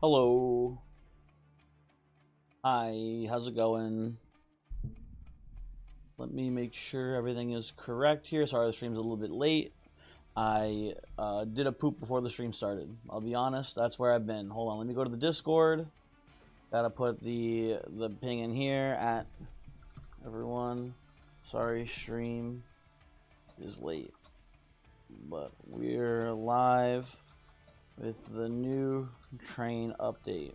Hello. Hi, how's it going? Let me make sure everything is correct here. Sorry, the stream's a little bit late. I did a poop before the stream started. I'll be honest, that's where I've been. Hold on, let me go to the Discord. Gotta put the ping in here at everyone. Sorry, stream is late. But we're live with the new train update.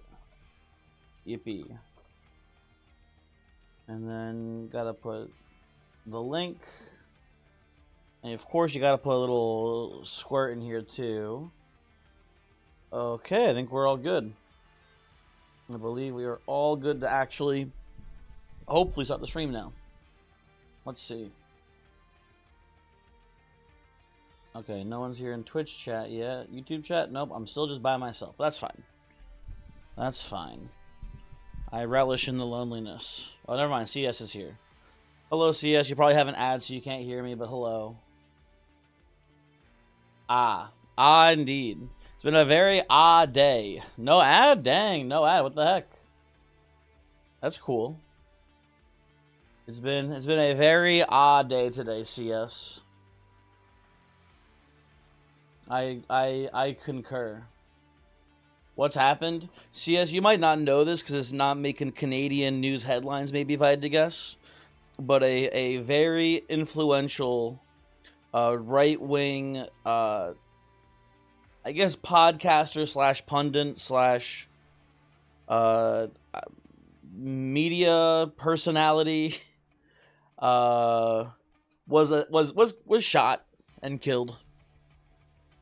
Yippee. And then gotta put the link. And of course you gotta put a little squirt in here too. Okay, I think we're all good. I believe we are all good to actually hopefully start the stream now. Let's see. Okay, no one's here in Twitch chat yet. YouTube chat? Nope, I'm still just by myself. That's fine. That's fine. I relish in the loneliness. Oh, never mind. CS is here. Hello, CS. You probably have an ad, so you can't hear me, but hello. Indeed. It's been a very odd day. No ad? Dang, no ad. What the heck? That's cool. It's been a very odd day today, CS. I concur. What's happened? CS, you might not know this because it's not making Canadian news headlines, maybe, if I had to guess. But a very influential right-wing, I guess, podcaster slash pundit slash media personality was shot and killed.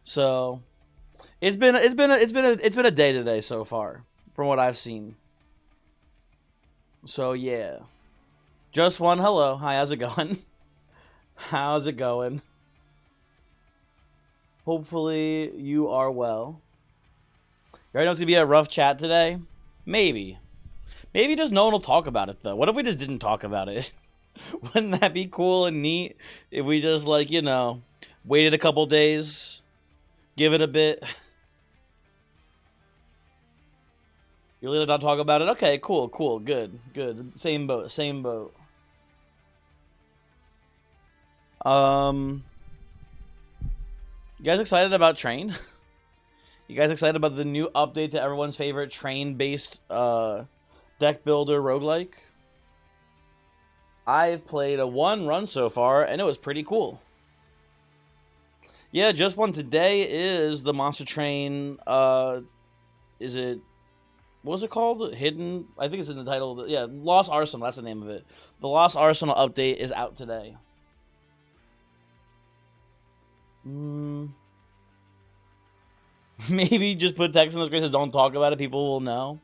So it's been a day today so far, from what I've seen. So yeah, just one hello. Hi, how's it going? How's it going? Hopefully you are well. You already know it's gonna be a rough chat today. Maybe just no one will talk about it though. What if we just didn't talk about it? Wouldn't that be cool and neat if we just, like, you know, waited a couple days? Give it a bit. You really not talk about it? Okay, cool, good. Same boat. You guys excited about Train? You guys excited about the new update to everyone's favorite train-based deck builder roguelike? I've played a one run so far, and it was pretty cool. Yeah, just one. Today is the Monster Train, is it, what was it called? Hidden? I think it's in the title. Yeah, Lost Arsenal, that's the name of it. The Lost Arsenal update is out today. Maybe just put text in the screen that says don't talk about it, people will know.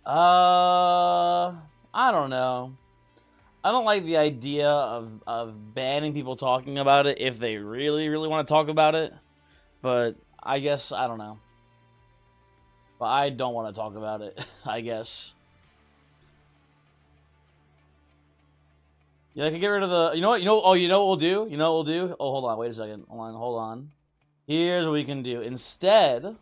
I don't know. I don't like the idea of banning people talking about it if they really want to talk about it. But I guess, I don't know. But I don't want to talk about it, I guess. Yeah, I could get rid of the... You know what we'll do? Oh, hold on, wait a second. Hold on. Here's what we can do. Instead,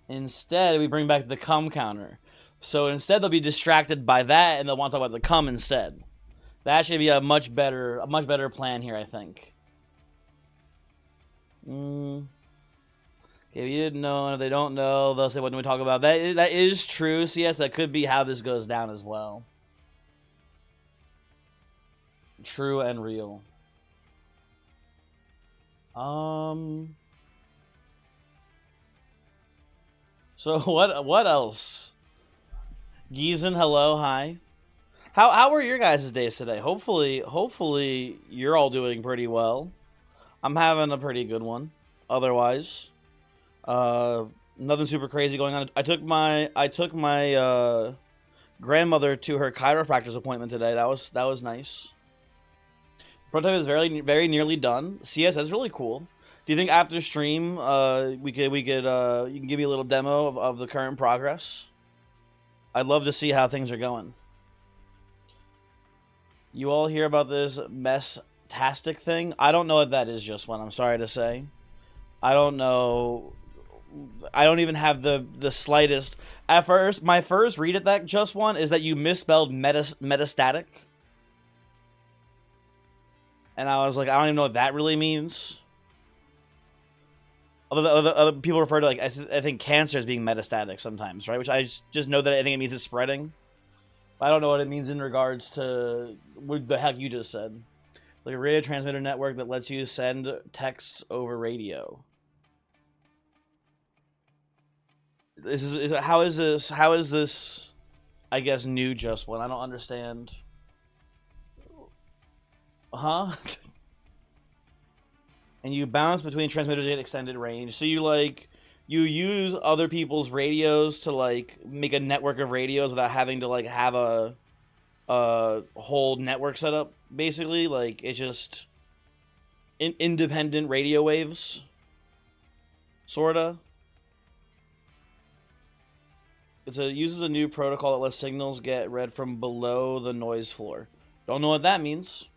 we bring back the cum counter. So instead, they'll be distracted by that, and they'll want to talk about the cum instead. That should be a much better plan here, I think. Okay, if you didn't know, and if they don't know, they'll say, what do we talk about? That is true. So yes, that could be how this goes down as well. True and real. So what else? Giesen, hello, hi. How were your guys' days today? Hopefully you're all doing pretty well. I'm having a pretty good one. Otherwise, nothing super crazy going on. I took my grandmother to her chiropractor's appointment today. That was nice. Prototype is very nearly done. CS is really cool. Do you think after stream you can give me a little demo of the current progress? I'd love to see how things are going. You all hear about this mess-tastic thing? I don't know if that is just one. I'm sorry to say. I don't know I don't even have the slightest. At first, my first read at that just one is that you misspelled metastatic. And I was like, I don't even know what that really means. Although other people refer to, like, I think cancer as being metastatic sometimes, right? Which I just know that I think it means it's spreading. I don't know what it means in regards to what the heck you just said. Like a radio transmitter network that lets you send texts over radio. How is this, I guess, new just one? I don't understand. Huh? And you bounce between transmitters at extended range. So you use other people's radios to like make a network of radios without having to like have a whole network set up. Basically, like it's just independent radio waves, sorta. Uses a new protocol that lets signals get read from below the noise floor. Don't know what that means.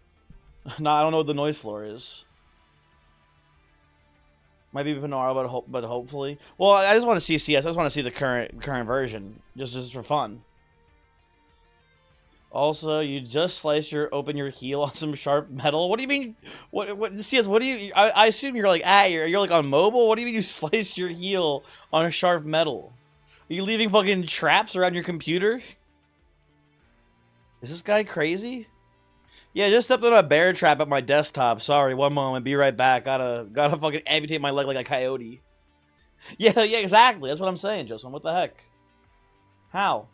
No, I don't know what the noise floor is. Might be binaural, but hopefully. Well, I just want to see CS. I just want to see the current version, just for fun. Also, you just open your heel on some sharp metal. What do you mean? What CS? What do you? I assume you're like you're like on mobile. What do you mean you sliced your heel on a sharp metal? Are you leaving fucking traps around your computer? Is this guy crazy? Yeah, just stepped on a bear trap at my desktop. Sorry, one moment. Be right back. Gotta fucking amputate my leg like a coyote. Yeah, exactly. That's what I'm saying, Joseph. What the heck? How?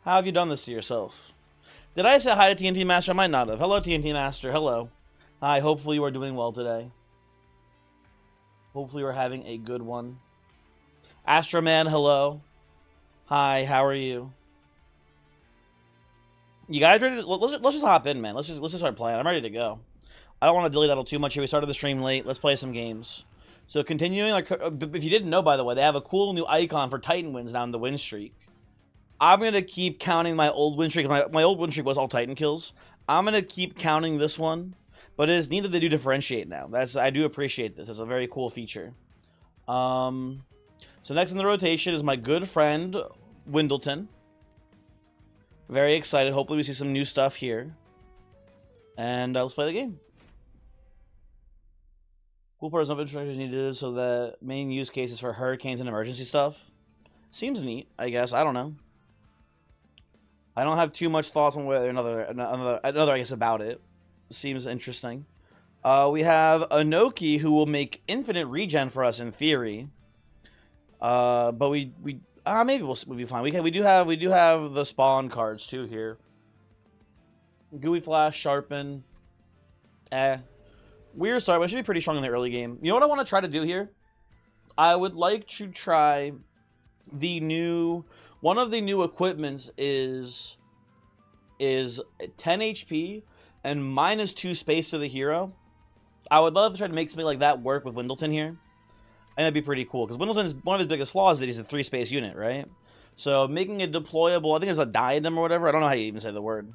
How have you done this to yourself? Did I say hi to TNT Master? I might not have. Hello, TNT Master. Hello. Hi, hopefully you are doing well today. Hopefully you're having a good one. Astroman, hello. Hi, how are you? You guys ready to, let's just hop in, man. Let's just start playing. I'm ready to go. I don't want to delay that too much here. We started the stream late. Let's play some games. So continuing, like, if you didn't know, by the way, they have a cool new icon for Titan wins now in the win streak. I'm gonna keep counting my old win streak. My old win streak was all Titan kills. I'm gonna keep counting this one, but it is neat that they do differentiate now. I do appreciate this. It's a very cool feature. So next in the rotation is my good friend Windleton. Very excited. Hopefully we see some new stuff here. And let's play the game. Cool part is no infrastructure needed, so the main use cases for hurricanes and emergency stuff. Seems neat, I guess. I don't know. I don't have too much thoughts on whether another I guess about it. Seems interesting. We have Anoki, who will make infinite regen for us in theory. But maybe we'll be fine. We do have the spawn cards too here. Gooey Flash, Sharpen. Weird start, but it should be pretty strong in the early game. You know what I want to try to do here? I would like to try one of the new equipments is 10 HP and -2 space to the hero. I would love to try to make something like that work with Windleton here. And that'd be pretty cool, because Windleton's one of his biggest flaws is that he's a 3-space unit, right? So making it deployable, I think it's a diadem or whatever. I don't know how you even say the word,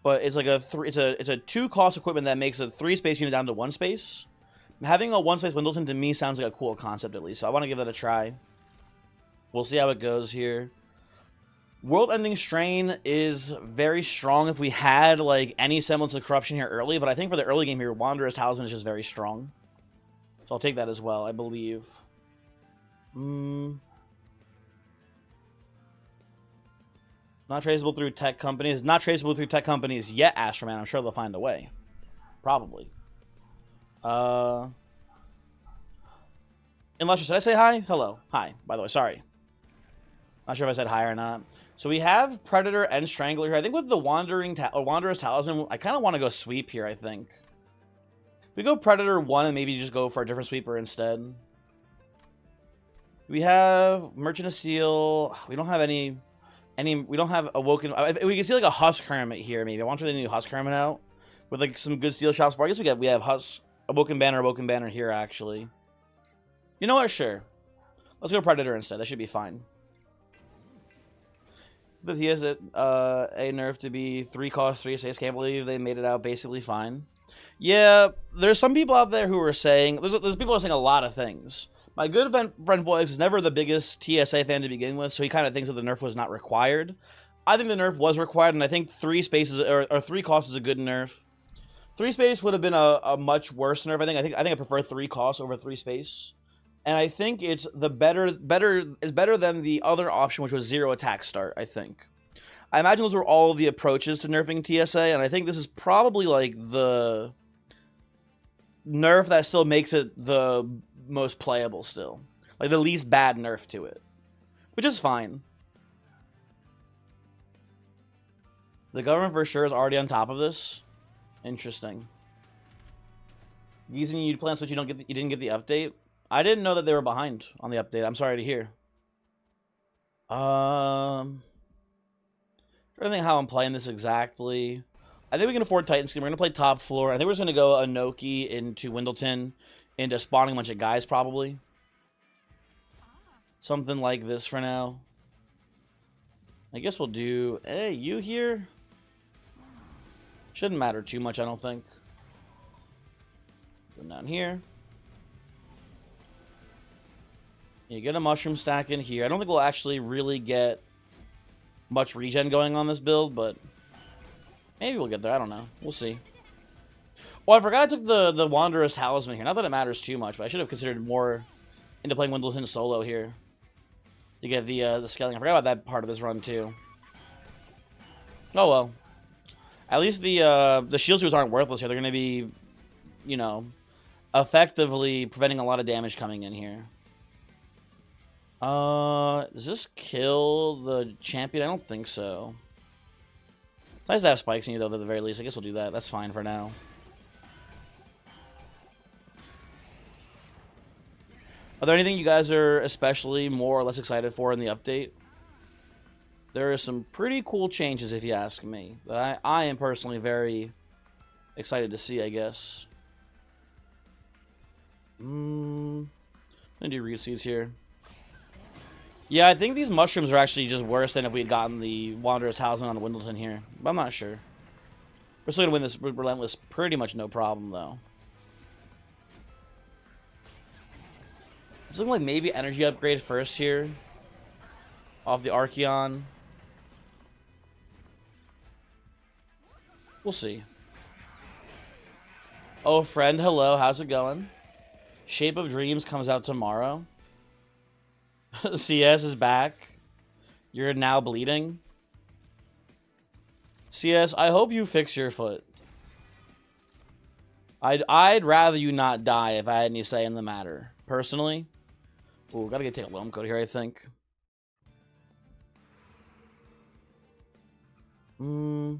but it's like it's a 2-cost equipment that makes a 3-space unit down to 1 space. Having a 1-space Windleton to me sounds like a cool concept at least. So I want to give that a try. We'll see how it goes here. World-ending strain is very strong if we had like any semblance of corruption here early, but I think for the early game here, Wanderer's Talisman is just very strong. So I'll take that as well, I believe. Not traceable through tech companies. Not traceable through tech companies yet, Astroman. I'm sure they'll find a way. Probably. Unless, should I say hi? Hello. Hi, by the way. Sorry. Not sure if I said hi or not. So we have Predator and Strangler here. I think with the Wanderer's Talisman, I kind of want to go sweep here, I think. We go Predator 1 and maybe just go for a different sweeper instead. We have Merchant of Steel. We don't have any we don't have Awoken. We can see like a Husk Hermit here maybe. I want to try the new Husk Hermit out with like some good steel shops. But I guess we have Husk, Awoken Banner here actually. You know what? Sure. Let's go Predator instead. That should be fine. But he has a nerf to be 3-cost, 3-6. Can't believe they made it out basically fine. Yeah, there's some people out there who are saying there's people who are saying a lot of things, My good friend Voix is never the biggest TSA fan to begin with, so he kind of thinks that the nerf was not required. I think the nerf was required, and I think 3 spaces or 3 costs is a good nerf. 3 space would have been a much worse nerf. I think I prefer 3 costs over 3 space, and I think it's the better than the other option, which was 0 attack start. I think. I imagine those were all the approaches to nerfing TSA, and I think this is probably like the nerf that still makes it the most playable still. Like the least bad nerf to it. Which is fine. The government for sure is already on top of this. Interesting. Using you plan Switch, you didn't get the update? I didn't know that they were behind on the update. I'm sorry to hear. Trying to think how I'm playing this exactly. I think we can afford Titan Skin. We're going to play top floor. I think we're just going to go Anoki into Windleton, into spawning a bunch of guys, probably. Something like this for now. I guess we'll do... Hey, you here? Shouldn't matter too much, I don't think. Go down here. You get a mushroom stack in here. I don't think we'll actually really get much regen going on this build, but maybe we'll get there. I don't know. We'll see. Oh, I forgot I took the Wanderer's Talisman here. Not that it matters too much, but I should have considered more into playing Windleton solo here to get the scaling. I forgot about that part of this run too. Oh well. At least the shield suits aren't worthless here. They're going to be, you know, effectively preventing a lot of damage coming in here. Does this kill the champion? I don't think so. Nice to have spikes in you, though, at the very least. I guess we'll do that. That's fine for now. Are there anything you guys are especially more or less excited for in the update? There are some pretty cool changes, if you ask me, that I am personally very excited to see, I guess. I'm gonna do root seeds here. Yeah, I think these mushrooms are actually just worse than if we had gotten the Wanderer's Talisman on the Windleton here. But I'm not sure. We're still gonna win this Relentless pretty much no problem, though. It's looking like maybe energy upgrade first here. Off the Archeon. We'll see. Oh, friend, hello. How's it going? Shape of Dreams comes out tomorrow. CS is back. You're now bleeding. CS, I hope you fix your foot. I'd rather you not die if I had any say in the matter. Personally. Ooh, gotta take a loam code here, I think. The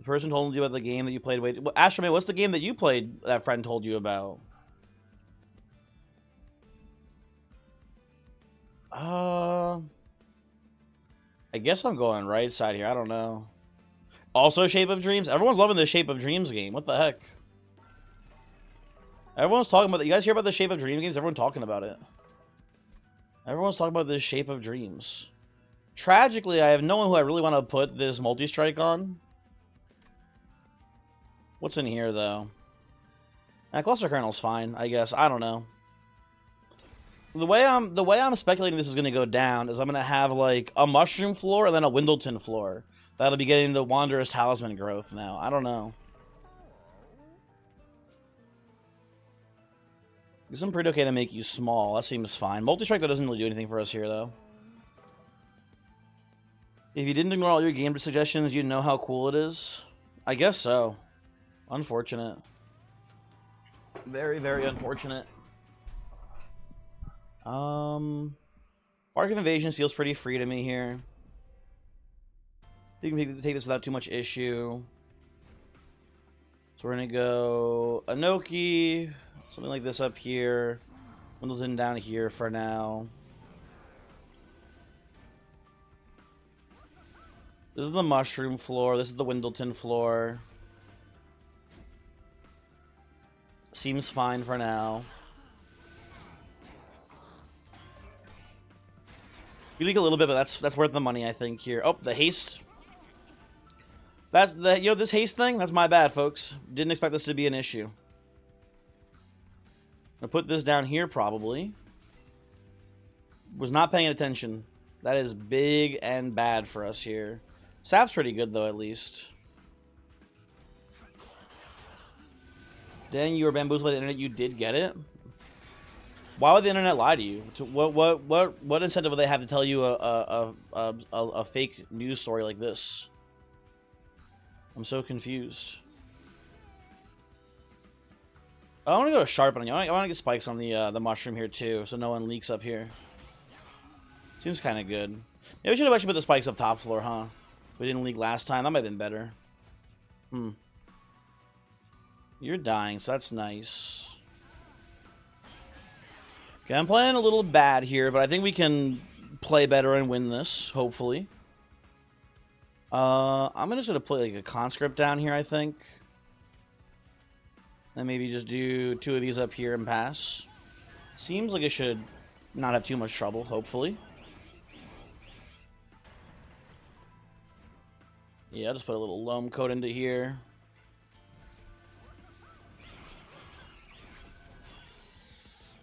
person told you about the game that you played. Wait, Astroman, what's the game that you played that friend told you about? I guess I'm going right side here. I don't know. Also, Shape of Dreams. Everyone's loving the Shape of Dreams game. What the heck? Everyone's talking about it. You guys hear about the Shape of Dreams games? Everyone's talking about it. Everyone's talking about this Shape of Dreams. Tragically, I have no one who I really want to put this multi-strike on. What's in here, though? Cluster Kernel's fine, I guess. I don't know. The way I'm speculating this is going to go down is I'm going to have, like, a Mushroom floor and then a Windleton floor. That'll be getting the Wanderer's Talisman growth now. I don't know. Because I'm pretty okay to make you small. That seems fine. Multi-strike, that doesn't really do anything for us here, though. If you didn't ignore all your game suggestions, you'd know how cool it is. I guess so. Unfortunate. Very, very unfortunate. Arc of Invasions feels pretty free to me here. You can take this without too much issue. So we're gonna go Anoki, something like this up here. Windleton down here for now. This is the Mushroom floor. This is the Windleton floor. Seems fine for now. We leak a little bit, but that's worth the money, I think, here. Oh, the haste. That's the this haste thing, that's my bad, folks. Didn't expect this to be an issue. I'll put this down here probably. Was not paying attention. That is big and bad for us here. Sap's pretty good though, at least. Dang, you were bamboozled by the internet. You did get it. Why would the internet lie to you? What incentive would they have to tell you a fake news story like this? I'm so confused. I want to go sharp on you. I want to get spikes on the mushroom here too, so no one leaks up here. Seems kind of good. Maybe we should have actually put the spikes up top floor, huh? We didn't leak last time. That might have been better. You're dying, so that's nice. Okay, I'm playing a little bad here, but I think we can play better and win this, hopefully. I'm just gonna play like a conscript down here, I think. And maybe just do 2 of these up here and pass. Seems like it should not have too much trouble, hopefully. Yeah, I'll just put a little loam coat into here.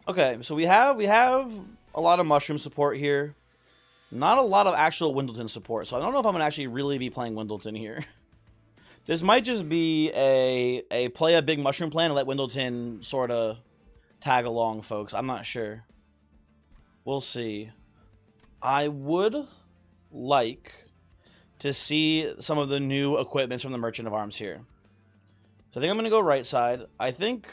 Okay, so we have a lot of mushroom support here. Not a lot of actual Windleton support, so I don't know if I'm going to actually really be playing Windleton here. This might just be a play a big mushroom plan and let Windleton sort of tag along, folks. I'm not sure. We'll see. I would like to see some of the new equipments from the Merchant of Arms here. So I think I'm going to go right side. I think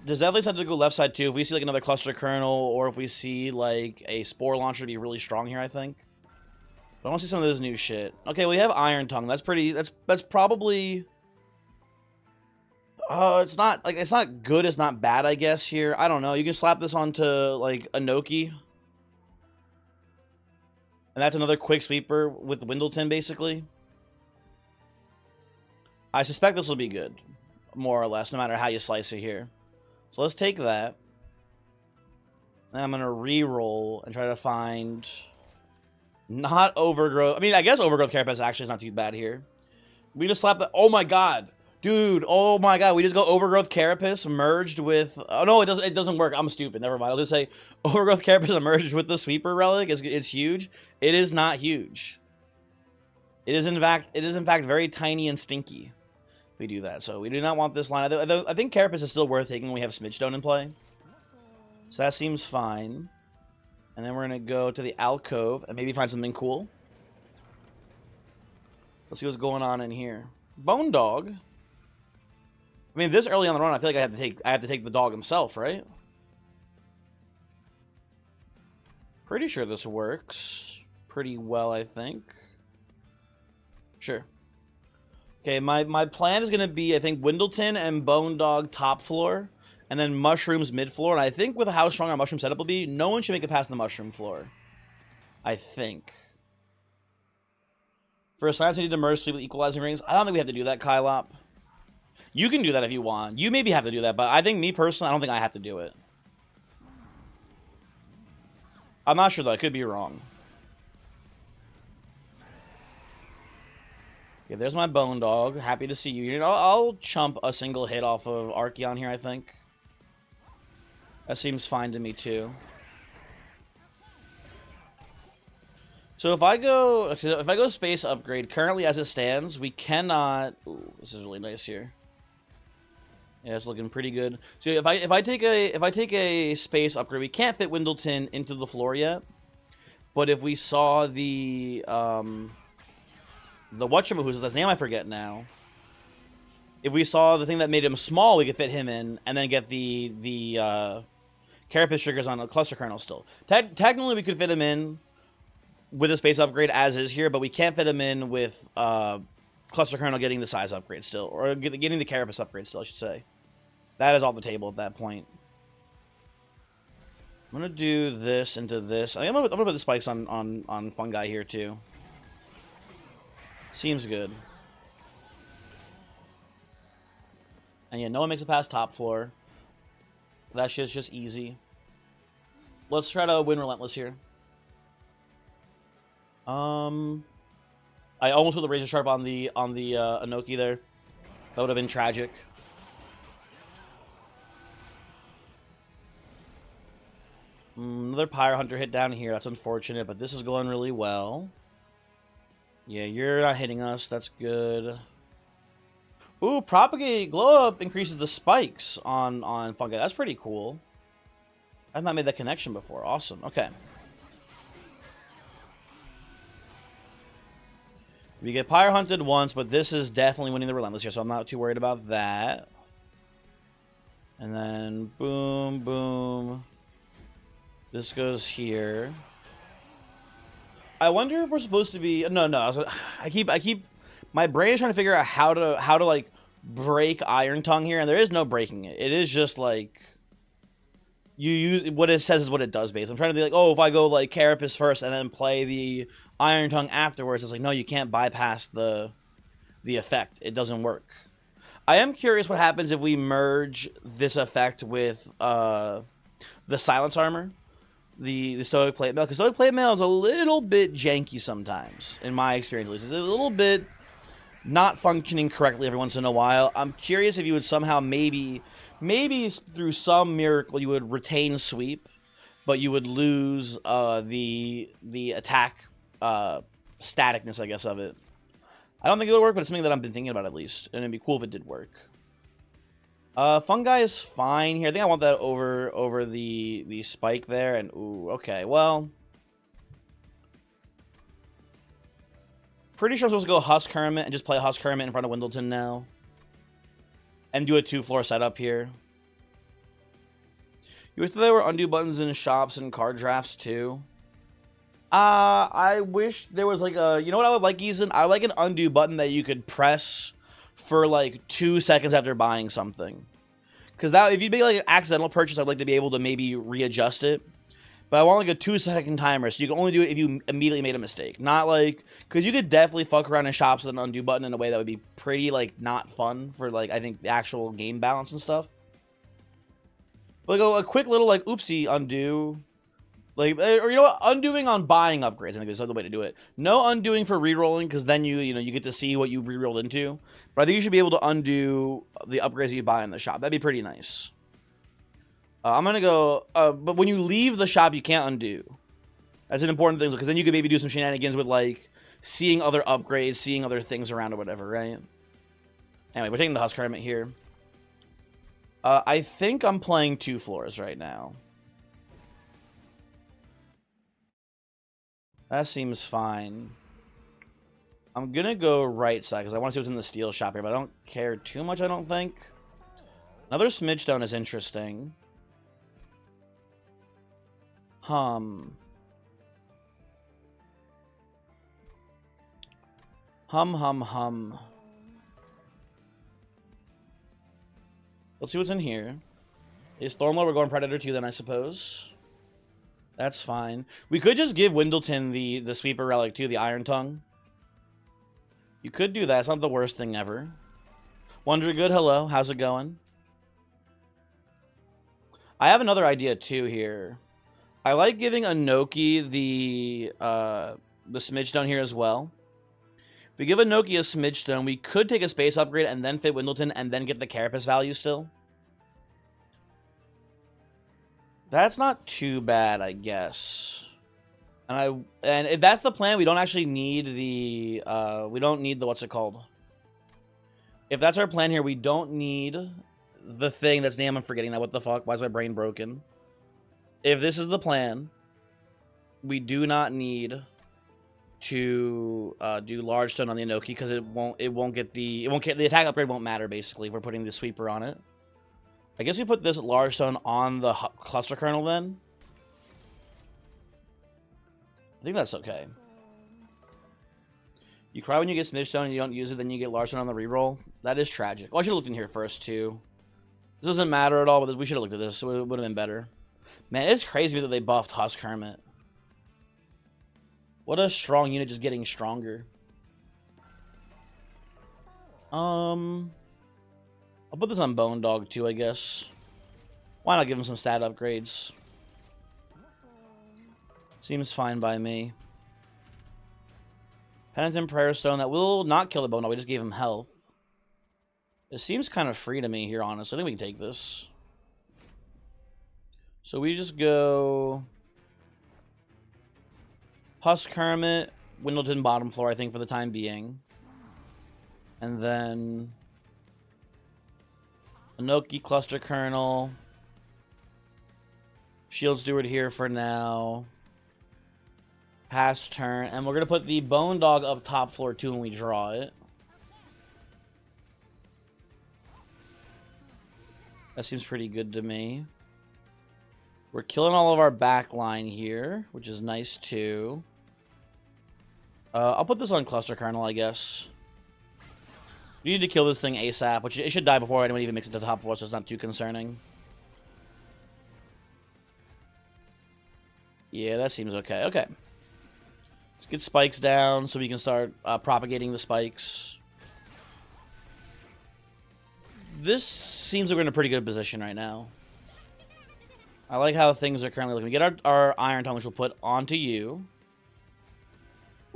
there's definitely something to go left side too. If we see like another cluster kernel, or if we see like a spore launcher be really strong here, I think. But I want to see some of this new shit. Okay, we have Iron Tongue. That's pretty. That's probably. It's not good. It's not bad, I guess. Here, I don't know. You can slap this onto like Inoki, and that's another quick sweeper with Windleton, basically. I suspect this will be good, more or less, no matter how you slice it here. So let's take that. And I'm going to re-roll and try to find not overgrowth. I mean, I guess overgrowth carapace actually is not too bad here. We just slap the... Oh my god. Dude, oh my god. We just go overgrowth carapace merged with... Oh no, it doesn't work. I'm stupid. Never mind. I'll just say overgrowth carapace merged with the sweeper relic. It's huge. It is not huge. It is in fact very tiny and stinky. We do that, so we do not want this line. I think Carapace is still worth taking when we have Smidgestone in play. So that seems fine. And then we're going to go to the alcove and maybe find something cool. Let's see what's going on in here. Bone Dog. I mean, this early on the run, I feel like I have to take the dog himself, right? Pretty sure this works pretty well, I think. Sure. Okay, my plan is going to be, I think, Windleton and Bone Dog top floor, and then Mushrooms mid floor. And I think with how strong our mushroom setup will be, no one should make it past the mushroom floor. I think. For a science, we need to merge sleep with equalizing rings. I don't think we have to do that, Kylop. You can do that if you want. You maybe have to do that, but I think, me personally, I don't think I have to do it. I'm not sure, though. I could be wrong. Okay, there's my Bone Dog. Happy to see you. I'll chump a single hit off of Archeon here, I think. That seems fine to me, too. So if I go space upgrade, currently as it stands, we cannot... Ooh, this is really nice here. Yeah, it's looking pretty good. So if I take a space upgrade, we can't fit Windleton into the floor yet. But if we saw the whatchamahoo's, his name I forget now. If we saw the thing that made him small, we could fit him in, and then get the carapace triggers on a cluster kernel still. Technically, we could fit him in with a space upgrade as is here, but we can't fit him in with cluster kernel getting the size upgrade still, or getting the carapace upgrade still, I should say. That is off the table at that point. I'm gonna do this into this. I'm gonna put the spikes on Fungi here too. Seems good. And yeah, no one makes it past top floor. That shit's just easy. Let's try to win Relentless here. I almost put the Razor Sharp on the Inoki there. That would have been tragic. Another Pyre Hunter hit down here. That's unfortunate, but this is going really well. Yeah, you're not hitting us. That's good. Ooh, Propagate Glow Up increases the spikes on Fungi. That's pretty cool. I've not made that connection before. Awesome. Okay. We get Pyre Hunted once, but this is definitely winning the Relentless here, so I'm not too worried about that. And then boom, boom. This goes here. I wonder if we're supposed to be... No. I keep... My brain is trying to figure out how to like break Iron Tongue here, and there is no breaking it. It is just like you use what it says is what it does. Basically, I'm trying to be like, oh, if I go like Carapace first and then play the Iron Tongue afterwards, it's like no, you can't bypass the effect. It doesn't work. I am curious what happens if we merge this effect with the Silence Armor, the Stoic Plate Mail, because Stoic Plate Mail is a little bit janky sometimes, in my experience at least. It's a little bit not functioning correctly every once in a while. I'm curious if you would somehow maybe through some miracle you would retain sweep, but you would lose the attack staticness, I guess, of it. I don't think it would work, but it's something that I've been thinking about at least, and it'd be cool if it did work. Fungi is fine here. I think I want that over the spike there, and ooh, okay, well. Pretty sure I'm supposed to go Husk Hermit and just play Husk Hermit in front of Windleton now. And do a 2-floor setup here. You wish there were undo buttons in shops and card drafts too? I wish there was like a... You know what I would like, Ethan? I would like an undo button that you could press for like 2 seconds after buying something. Because that if you make like an accidental purchase, I'd like to be able to maybe readjust it. But I want like a 2-second timer, so you can only do it if you immediately made a mistake. Not like... Because you could definitely fuck around in shops with an undo button in a way that would be pretty, like, not fun for, like, I think the actual game balance and stuff. But like a quick little, like, oopsie undo. Like, or you know what? Undoing on buying upgrades, I think is the way to do it. No undoing for rerolling, because then you get to see what you rerolled into. But I think you should be able to undo the upgrades that you buy in the shop. That'd be pretty nice. I'm going to go... but when you leave the shop, you can't undo. That's an important thing, because then you could maybe do some shenanigans with, like, seeing other upgrades, seeing other things around or whatever, right? Anyway, we're taking the Husk Hermit here. I think I'm playing 2 floors right now. That seems fine. I'm going to go right side, because I want to see what's in the steel shop here, but I don't care too much, I don't think. Another Smidgestone is interesting. Hum. Let's see what's in here. Is Thornlord, we're going Predator 2 then, I suppose. That's fine. We could just give Windleton the Sweeper Relic too, the Iron Tongue. You could do that. It's not the worst thing ever. Wonder Good, hello. How's it going? I have another idea too here. I like giving Anoki the Smidgestone here as well. If we give Anoki a Smidgestone, we could take a space upgrade and then fit Windleton and then get the Carapace value still. That's not too bad, I guess. And if that's the plan, we don't actually need the what's it called? If that's our plan here, we don't need the thing that's damn I'm forgetting that. What the fuck? Why is my brain broken? If this is the plan, we do not need to do large stone on the Anoki because the attack upgrade won't matter basically if we're putting the sweeper on it. I guess we put this large stone on the cluster kernel then. I think that's okay. You cry when you get Smidgestone and you don't use it, then you get large stone on the reroll. That is tragic. Oh, I should have looked in here first too. This doesn't matter at all, but we should have looked at this. It would have been better. Man, it's crazy that they buffed Husk Hermit. What a strong unit, just getting stronger. I'll put this on Bone Dog too, I guess. Why not give him some stat upgrades? Seems fine by me. Penitent Prayer Stone, that will not kill the Bone Dog, we just gave him health. It seems kind of free to me here, honestly. I think we can take this. So we just go Husk Hermit, Windleton bottom floor, I think, for the time being. And then Inoki, Cluster Kernel, Shield Steward here for now. Pass turn. And we're going to put the Bone Dog up top floor, too, when we draw it. That seems pretty good to me. We're killing all of our back line here, which is nice, too. I'll put this on Cluster Kernel, I guess. We need to kill this thing ASAP, which it should die before anyone even makes it to the top floor, so it's not too concerning. Yeah, that seems okay. Okay. Let's get spikes down so we can start propagating the spikes. This seems like we're in a pretty good position right now. I like how things are currently looking. We get our Iron Tongue, which we'll put onto you.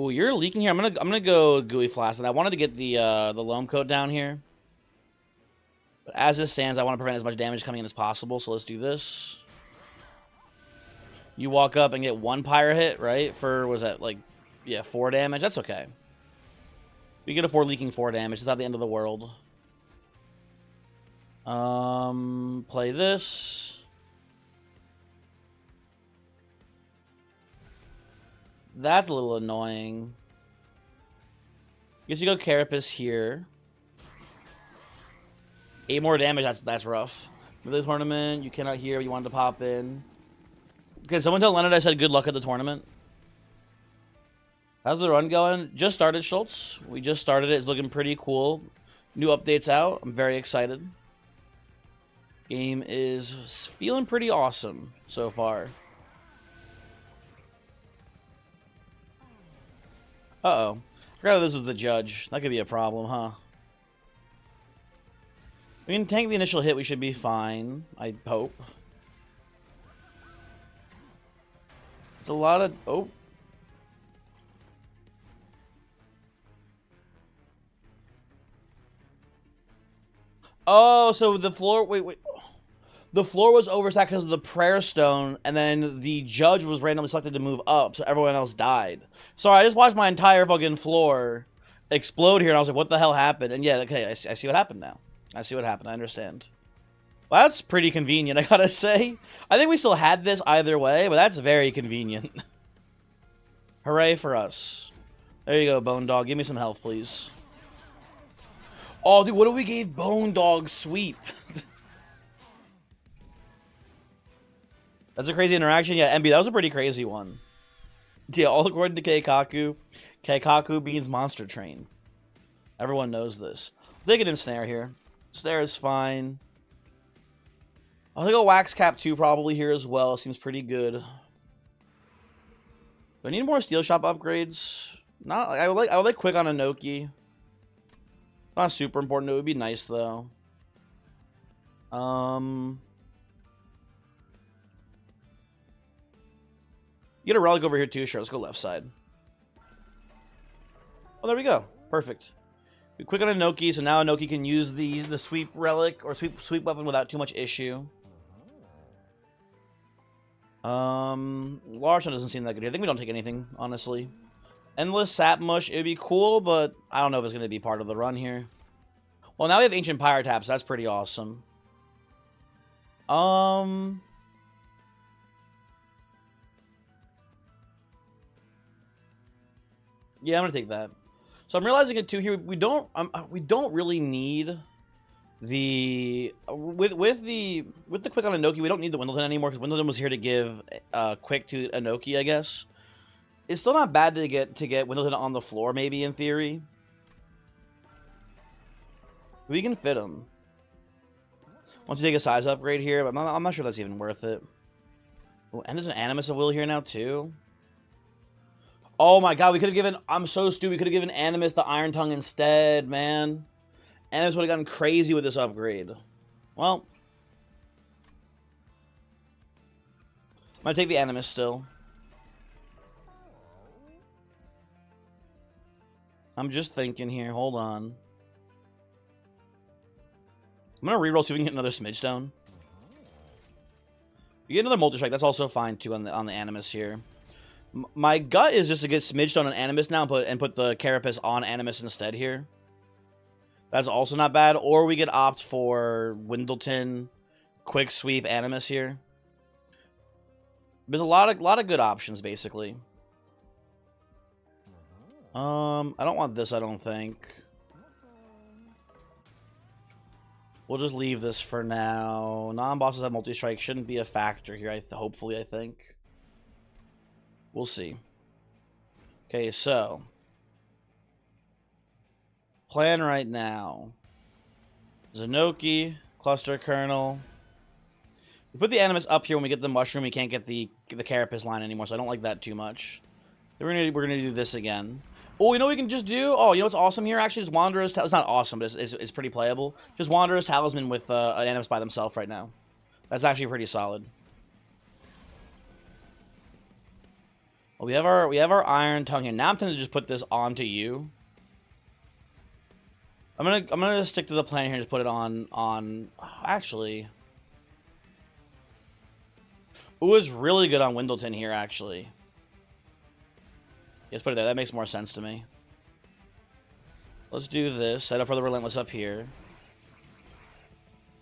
Ooh, you're leaking here. I'm gonna go Gooey Flaccid. I wanted to get the Loam Coat down here. But as it stands, I want to prevent as much damage coming in as possible, so let's do this. You walk up and get one Pyre hit, right? For, was that, like, yeah, 4 damage? That's okay. We can afford leaking 4 damage. It's not the end of the world. Play this. That's a little annoying. Guess you go Carapace here. 8 more damage, that's rough. For the tournament, you cannot hear what you wanted to pop in. Can someone tell Leonard I said good luck at the tournament? How's the run going? Just started, Schultz. We just started it. It's looking pretty cool. New updates out. I'm very excited. Game is feeling pretty awesome so far. Uh-oh. I forgot this was the judge. That could be a problem, huh? We can tank the initial hit. We should be fine, I hope. It's a lot of... Oh. Oh, so the floor... Wait. The floor was overstacked because of the prayer stone, and then the judge was randomly selected to move up, so everyone else died. Sorry, I just watched my entire fucking floor explode here, and I was like, what the hell happened? And yeah, okay, I see what happened now. I see what happened. I understand. Well, that's pretty convenient, I gotta say. I think we still had this either way, but that's very convenient. Hooray for us. There you go, Bone Dog. Give me some health, please. Oh, dude, what if we gave Bone Dog Sweep? That's a crazy interaction. Yeah, MB, that was a pretty crazy one. Yeah, all according to Keikaku. Keikaku means Monster Train. Everyone knows this. They get in Snare here. Snare is fine. I'll take a Wax Cap 2 probably here as well. Seems pretty good. Do I need more Steel Shop upgrades? Not. I would like Quick on Inoki. Not super important. It would be nice though. Get a Relic over here too. Sure, let's go left side. Oh, there we go. Perfect. We Quick on Inoki, so now Inoki can use the Sweep Relic or Sweep Weapon without too much issue. Large one doesn't seem that good here. I think we don't take anything, honestly. Endless Sap Mush, it would be cool, but I don't know if it's going to be part of the run here. Well, now we have Ancient Pyre Tap, so that's pretty awesome. Yeah, I'm gonna take that. So I'm realizing it too here. We don't really need the with the Quick on Inoki. We don't need the Windleton anymore because Windleton was here to give Quick to Inoki, I guess. It's still not bad to get Windleton on the floor, maybe in theory. We can fit him. Once you take a size upgrade here, but I'm not sure that's even worth it. Oh, and there's an Animus of Will here now too. Oh my god, we could have given... I'm so stupid. We could have given Animus the Iron Tongue instead, man. Animus would have gotten crazy with this upgrade. Well. I'm going to take the Animus still. I'm just thinking here. Hold on. I'm going to reroll see if we can get another Smidge Stone. You get another multi-strike. That's also fine, too, on the Animus here. My gut is just to get smidged on an Animus now and put the Carapace on Animus instead here. That's also not bad. Or we could opt for Windleton, Quick Sweep, Animus here. There's a lot of good options, basically. I don't want this, I don't think. We'll just leave this for now. Non-bosses have multi-strike. Shouldn't be a factor here, hopefully, I think. We'll see. Okay, so. Plan right now. Zenoki, Cluster Kernel. We put the Animus up here when we get the Mushroom. We can't get the Carapace line anymore, so I don't like that too much. Then we're gonna do this again. Oh, you know what we can just do? Oh, you know what's awesome here? Actually, just Wanderer's Talisman. It's not awesome, but it's pretty playable. Just Wanderer's Talisman with an Animus by themselves right now. That's actually pretty solid. Well, we have our Iron Tongue here. Now I'm tempted to just put this onto you. I'm gonna stick to the plan here and just put it on actually. Ooh, it's really good on Windleton here, actually. Let's put it there. That makes more sense to me. Let's do this. Set up for the Relentless up here.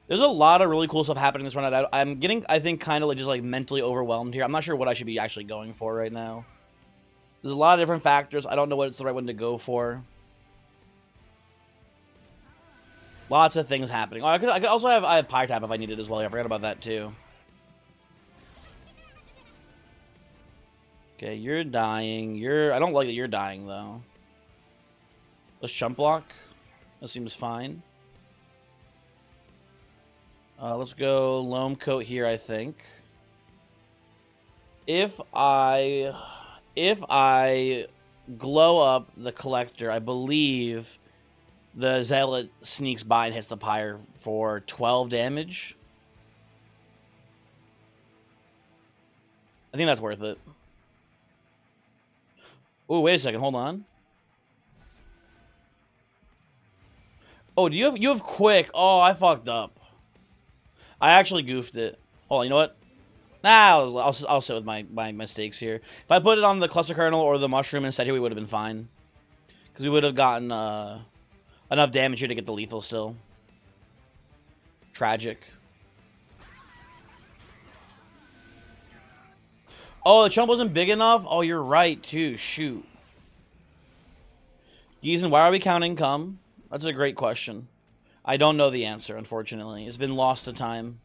There's a lot of really cool stuff happening this run. I'm getting, I think, kind of like just like mentally overwhelmed here. I'm not sure what I should be actually going for right now. There's a lot of different factors. I don't know what's the right one to go for. Lots of things happening. Oh, I could also have Pyre Tap if I needed as well. I forgot about that too. Okay, you're dying. I don't like that you're dying though. Let's Chump Block. That seems fine. Let's go Loam Coat here, I think. If I glow up the Collector, I believe the Zealot sneaks by and hits the Pyre for 12 damage. I think that's worth it. Oh, wait a second, hold on. Oh, you have Quick? Oh, I fucked up. I actually goofed it. Oh, you know what? Nah, I'll sit with my mistakes here. If I put it on the Cluster Kernel or the Mushroom instead here, we would have been fine. Because we would have gotten enough damage here to get the lethal still. Tragic. Oh, the chump wasn't big enough? Oh, you're right, too. Shoot. Giesen, why are we counting Come? That's a great question. I don't know the answer, unfortunately. It's been lost to time.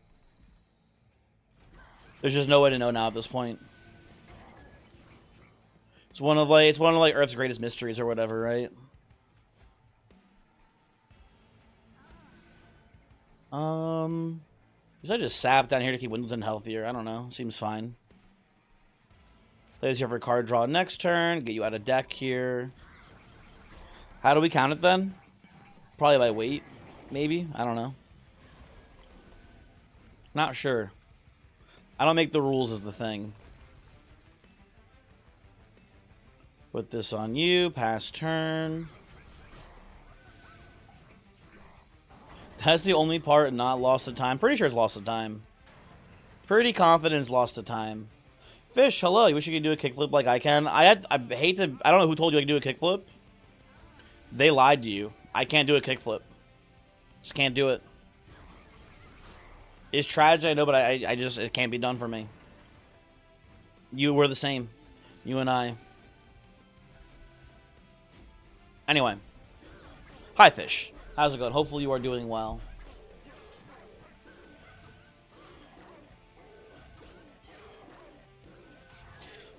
There's just no way to know now at this point. It's one of like Earth's greatest mysteries or whatever, right? Should I just sap down here to keep Windleton healthier? I don't know. Seems fine. Play this here for card draw next turn. Get you out of deck here. How do we count it then? Probably by weight, maybe? I don't know. Not sure. I don't make the rules is the thing. Put this on you. Pass turn. That's the only part not lost to time. Pretty sure it's lost to time. Pretty confident it's lost to time. Fish, hello. You wish you could do a kickflip like I can? I hate to... I don't know who told you I could do a kickflip. They lied to you. I can't do a kickflip. Just can't do it. It's tragic, I know, but I just... It can't be done for me. You were the same. You and I. Anyway. Hi, Fish. How's it going? Hopefully you are doing well.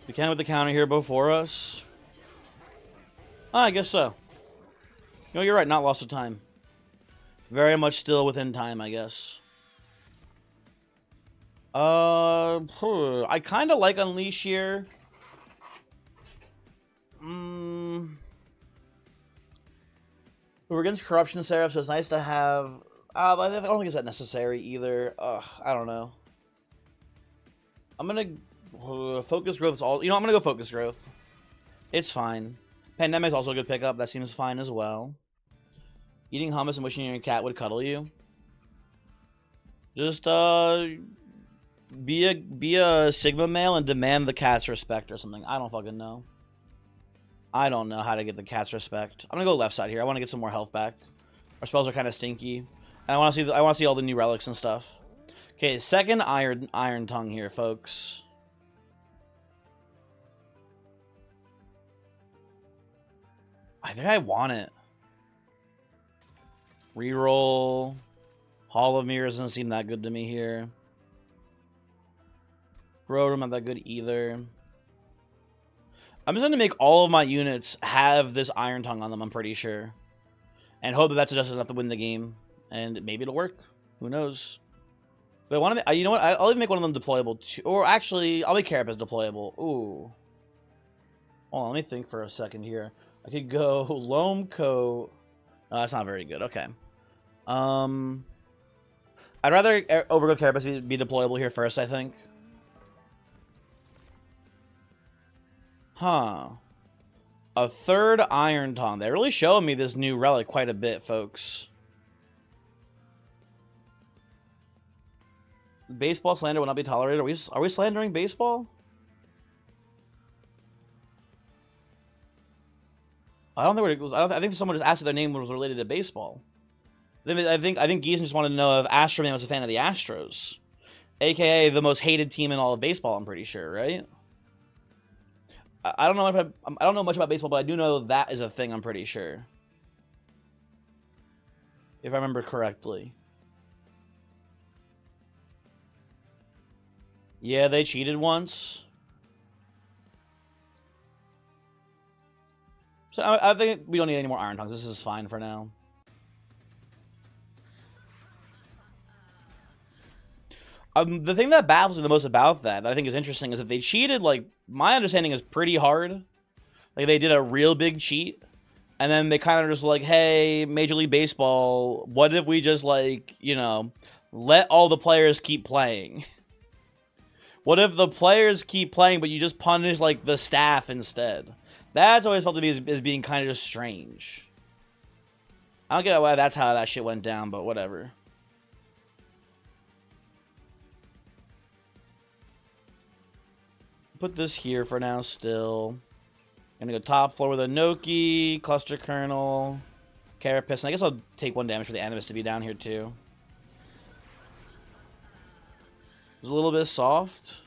We can with the counter here before us. Oh, I guess so. No, you're right. Not lost to time. Very much still within time, I guess. I kind of like Unleash here. We're against Corruption Seraph, so it's nice to have... I don't think it's that necessary either. I don't know. I'm gonna... Focus Growth is all... You know, I'm gonna go Focus Growth. It's fine. Pandemic's also a good pickup. That seems fine as well. Eating hummus and wishing your cat would cuddle you. Just, Be a Sigma male and demand the cat's respect or something. I don't fucking know. I don't know how to get the cat's respect. I'm gonna go left side here. I want to get some more health back. Our spells are kind of stinky, and I want to see all the new relics and stuff. Okay, second iron tongue here, folks. I think I want it. Reroll. Hall of Mirrors doesn't seem that good to me here. Rotom not that good either. I'm just going to make all of my units have this Iron Tongue on them, I'm pretty sure. And hope that that's just enough to win the game. And maybe it'll work. Who knows? But I want to, you know what? I'll even make one of them deployable too. Or actually, I'll make Carapace deployable. Ooh. Hold on, let me think for a second here. I could go Loam Coat. No, that's not very good. Okay. I'd rather Overgrowth Carapace be deployable here first, I think. Huh. A third Iron Tongue. They're really showing me this new relic quite a bit, folks. Baseball slander will not be tolerated. Are we slandering baseball? I don't think we're, I think someone just asked if their name was related to baseball. I think Geeson just wanted to know if Astroman was a fan of the Astros, aka the most hated team in all of baseball. I'm pretty sure, right? I don't know much about baseball, but I do know that is a thing. I'm pretty sure, if I remember correctly. Yeah, they cheated once. So I think we don't need any more Iron Tongues. This is fine for now. The thing that baffles me the most about that I think is interesting is that they cheated, like, my understanding is pretty hard. Like, they did a real big cheat, and then they kind of just like, hey, Major League Baseball, what if we just, like, you know, let all the players keep playing? What if the players keep playing, but you just punish, like, the staff instead? That's always felt to me as being kind of just strange. I don't get why that's how that shit went down, but whatever. Put this here for now still. Gonna go top floor with a Noki, Cluster Kernel, Carapace, and I guess I'll take 1 damage for the Animus to be down here too. It's a little bit soft.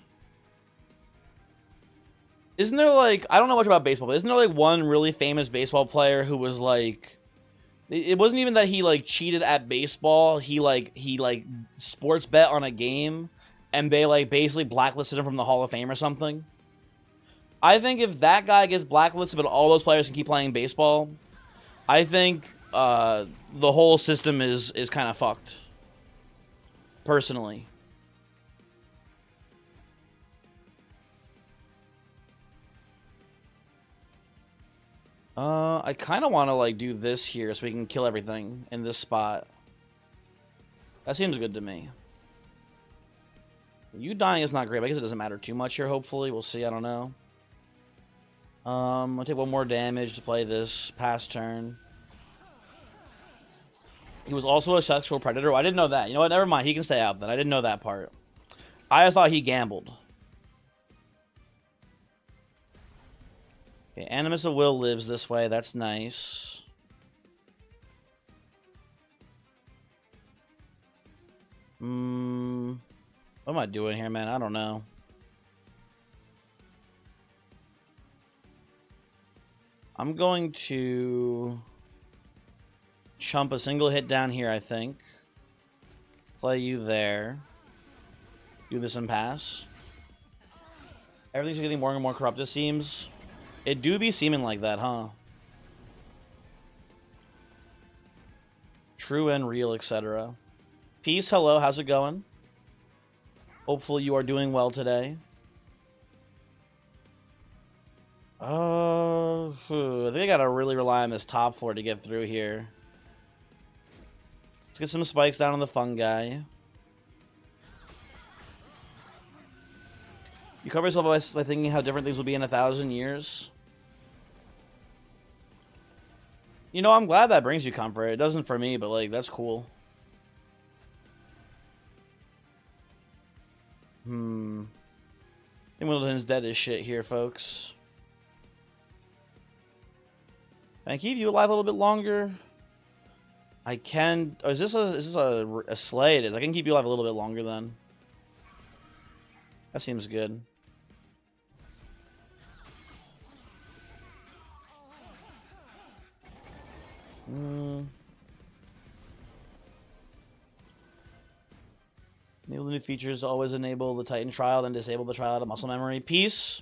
Isn't there, like, I don't know much about baseball, but isn't there, like, one really famous baseball player who was, like, it wasn't even that he, like, cheated at baseball, he sports bet on a game, and they, like, basically blacklisted him from the Hall of Fame or something? I think if that guy gets blacklisted, but all those players can keep playing baseball, I think the whole system is kind of fucked. Personally. I kind of want to, like, do this here so we can kill everything in this spot. That seems good to me. You dying is not great, but I guess it doesn't matter too much here, hopefully. We'll see, I don't know. I'll take 1 more damage to play this past turn. He was also a sexual predator. Oh, I didn't know that. You know what? Never mind. He can stay out then. I didn't know that part. I just thought he gambled. Okay, Animus of Will lives this way. That's nice. What am I doing here, man? I don't know. I'm going to chump a single hit down here, I think. Play you there. Do this and pass. Everything's getting more and more corrupt, it seems. It do be seeming like that, huh? True and real, etc. Peace, hello, how's it going? Hopefully you are doing well today. I think I gotta really rely on this top floor to get through here. Let's get some spikes down on the fungi. You cover yourself by thinking how different things will be in 1,000 years. You know, I'm glad that brings you comfort. It doesn't for me, but, like, that's cool. I think Middleton's dead as shit here, folks. Can I keep you alive a little bit longer? I can. Oh, is this a sleigh? It is. I can keep you alive a little bit longer then. That seems good. Enable the new features. Always enable the Titan trial, then disable the trial out of muscle memory. Peace.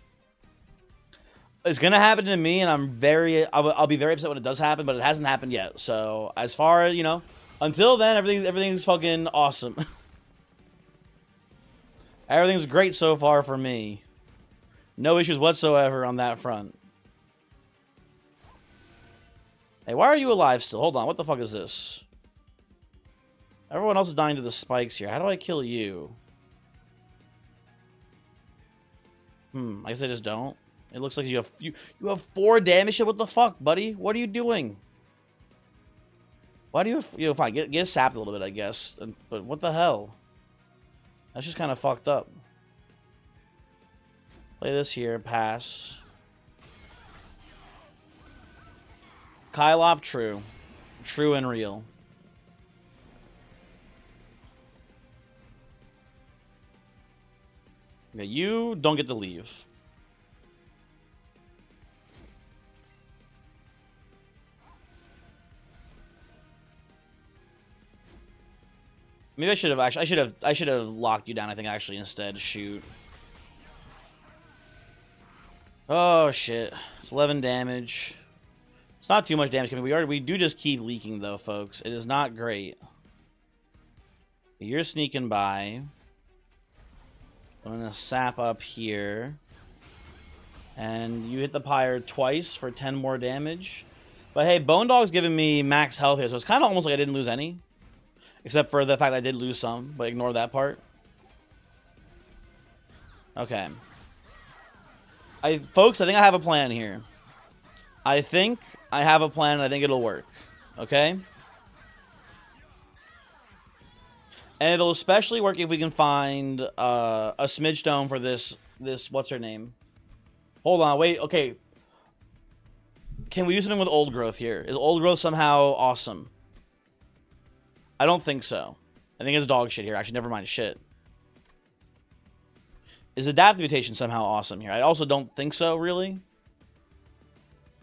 It's gonna happen to me, and I'll be very upset when it does happen, but it hasn't happened yet. So as far as, you know, until then, everything's fucking awesome. Everything's great so far for me. No issues whatsoever on that front. Hey, why are you alive still? Hold on, what the fuck is this? Everyone else is dying to the spikes here. How do I kill you? I guess I just don't. It looks like you have 4 damage. What the fuck, buddy? What are you doing? Why do you fine, get sapped a little bit, I guess. But what the hell? That's just kind of fucked up. Play this here, pass. Kylop, true. True and real. Okay, you don't get to leave. Maybe I should have actually. I should have locked you down. I think actually instead. Shoot. Oh shit! It's 11 damage. It's not too much damage. We do just keep leaking though, folks. It is not great. You're sneaking by. I'm gonna sap up here, and you hit the pyre twice for 10 more damage. But hey, Bone Dog's giving me max health here, so it's kind of almost like I didn't lose any. Except for the fact that I did lose some, but ignore that part. Okay. Folks, I think I have a plan here. I think I have a plan, and I think it'll work. Okay? And it'll especially work if we can find a smidge stone for this, what's her name? Hold on, wait, okay. Can we do something with old growth here? Is old growth somehow awesome? I don't think so. I think it's dog shit here. Actually, never mind. Shit. Is adaptive mutation somehow awesome here? I also don't think so, really.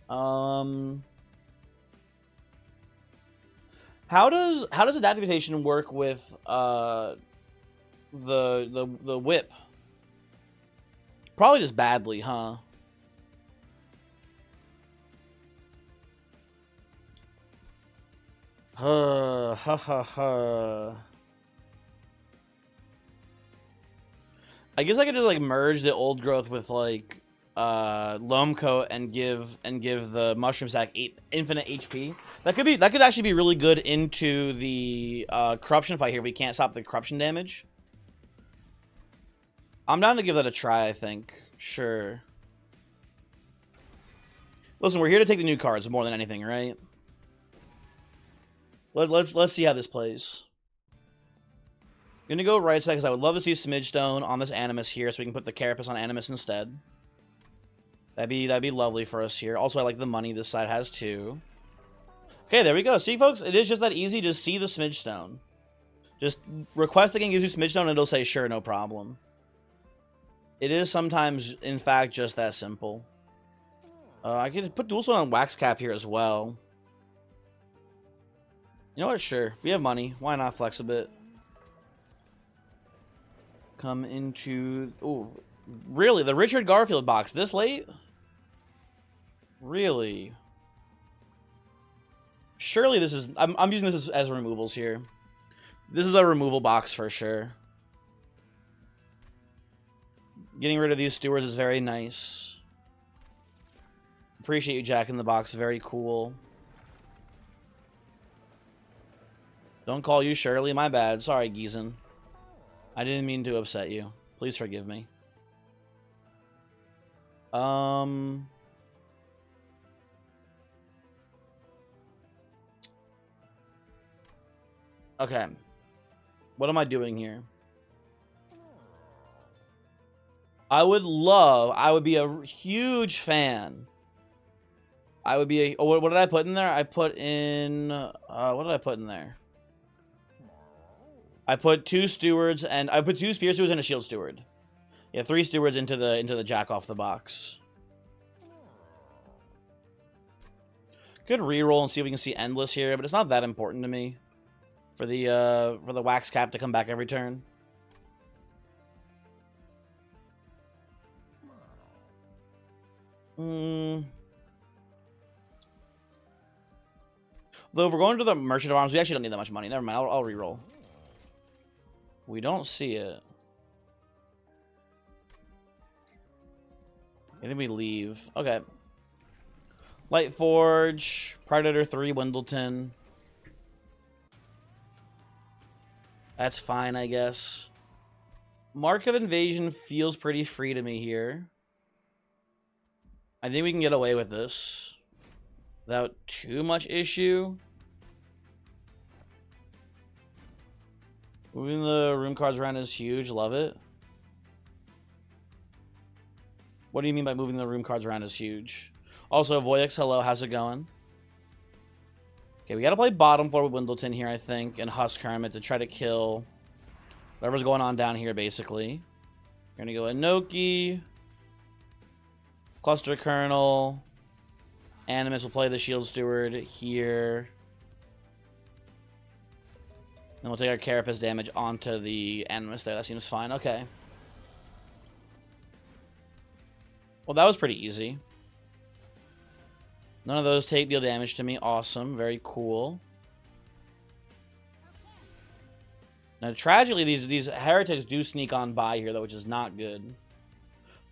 How does adaptive mutation work with the whip? Probably just badly, huh? I guess I could just like merge the old growth with like loam coat and give the mushroom sack infinite HP. That could actually be really good into the corruption fight here if we can't stop the corruption damage. I'm down to give that a try, I think. Sure. Listen, we're here to take the new cards more than anything, right? Let's see how this plays. I'm gonna go right side because I would love to see Smidge Stone on this Animus here, so we can put the Carapace on Animus instead. That'd be lovely for us here. Also, I like the money this side has too. Okay, there we go. See, folks, it is just that easy. Just see the Smidge Stone. Just request the game gives you Smidge Stone, and it'll say sure, no problem. It is sometimes, in fact, just that simple. I could put Dual Stone on Wax Cap here as well. You know what? Sure. We have money. Why not flex a bit? Come into... Ooh. Really? The Richard Garfield box this late? Really? Surely this is... I'm using this as removals here. This is a removal box for sure. Getting rid of these stewards is very nice. Appreciate you, Jack in the Box. Very cool. Don't call you Shirley. My bad. Sorry, Giesen. I didn't mean to upset you. Please forgive me. Okay. What am I doing here? I would be a huge fan. I would be a, oh, what did I put in there? I put in, what did I put in there? I put 2 stewards and I put 2 spear stewards and a shield steward. Yeah, 3 stewards into the jack off the box. Could reroll and see if we can see endless here, but it's not that important to me for the wax cap to come back every turn. Though if we're going to the Merchant of Arms, we actually don't need that much money. Never mind, I'll reroll. We don't see it. And then we leave. Okay. Light Forge, Predator 3, Wendleton. That's fine, I guess. Mark of Invasion feels pretty free to me here. I think we can get away with this without too much issue. Moving the room cards around is huge. Love it. What do you mean by moving the room cards around is huge? Also, Voyix, hello. How's it going? Okay, we got to play bottom floor with Wendleton here, I think, and Husk Hermit to try to kill whatever's going on down here, basically. We're going to go Inoki. Cluster Colonel. Animus will play the Shield Steward here. Then we'll take our Carapace damage onto the Animus there. That seems fine. Okay. Well, that was pretty easy. None of those take deal damage to me. Awesome. Very cool. Now, tragically, these heretics do sneak on by here, though, which is not good.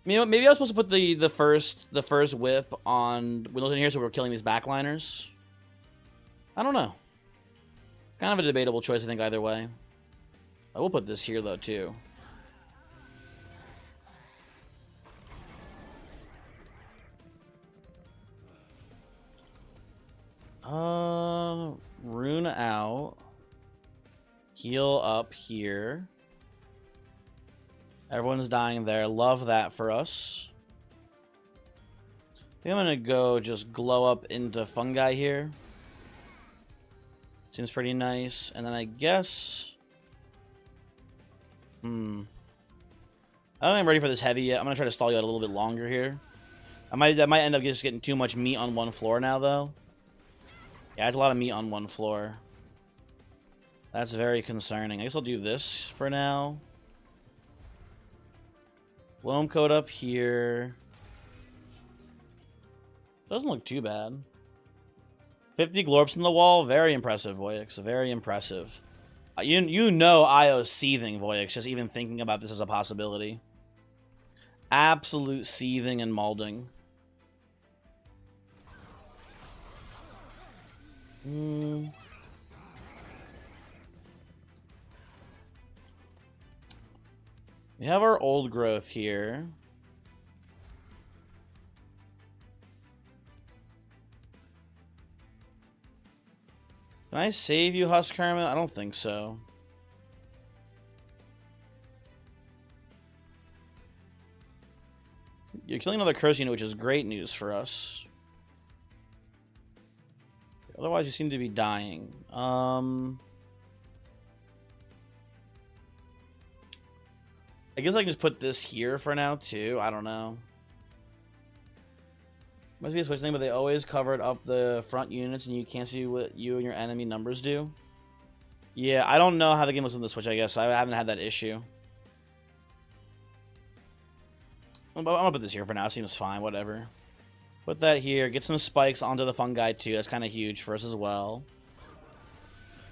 Maybe I was supposed to put the first whip on Wendleton here, so we're killing these backliners. I don't know. Kind of a debatable choice, I think, either way. I will put this here, though, too. Rune out. Heal up here. Everyone's dying there. Love that for us. I think I'm gonna go just glow up into fungi here. Seems pretty nice. And then I guess... I don't think I'm ready for this heavy yet. I'm gonna try to stall you out a little bit longer here. That might end up just getting too much meat on one floor now, though. Yeah, it's a lot of meat on one floor. That's very concerning. I guess I'll do this for now. Loam coat up here. Doesn't look too bad. 50 glorps in the wall. Very impressive, Voyix. Very impressive. You know IO's seething, Voyix, just even thinking about this as a possibility. Absolute seething and molding. We have our old growth here. Can I save you, Husk Hermit? I don't think so. You're killing another curse unit, which is great news for us. Otherwise, you seem to be dying. I guess I can just put this here for now, too. I don't know. Must be a switch thing, but they always covered up the front units, and you can't see what you and your enemy numbers do. Yeah, I don't know how the game looks on the Switch, I guess. I haven't had that issue. I'm gonna put this here for now. Seems fine, whatever. Put that here. Get some spikes onto the fungi, too. That's kind of huge for us as well.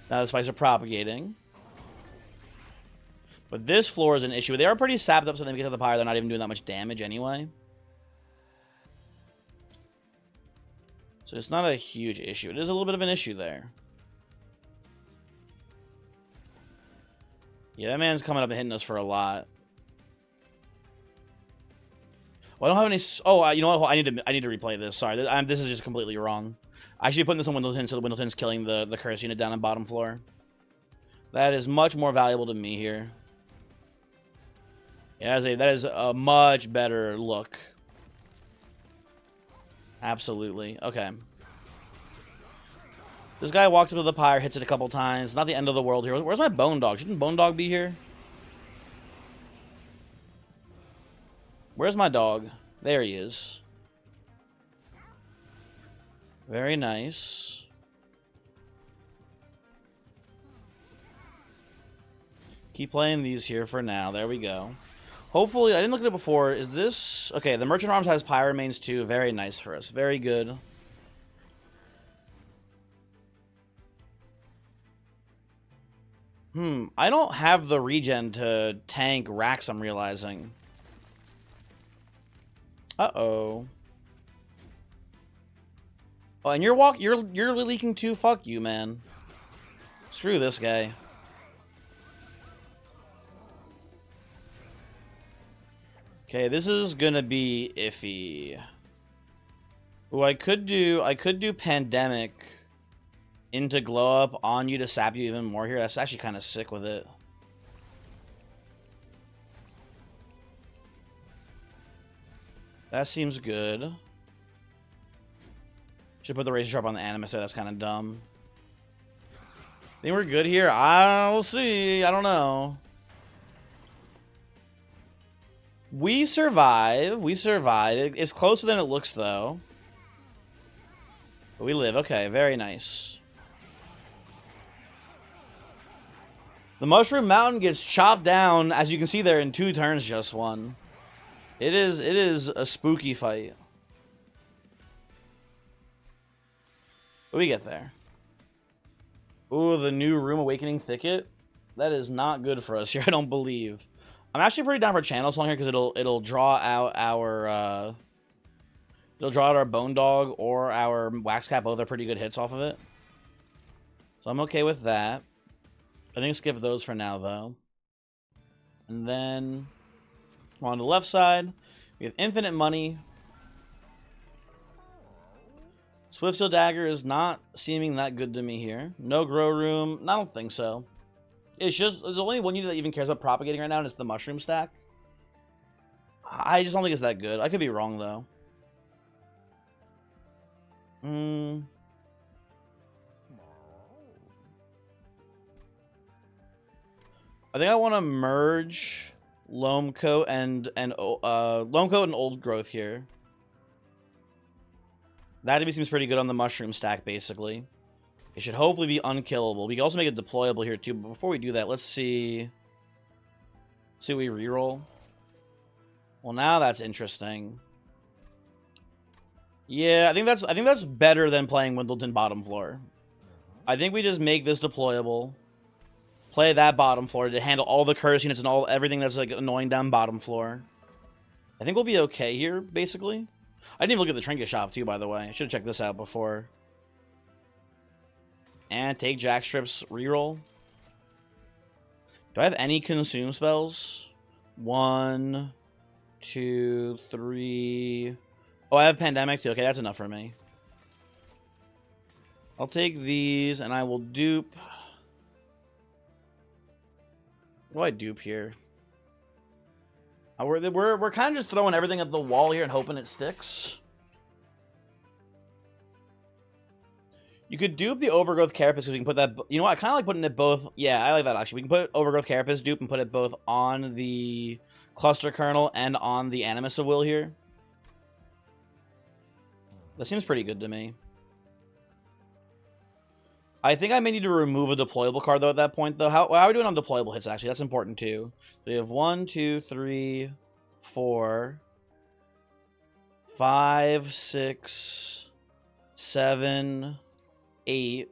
Now the spikes are propagating. But this floor is an issue. They are pretty sapped up, so they get to the pyre. They're not even doing that much damage anyway. So it's not a huge issue. It is a little bit of an issue there. Yeah, that man's coming up and hitting us for a lot. Well, I don't have any... Oh, you know what? I need to replay this. Sorry, this is just completely wrong. I should be putting this on Wendleton, so the Wendleton's killing the curse unit down on bottom floor. That is much more valuable to me here. Yeah, that is a much better look. Absolutely. Okay. This guy walks up to the pyre, hits it a couple times. Not the end of the world here. Where's my bone dog? Shouldn't bone dog be here? Where's my dog? There he is. Very nice. Keep playing these here for now. There we go. Hopefully, I didn't look at it before. Is this... Okay, the Merchant Arms has Pyre remains too. Very nice for us. Very good. I don't have the regen to tank Rax, I'm realizing. Uh-oh. Oh, and you're leaking too? Fuck you, man. Screw this guy. Okay, this is gonna be iffy. Ooh, I could do Pandemic into Glow Up on you to sap you even more here. That's actually kind of sick with it. That seems good. Should put the Razor Sharp on the Animus there. That's kind of dumb. Think we're good here? I'll see. I don't know. We survive. We survive. It's closer than it looks, though. But we live. Okay, very nice. The Mushroom Mountain gets chopped down, as you can see there, in 2 turns, just one. It is a spooky fight. But we get there. Ooh, the new Room Awakening Thicket. That is not good for us here, I don't believe. I'm actually pretty down for Channel Song here because it'll draw out our Bone Dog or our Wax Cap. Both are pretty good hits off of it. So I'm okay with that. I think skip those for now, though. And then on the left side, we have infinite money. Swiftsteel Dagger is not seeming that good to me here. No Grow Room. I don't think so. It's just, there's only one unit that even cares about propagating right now, and it's the Mushroom stack. I just don't think it's that good. I could be wrong, though. I think I want to merge Loam Coat and Old Growth here. That to me seems pretty good on the Mushroom stack, basically. It should hopefully be unkillable. We can also make it deployable here too. But before we do that, let's see. See, we reroll. Well, now that's interesting. Yeah, I think that's better than playing Windleton bottom floor. I think we just make this deployable. Play that bottom floor to handle all the curse units and everything that's like annoying down bottom floor. I think we'll be okay here, basically. I didn't even look at the trinket shop too, by the way. I should have checked this out before. And take Jackstrip's reroll. Do I have any consume spells? 1, 2, 3. Oh, I have Pandemic too. Okay, that's enough for me. I'll take these and I will dupe. What do I dupe here? We're kind of just throwing everything at the wall here and hoping it sticks. You could dupe the Overgrowth Carapace because we can put that... You know what? I kind of like putting it both... Yeah, I like that, actually. We can put Overgrowth Carapace dupe and put it both on the Cluster Kernel and on the Animus of Will here. That seems pretty good to me. I think I may need to remove a deployable card, though, at that point, though. How are we doing on deployable hits, actually? That's important, too. So we have 1, 2, 3, 4, 5, 6, 7... 8,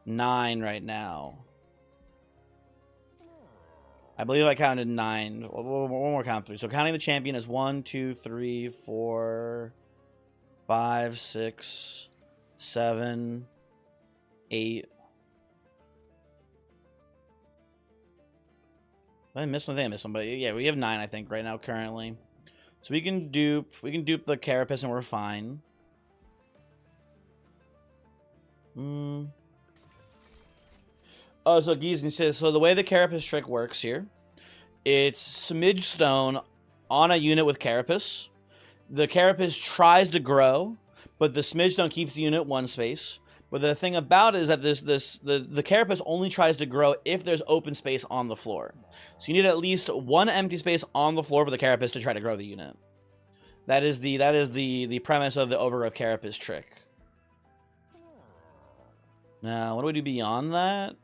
9 right now. I believe I counted 9. One more count 3. So counting the champion is 1, 2, 3, 4, 5, 6, 7, 8. I missed one thing. I missed one, but yeah, we have 9, I think, right now currently. So we can dupe the Carapace and we're fine. Oh, so Geese, so the way the Carapace trick works here It's Smidge Stone on a unit with Carapace. The Carapace tries to grow, but the Smidge Stone keeps the unit one space. But the thing about it is that the Carapace only tries to grow if there's open space on the floor. So you need at least one empty space on the floor for the Carapace to try to grow the unit. That is the premise of the Overgrowth Carapace trick. Now, what do we do beyond that?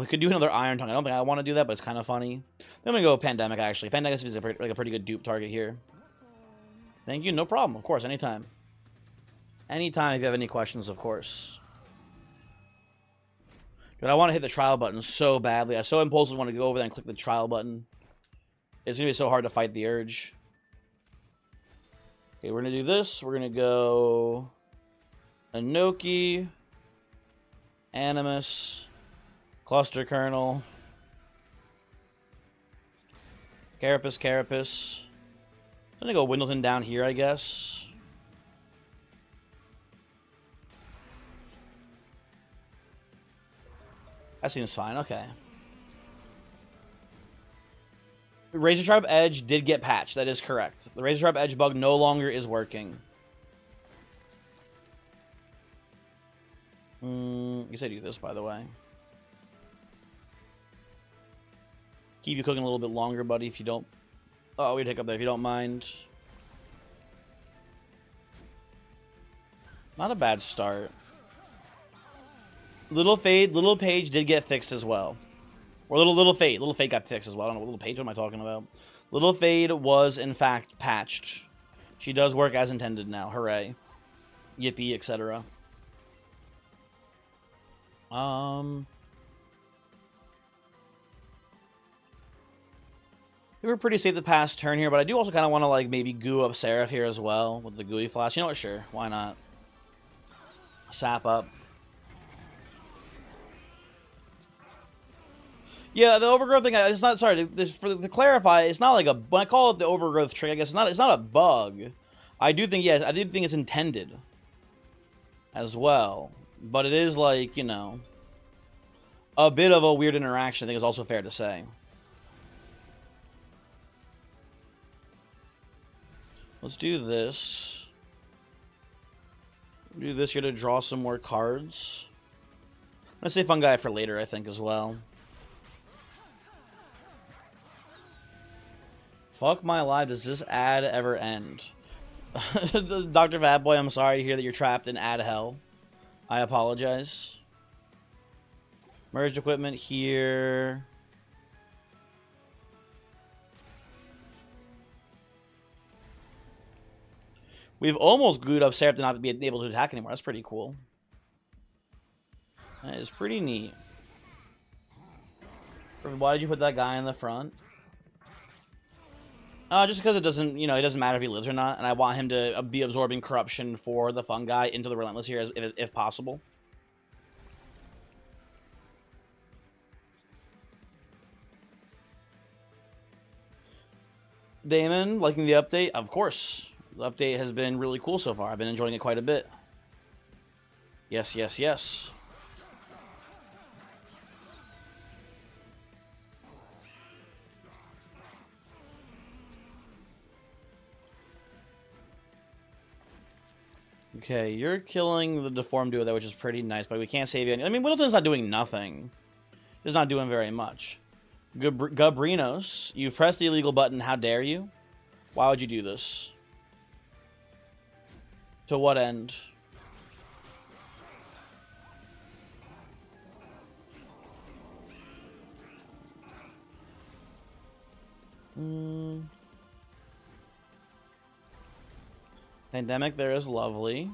We could do another Iron Tongue. I don't think I want to do that, but it's kind of funny. I'm going to go Pandemic, actually. Pandemic is a pretty good dupe target here. Thank you. No problem. Of course, anytime. Anytime if you have any questions, of course. Dude, I want to hit the trial button so badly. I so impulsively want to go over there and click the trial button. It's going to be so hard to fight the urge. Okay, we're going to do this. We're going to go Inoki, Animus, Cluster Kernel, Carapace. I'm going to go Windleton down here, I guess. That seems fine. Okay. The Razor Sharp Edge did get patched. That is correct. The Razor Sharp Edge bug no longer is working. I guess I do this, by the way. Keep you cooking a little bit longer, buddy, if you don't... Oh, we'd hiccup there, if you don't mind. Not a bad start. Little Page did get fixed as well. Or Little Fade. Little Fade got fixed as well. I don't know what Little Page, what am I talking about? Little Fade was, in fact, patched. She does work as intended now. Hooray. Yippee, etc. We were pretty safe the past turn here, but I do also kind of want to, like, maybe goo up Seraph here as well with the Gooey Flash. You know what? Sure. Why not? Sap up. Yeah, the Overgrowth thing, it's not, sorry, to clarify, it's not like a, when I call it the Overgrowth trick, I guess it's not a bug. I do think, yes, I do think it's intended as well. But it is like, you know, a bit of a weird interaction, I think is also fair to say. Let's do this. Do this here to draw some more cards. I'm going to save Fungi for later, I think, as well. Fuck my life, does this ad ever end? Dr. Fatboy, I'm sorry to hear that you're trapped in ad hell. I apologize. Merged equipment here. We've almost glued up Seraph to not be able to attack anymore. That's pretty cool. That is pretty neat. Why did you put that guy in the front? Just because it doesn't, you know, it doesn't matter if he lives or not, and I want him to be absorbing corruption for the Fungi into the Relentless here, if possible. Damon, liking the update? Of course. The update has been really cool so far. I've been enjoying it quite a bit. Yes, yes, yes. Okay, you're killing the Deformed Duo there, which is pretty nice, but we can't save you any. I mean, Whittleton's not doing nothing. He's not doing very much. Gabrinos, you've pressed the illegal button. How dare you? Why would you do this? To what end? Pandemic there is lovely.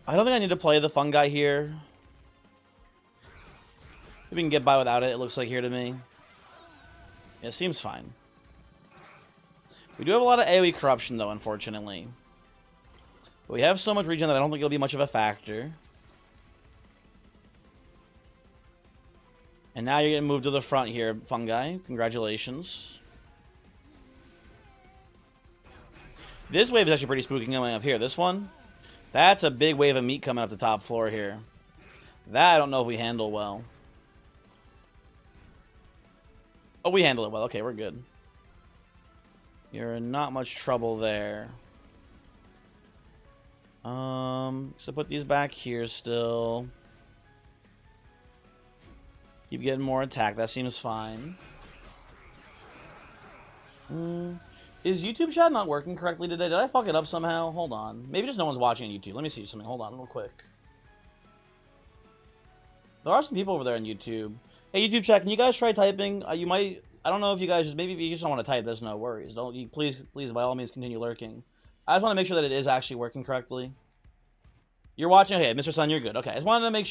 I don't think I need to play the Fungi here. If we can get by without it, it looks like here to me. Yeah, it seems fine. We do have a lot of AoE corruption, though, unfortunately. But we have so much regen that I don't think it'll be much of a factor. And now you're getting moved to the front here, Fungi. Congratulations. This wave is actually pretty spooky coming up here. This one, that's a big wave of meat coming up the top floor here. That I don't know if we handle well. Oh, we handle it well. Okay, we're good. You're in not much trouble there. So put these back here still. Keep getting more attack. That seems fine. Is YouTube chat not working correctly today? Did I fuck it up somehow? Hold on. Maybe just no one's watching on YouTube. Let me see something. Hold on real quick. There are some people over there on YouTube. Hey, YouTube chat, can you guys try typing? You might... I don't know if you guys just... Maybe if you just don't want to type, there's no worries. Don't you... Please, by all means, continue lurking. I just want to make sure that it is actually working correctly. You're watching? Okay, Mr. Sun, you're good. Okay, I just wanted to make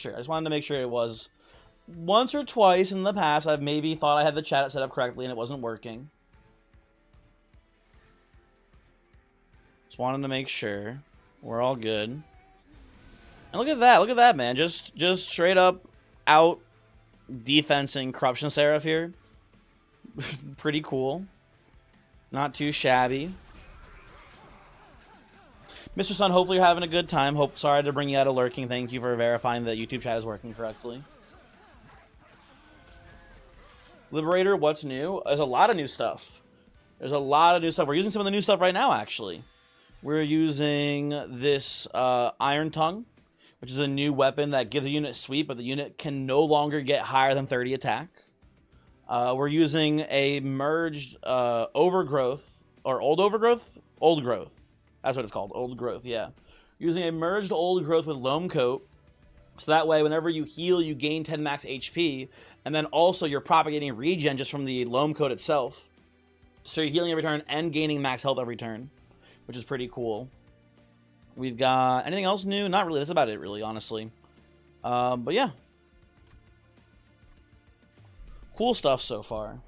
sure. It was... Once or twice in the past, I've maybe thought I had the chat set up correctly and it wasn't working. Just wanted to make sure. We're all good. And look at that, man. Just straight up out defensing Corruption Seraph here. Pretty cool. Not too shabby. Mr. Sun, hopefully you're having a good time. Sorry to bring you out of lurking. Thank you for verifying that YouTube chat is working correctly. Liberator, what's new? There's a lot of new stuff. We're using some of the new stuff right now, actually. We're using this Iron Tongue, which is a new weapon that gives a unit sweep, but the unit can no longer get higher than 30 attack. We're using a merged Overgrowth, or Old Overgrowth? Old Growth. That's what it's called, Old Growth, yeah. Using a merged Old Growth with Loam Coat, so that way whenever you heal, you gain 10 max HP, and then also you're propagating regen just from the Loam Coat itself. So you're healing every turn and gaining max health every turn, which is pretty cool. We've got anything else new? Not really. That's about it, really, honestly. But yeah. Cool stuff so far.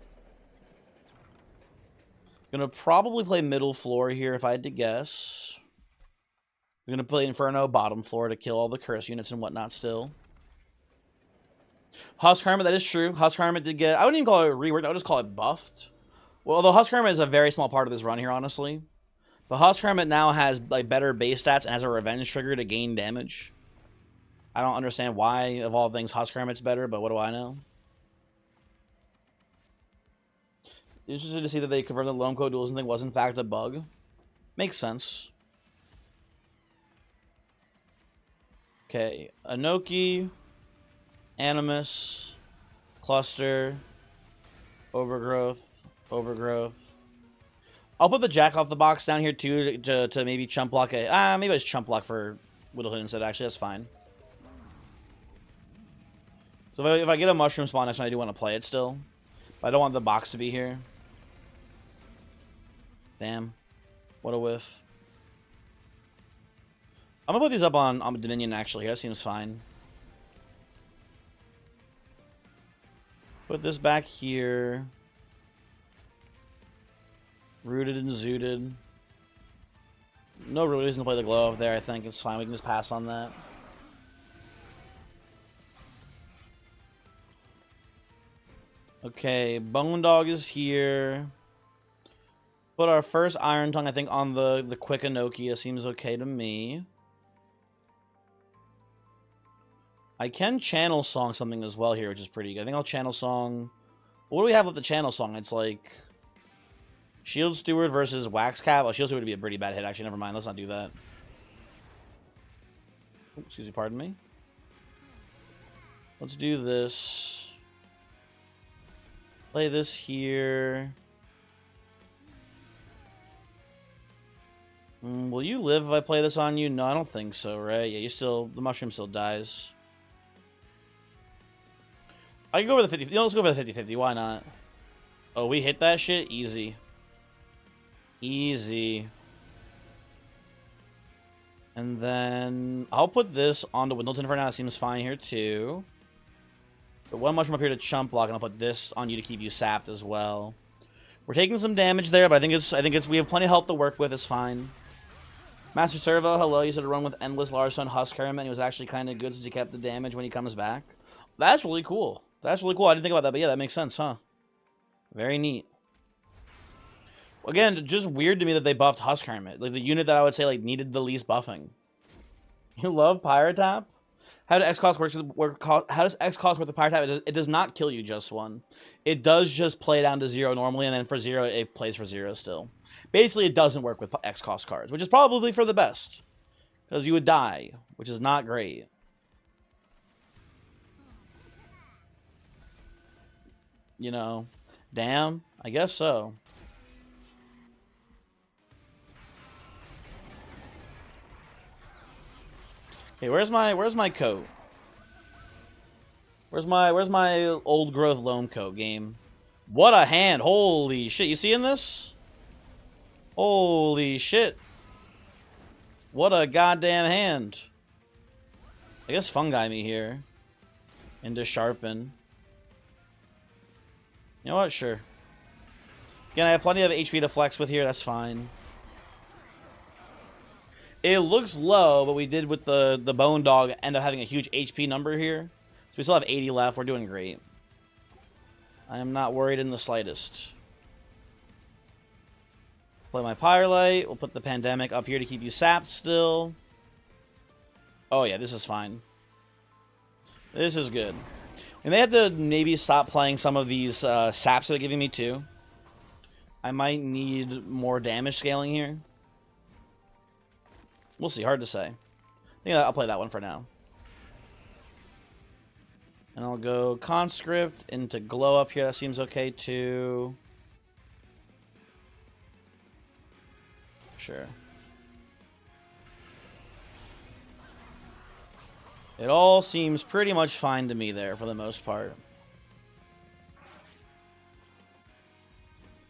Gonna probably play middle floor here if I had to guess. We're gonna play Inferno bottom floor to kill all the curse units and whatnot still. Husk Hermit, that is true. Husk Hermit did get... I wouldn't even call it reworked. I would just call it buffed. Well, although Husk Hermit is a very small part of this run here, honestly. But Husk Hermit now has like better base stats and has a revenge trigger to gain damage. I don't understand why, of all things, Husk Hermit's better, but what do I know? Interested to see that they converted the Loam Coat dualism thing was in fact a bug. Makes sense. Okay, Anoki, Animus, Cluster, Overgrowth. I'll put the Jack off the box down here too to maybe chump block it. Maybe it's chump block for Widowhood instead. Actually, that's fine. So if I get a mushroom spawn next time, I do want to play it still. But I don't want the box to be here. Damn. What a whiff. I'm gonna put these up on Dominion actually. That seems fine. Put this back here. Rooted and zooted. No real reason to play the glow up there, I think. It's fine. We can just pass on that. Okay, Bone Dog is here. Put our first Iron Tongue, I think, on the quick Anoki. That seems okay to me. I can Channel Song something as well here, which is pretty good. I think I'll Channel Song... What do we have with the Channel Song? It's like... Shield Steward versus Wax Cap. Oh, Shield Steward would be a pretty bad hit, actually. Never mind. Let's not do that. Ooh, excuse me, pardon me. Let's do this. Play this here. Will you live if I play this on you? No, I don't think so, right? Yeah, the mushroom still dies. I can go over the 50. You know, let's go over the 50-50. Why not? Oh, we hit that shit? Easy. Easy. And then I'll put this onto Windleton for now. That seems fine here, too. But one mushroom up here to chump block, and I'll put this on you to keep you sapped as well. We're taking some damage there, but I think it's we have plenty of health to work with. It's fine. Master Servo, hello. You said to run with Endless Large Sun Husk Hermit. He was actually kind of good since he kept the damage when he comes back. That's really cool. That's really cool. I didn't think about that, but yeah, that makes sense, huh? Very neat. Again, just weird to me that they buffed Husk Hermit. Like, the unit that I would say, like, needed the least buffing. You love Pyrotap? How does X cost work? How does X cost work the power type? It does not kill you just one. It does just play down to 0 normally, and then for 0, it plays for 0 still. Basically, it doesn't work with X cost cards, which is probably for the best. Because you would die, which is not great. You know, damn, I guess so. Okay, where's my coat? Where's my old growth loam coat game? What a hand! Holy shit! You seeing this? Holy shit! What a goddamn hand! I guess fungi me here. Into sharpen. You know what? Sure. Again, I have plenty of HP to flex with here. That's fine. It looks low, but we did with the bone dog end up having a huge HP number here. So we still have 80 left. We're doing great. I am not worried in the slightest. Play my Pyrelite. We'll put the Pandemic up here to keep you sapped still. Oh yeah, this is fine. This is good. We may have to maybe stop playing some of these saps they're giving me too. I might need more damage scaling here. We'll see. Hard to say. I think I'll play that one for now. And I'll go Conscript into Glow up here. That seems okay too. Sure. It all seems pretty much fine to me there for the most part.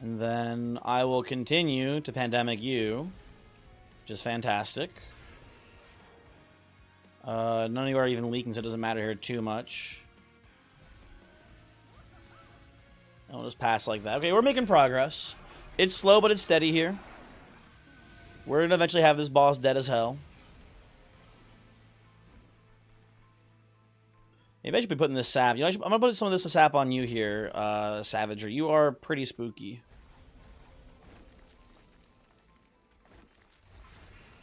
And then I will continue to Pandemic you, which is fantastic. None of you are even leaking, so it doesn't matter here too much. I'll just pass like that. Okay, we're making progress. It's slow, but it's steady here. We're going to eventually have this boss dead as hell. Maybe I should be putting this sap. You know, I'm going to put some of this sap on you here, Savager. You are pretty spooky.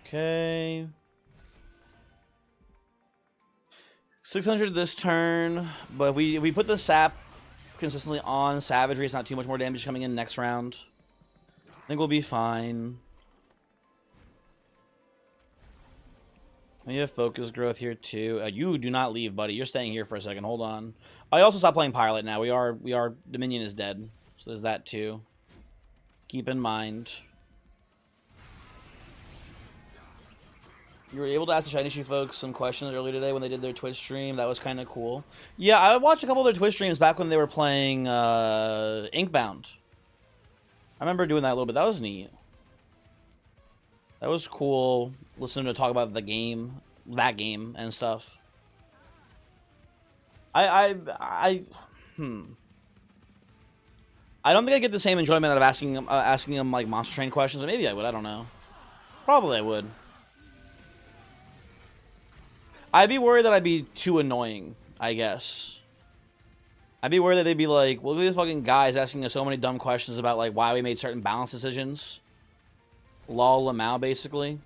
Okay. 600 this turn, but if we put the sap consistently on Savagery, it's not too much more damage coming in next round. I think we'll be fine. We have focus growth here too. You do not leave, buddy. You're staying here for a second. Hold on. I also stopped playing Pilot now. We are Dominion is dead, so there's that too. Keep in mind. You were able to ask the Shinichi folks some questions earlier today when they did their Twitch stream. That was kind of cool. Yeah, I watched a couple of their Twitch streams back when they were playing Inkbound. I remember doing that a little bit. That was neat. That was cool, listening to talk about the game, that game, and stuff. I don't think I get the same enjoyment out of asking them like Monster Train questions. Or maybe I would. I don't know. Probably I would. I'd be worried that I'd be too annoying, I guess. I'd be worried that they'd be like, well, look at these fucking guys asking us so many dumb questions about like why we made certain balance decisions. Lol Lamau, basically.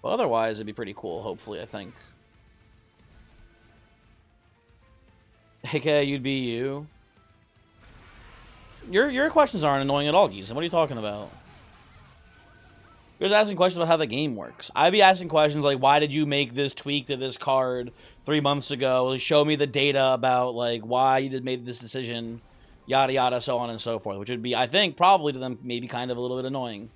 But otherwise, it'd be pretty cool, hopefully, I think. AK, you'd be you. Your questions aren't annoying at all, Giza. What are you talking about? You're just asking questions about how the game works. I'd be asking questions like, why did you make this tweak to this card 3 months ago? Show me the data about, like, why you made this decision. Yada yada, so on and so forth, which would be, I think, probably to them, maybe kind of a little bit annoying.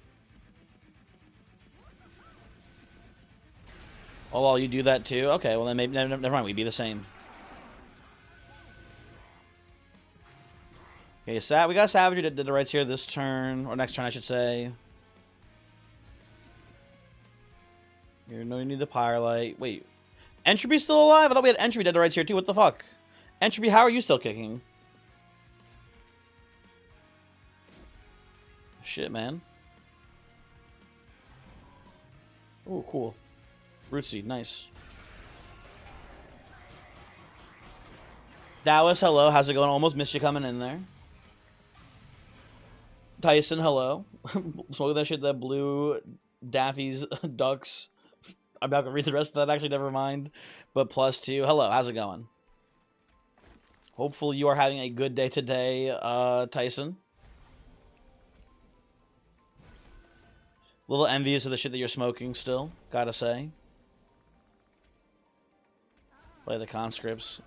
Oh, well, you do that too? Okay, well then maybe, never mind, we'd be the same. Okay, we got Savager that did the rights here this turn, or next turn, I should say. You know you need the Pyrelite. Wait, Entropy's still alive? I thought we had Entropy dead to rights here too. What the fuck? Entropy, how are you still kicking? Shit, man. Oh, cool. Root Seed, nice. Dallas, hello. How's it going? Almost missed you coming in there. Tyson, hello. Smoking that shit, that blue Daffy's Ducks. I'm not gonna read the rest of that. Actually, never mind. But +2. Hello, how's it going? Hopefully you are having a good day today, Tyson. A little envious of the shit that you're smoking still, gotta say. Play the conscripts.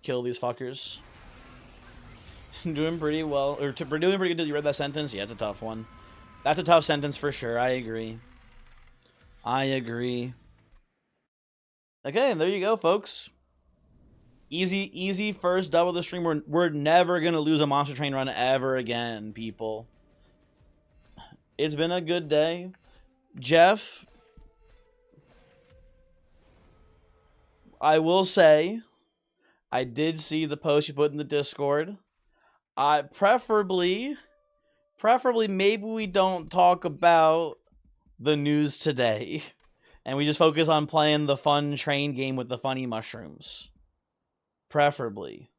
Kill these fuckers. Doing pretty well. Or doing pretty good. You read that sentence? Yeah, it's a tough one. That's a tough sentence for sure. I agree. I agree. Okay, there you go, folks. Easy first double the stream. We're never going to lose a Monster Train run ever again, people. It's been a good day. Jeff, I will say, I did see the post you put in the Discord. Preferably, maybe we don't talk about the news today. And we just focus on playing the fun train game with the funny mushrooms. Preferably.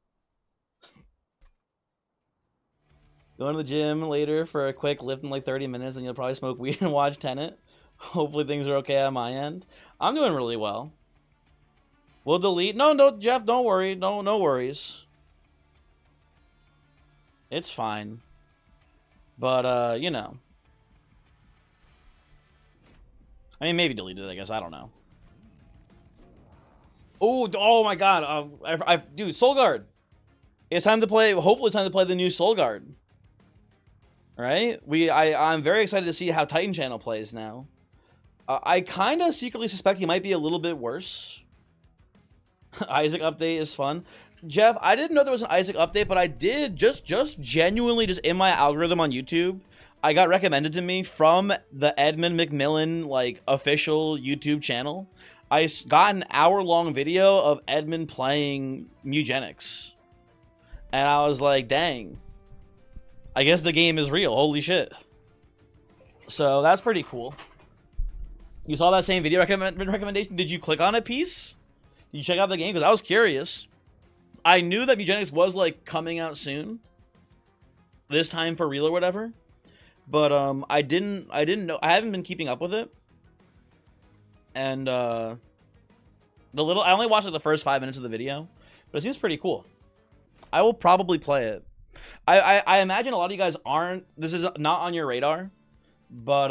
Going to the gym later for a quick lift in like 30 minutes, and you'll probably smoke weed and watch Tenet. Hopefully things are okay on my end. I'm doing really well. We'll delete. No, Jeff, don't worry. No worries. It's fine. But, you know. I mean, maybe delete it, I guess. I don't know. Oh my god. Dude, Soul Guard. It's time to play. Hopefully it's time to play the new Soul Guard. Right? I'm very excited to see how Titan Channel plays now. I kind of secretly suspect he might be a little bit worse. Isaac update is fun. Jeff, I didn't know there was an Isaac update, but I did just genuinely just in my algorithm on YouTube. I got recommended to me from the Edmund McMillan like official YouTube channel. I got an hour-long video of Edmund playing Mugenics. And I was like, dang. I guess the game is real. Holy shit. So that's pretty cool. You saw that same video recommendation? Did you click on a piece? Did you check out the game? Because I was curious. I knew that Mugenics was like coming out soon. This time for real or whatever. But I didn't know. I haven't been keeping up with it. And I only watched like the first 5 minutes of the video, but it seems pretty cool. I will probably play it. I imagine a lot of you guys aren't. This is not on your radar, but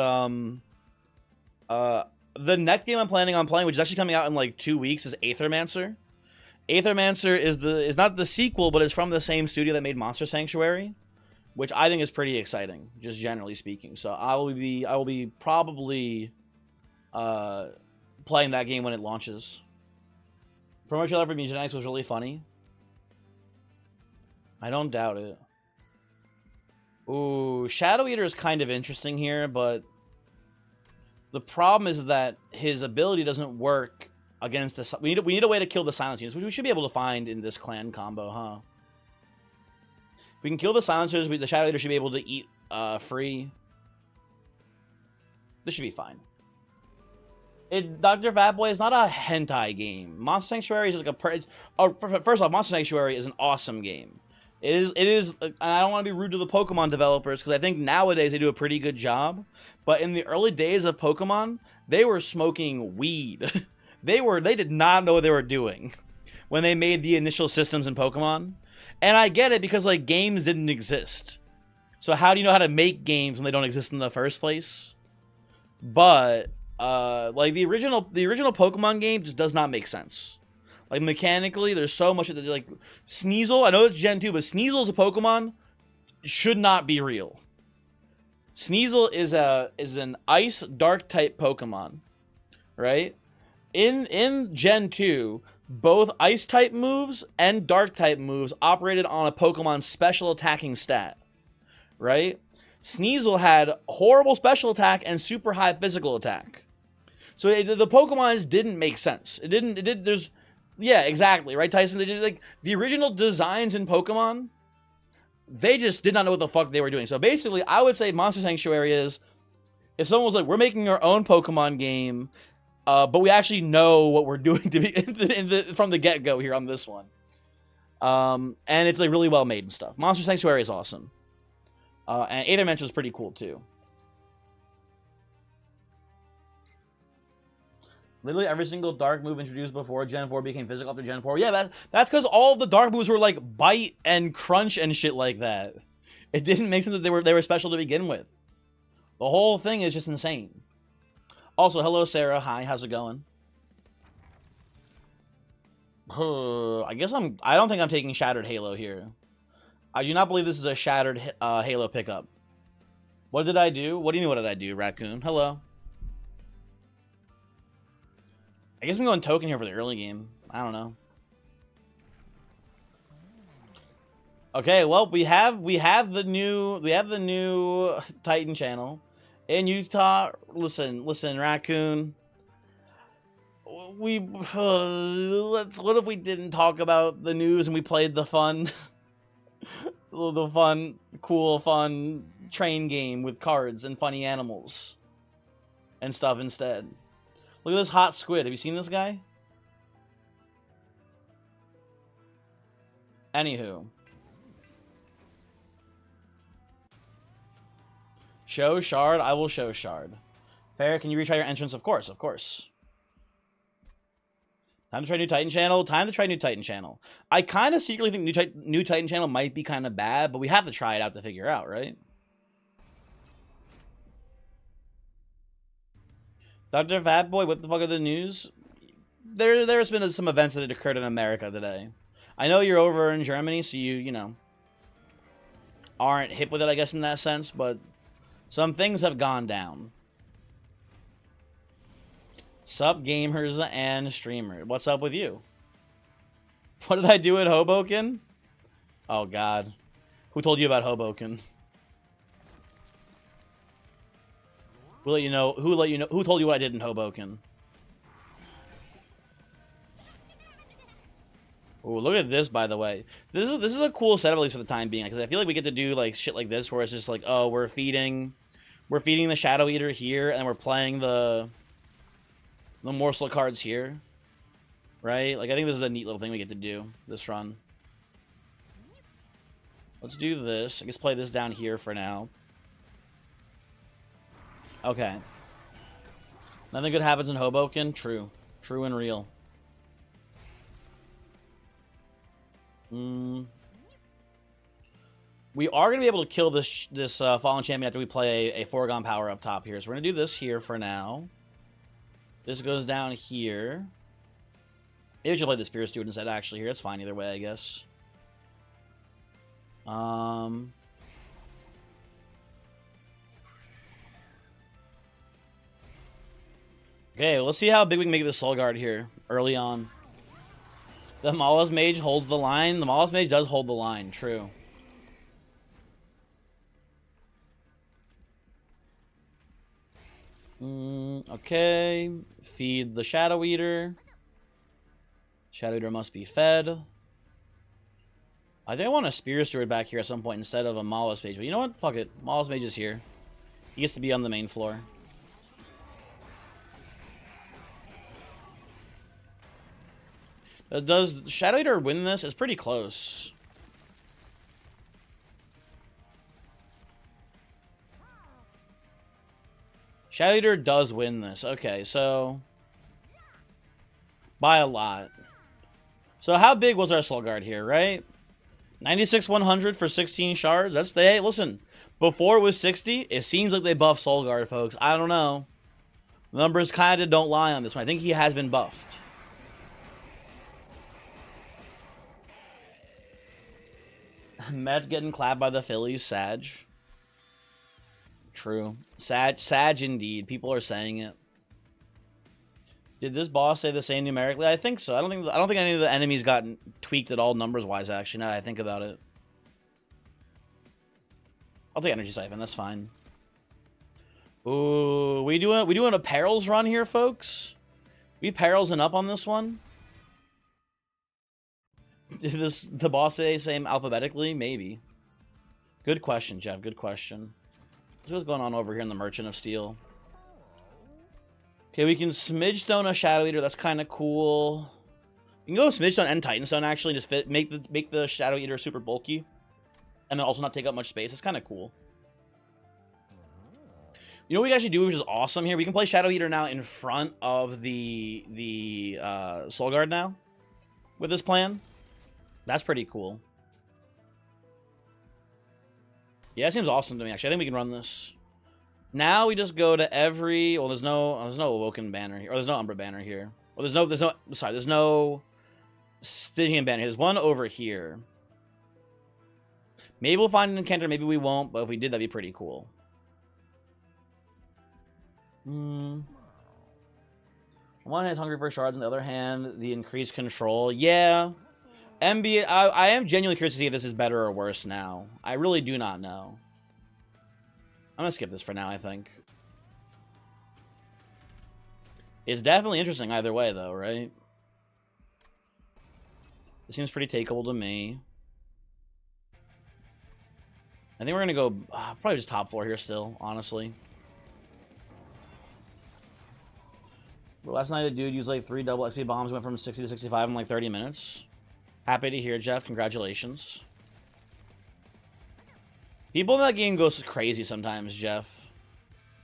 the next game I'm planning on playing, which is actually coming out in like 2 weeks, is Aethermancer. Aethermancer is not the sequel, but it's from the same studio that made Monster Sanctuary, which I think is pretty exciting, just generally speaking. So I will be probably playing that game when it launches. Promo trailer for Mugenics was really funny. I don't doubt it. Ooh, Shadow Eater is kind of interesting here, but the problem is that his ability doesn't work against the. We need a way to kill the silence units, which we should be able to find in this clan combo, huh? If we can kill the silencers, the Shadow Eater should be able to eat free. This should be fine. Dr. Fatboy is not a hentai game. Monster Sanctuary is like first off, Monster Sanctuary is an awesome game. It is, and I don't want to be rude to the Pokemon developers, because I think nowadays they do a pretty good job. But in the early days of Pokemon, they were smoking weed. They did not know what they were doing when they made the initial systems in Pokemon. And I get it, because like games didn't exist. So how do you know how to make games when they don't exist in the first place? But like the original Pokemon game just does not make sense. Like mechanically, there's so much that like Sneasel. I know it's Gen 2, but Sneasel as a Pokemon should not be real. Sneasel is an Ice Dark type Pokemon, right? In Gen 2, both Ice type moves and Dark type moves operated on a Pokemon's special attacking stat, right? Sneasel had horrible special attack and super high physical attack. So the Pokemon didn't make sense. Yeah, exactly, right, Tyson? They did, like, the original designs in Pokemon, they just did not know what the fuck they were doing. So basically, I would say Monster Sanctuary is, if someone was like, we're making our own Pokemon game, but we actually know what we're doing to be from the get-go here on this one. And it's like really well made and stuff. Monster Sanctuary is awesome. And Aethermancer is pretty cool too. Literally every single dark move introduced before Gen 4 became physical after Gen 4. Yeah, that's because all of the dark moves were like bite and crunch and shit like that. It didn't make sense that they were special to begin with. The whole thing is just insane. Also, hello Sarah. Hi, how's it going? I don't think I'm taking Shattered Halo here. I do not believe this is a Shattered Halo pickup. What did I do? What do you mean what did I do, Raccoon? Hello. I guess I'm going token here for the early game. I don't know. Okay, well, we have the new Titan channel in Utah. Listen, Raccoon. What if we didn't talk about the news and we played the fun the fun, cool, fun train game with cards and funny animals and stuff instead. Look at this hot squid. Have you seen this guy? Anywho. Show Shard? I will show Shard. Fair, can you retry your entrance? Of course, of course. Time to try new Titan channel? Time to try new Titan channel. I kind of secretly think new Titan channel might be kind of bad, but we have to try it out to figure out, right? Dr. Fatboy, what the fuck are the news? There's been some events that had occurred in America today. I know you're over in Germany, so you know, aren't hip with it, I guess, in that sense, but some things have gone down. Sup, gamers and streamer. What's up with you? What did I do at Hoboken? Oh, God. Who told you about Hoboken? Who let you know? Who told you what I did in Hoboken? Oh, look at this, by the way. This is a cool setup, at least for the time being, because I feel like we get to do like shit like this, where it's just like, oh, we're feeding the Shadow Eater here, and we're playing the morsel cards here, right? Like, I think this is a neat little thing we get to do this run. Let's do this. I guess play this down here for now. Okay. Nothing good happens in Hoboken? True. True and real. We are going to be able to kill this Fallen Champion after we play a Foregone Power up top here. So we're going to do this here for now. This goes down here. Maybe we should play the Spirit Steward instead, actually, here. It's fine either way, I guess. Okay, let's see how big we can make this Soul Guard here early on. The Mala's Mage holds the line. The Mala's Mage does hold the line, true. Okay. Feed the Shadow Eater. Shadow Eater must be fed. I think I want a Spirit Steward back here at some point instead of a Mala's Mage. But you know what? Fuck it. Mala's Mage is here. He gets to be on the main floor. Does Shadow Eater win this? It's pretty close. Shadow Eater does win this. Okay, so by a lot. So how big was our Soul Guard here, right? 96-100 for 16 shards. That's the, hey, listen. Before it was 60, it seems like they buffed Soul Guard, folks. I don't know. The numbers kind of don't lie on this one. I think he has been buffed. Mets getting clapped by the Phillies. Sag. True. Sag indeed. People are saying it. Did this boss say the same numerically? I think so. I don't think any of the enemies got tweaked at all numbers wise, actually, now that I think about it. I'll take Energy Siphon, that's fine. Ooh, we doing a perils run here, folks? We perilsing up on this one? Did the boss say same alphabetically? Maybe. Good question, Jeff. Good question. What's going on over here in the Merchant of Steel? Okay, we can Smidgestone a Shadow Eater. That's kind of cool. You can go Smidgestone and Titanstone, actually. Just make the Shadow Eater super bulky. And then also not take up much space. It's kind of cool. You know what we actually do, which is awesome here? We can play Shadow Eater now in front of the Soul Guard now with this plan. That's pretty cool. Yeah, it seems awesome to me, actually. I think we can run this. Now we just go to every... Well, there's no Awoken banner here. Or there's no Umbra banner here. Well, there's no Stygian banner here. There's one over here. Maybe we'll find an Incanter, maybe we won't. But if we did, that'd be pretty cool. On one hand, it's hungry for shards. On the other hand, the increased control. Yeah. MB, I am genuinely curious to see if this is better or worse now. I really do not know. I'm going to skip this for now, I think. It's definitely interesting either way, though, right? It seems pretty takeable to me. I think we're going to go probably just top 4 here still, honestly. But last night, a dude used like 3 double XP bombs, went from 60 to 65 in like 30 minutes. Happy to hear, Jeff. Congratulations. People in that game go crazy sometimes, Jeff.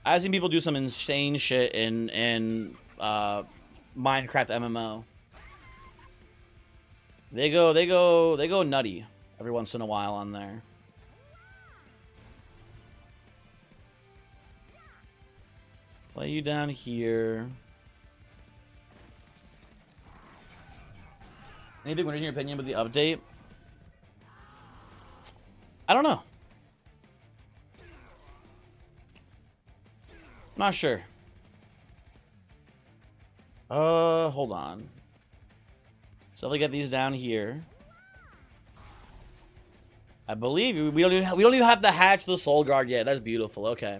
I've seen people do some insane shit in Minecraft MMO. They go nutty every once in a while on there. Play you down here. Any big winners in your opinion with the update? I don't know. Not sure. Hold on. So if we get these down here, I believe we don't even have to hatch the Soul Guard yet. That's beautiful. Okay.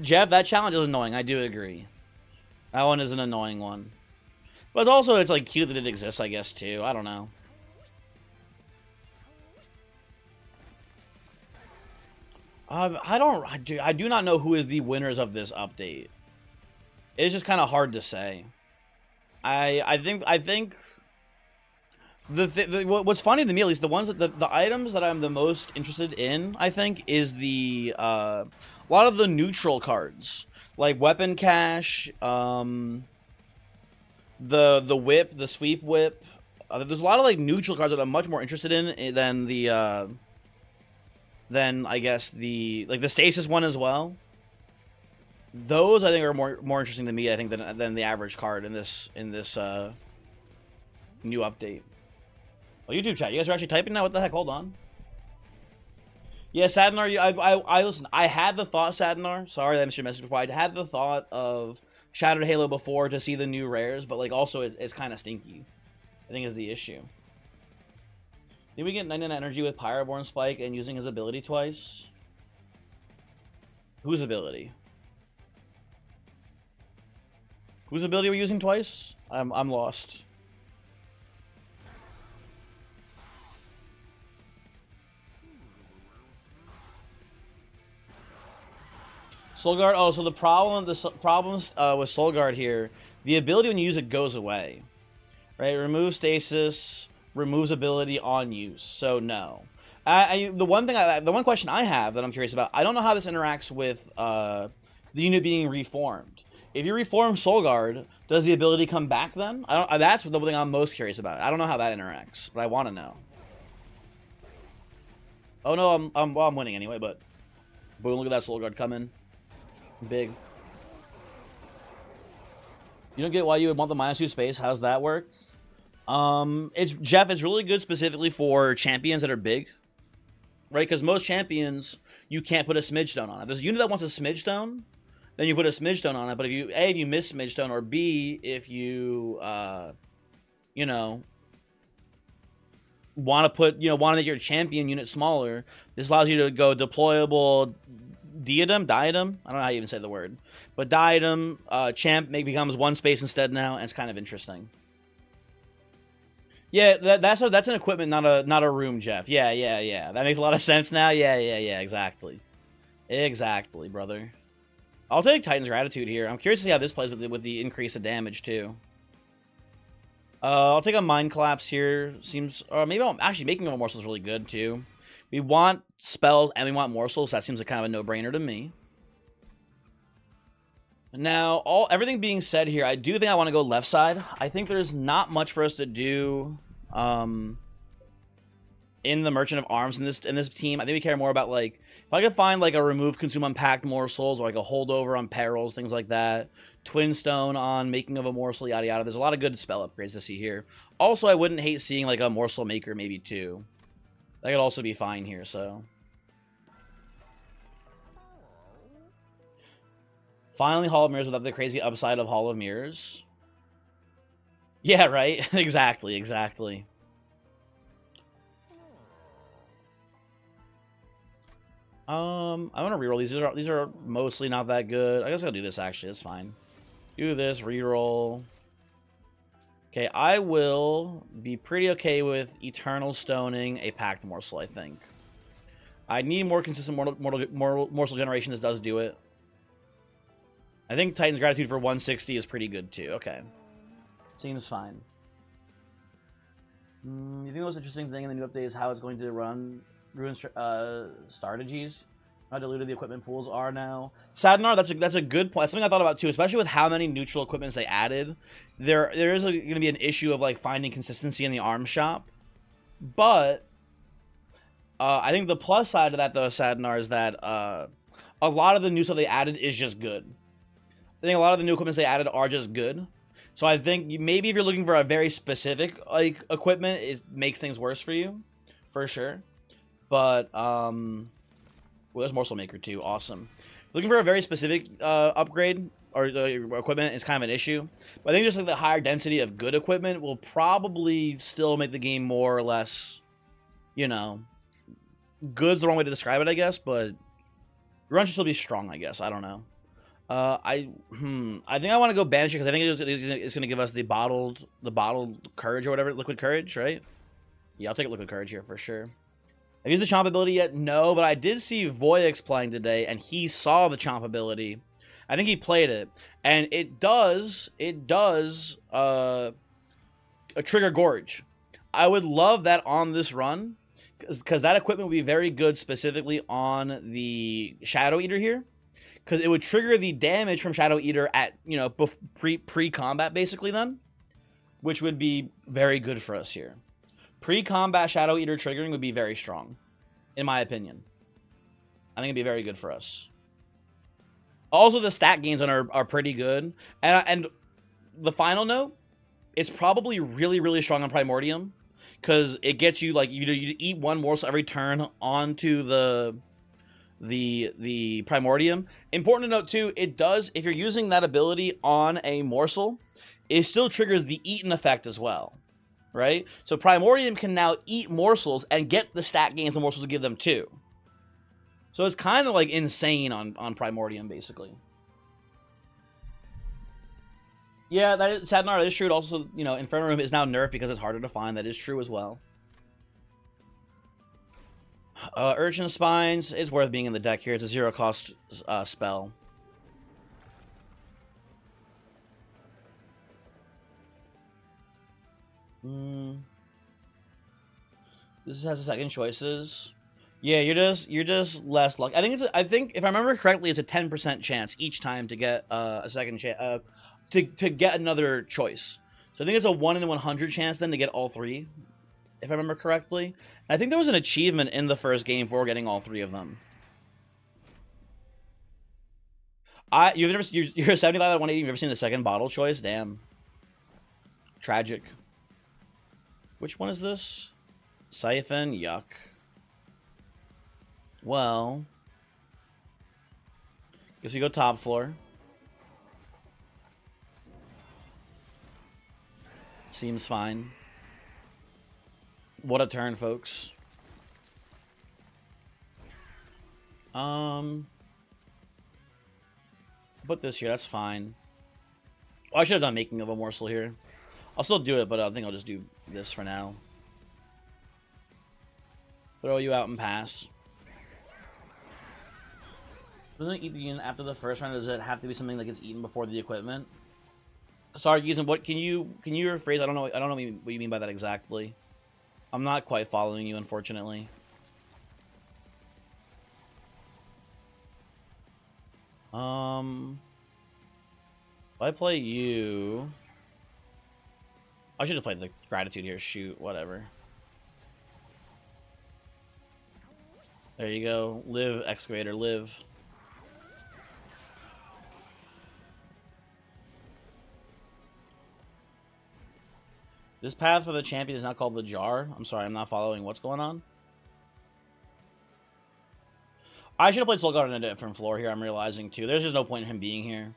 Jeff, that challenge is annoying. I do agree. That one is an annoying one. But it's like cute that it exists, I guess, too. I don't know. I do not know who is the winners of this update. It's just kind of hard to say. I think what's funny to me, at least, the items that I'm the most interested in, I think, is a lot of the neutral cards. Like Weapon Cache, the whip, the sweep whip. There's a lot of like neutral cards that I'm much more interested in than I guess the stasis one as well. Those I think are more interesting to me, I think, than the average card in this new update. Well, YouTube chat, you guys are actually typing now. What the heck? Hold on. Yeah, Sadnar, I listen. I had the thought, Sadnar. Sorry, I missed your message before. I had the thought of Shattered Halo before to see the new rares, but like also it's kind of stinky. I think is the issue. Did we get 99 energy with Pyroborn Spike and using his ability twice? Whose ability? Whose ability are we using twice? I'm lost. Soul Guard. Oh, so the problems with Soul Guard here, the ability when you use it goes away, right? Remove stasis, removes ability on use. So no. The one question I have that I'm curious about, I don't know how this interacts with the unit being reformed. If you reform Soul Guard, does the ability come back then? That's the thing I'm most curious about. I don't know how that interacts, but I want to know. Oh no, I'm winning anyway. But boom, look at that Soul Guard coming. Big. You don't get why you would want the -2 space. How does that work? It's really good specifically for champions that are big, right? Because most champions you can't put a smidge stone on. If there's a unit that wants a smidge stone, then you put a smidge stone on it. But if you miss smidge stone, or B, if you want to make your champion unit smaller, this allows you to go deployable. Diadem? I don't know how you even say the word. But Diadem, champ becomes 1 space instead now, and it's kind of interesting. Yeah, that's an equipment, not a room, Jeff. Yeah. That makes a lot of sense now. Yeah, exactly. Exactly, brother. I'll take Titan's Gratitude here. I'm curious to see how this plays with the increase of damage, too. I'll take a Mind Collapse here. Maybe actually making a morsel is really good, too. We want spells and we want morsels. So that seems like kind of a no-brainer to me. Now, everything being said here, I do think I want to go left side. I think there's not much for us to do in the Merchant of Arms in this team. I think we care more about, like, if I could find like a remove, consume, unpacked morsels, or like a holdover on perils, things like that. Twin stone on making of a morsel, yada yada. There's a lot of good spell upgrades to see here. Also, I wouldn't hate seeing like a morsel maker maybe too. That could also be fine here. So finally, Hall of Mirrors without the crazy upside of Hall of Mirrors. Yeah, right. Exactly. I want to reroll these. These are mostly not that good. I guess I'll do this actually. It's fine. Do this, reroll. Okay, I will be pretty okay with Eternal Stoning a Packed Morsel, I think. I need more consistent morsel generation. This does do it. I think Titan's Gratitude for 160 is pretty good too. Okay. Seems fine. You think the most interesting thing in the new update is how it's going to ruin strategies? How diluted the equipment pools are now. Sadnar, that's a good point. That's something I thought about too, especially with how many neutral equipments they added. There is going to be an issue of like finding consistency in the arms shop. But I think the plus side of that though, Sadnar, is that a lot of the new stuff they added is just good. I think a lot of the new equipments they added are just good. So I think maybe if you're looking for a very specific like equipment, it makes things worse for you, for sure. But well, there's Morsel Maker too. Awesome. Looking for a very specific upgrade or equipment is kind of an issue. But I think just like the higher density of good equipment will probably still make the game more or less, you know, good's the wrong way to describe it, I guess. But your run should still be strong, I guess. I don't know. I think I want to go Banish because I think it's going to give us the bottled courage or whatever, liquid courage, right? Yeah, I'll take liquid courage here for sure. Have you used the chomp ability yet? No, but I did see Voyix playing today, and he saw the chomp ability. I think he played it, and it does a trigger Gorge. I would love that on this run, because that equipment would be very good specifically on the Shadow Eater here. Because it would trigger the damage from Shadow Eater at, you know, pre-combat, basically, then. Which would be very good for us here. Pre-combat Shadow Eater triggering would be very strong, in my opinion. I think it'd be very good for us. Also, the stat gains on are pretty good. And the final note, it's probably really, really strong on Primordium. Because it gets you, like, you eat one morsel every turn onto the Primordium. Important to note too, it does, if you're using that ability on a morsel, it still triggers the eaten effect as well, right? So Primordium can now eat morsels and get the stat gains the morsels will give them too. So it's kind of like insane on Primordium, basically. Yeah, that is Sadnar, that is true. It also, you know, Inferno Room is now nerfed because it's harder to find. That is true as well. Urchin Spines is worth being in the deck here. It's a 0-cost spell. This has a second choices. Yeah, you're just less lucky. I think if I remember correctly, it's a 10% chance each time to get a second chance to get another choice. So I think it's a 1 in 100 chance then to get all three, if I remember correctly. And I think there was an achievement in the first game for getting all three of them. You're a 75 out of 180. You've never seen the second bottle choice? Damn. Tragic. Which one is this? Siphon? Yuck. Well, guess we go top floor. Seems fine. What a turn, folks. Put this here, that's fine. Oh, I should have done making of a morsel here. I'll still do it, but I think I'll just do this for now. Throw you out and pass. Doesn't it eat the unit after the first round? Does it have to be something that gets eaten before the equipment? Sorry, Gizem, what can you rephrase? I don't know what you mean by that exactly. I'm not quite following you, unfortunately. If I play you... I should have played the Gratitude here. Shoot, whatever. There you go. Live, Excavator, live. This path for the champion is not called the Jar. I'm sorry, I'm not following what's going on. I should have played Soul Guard on a different floor here, I'm realizing, too. There's just no point in him being here.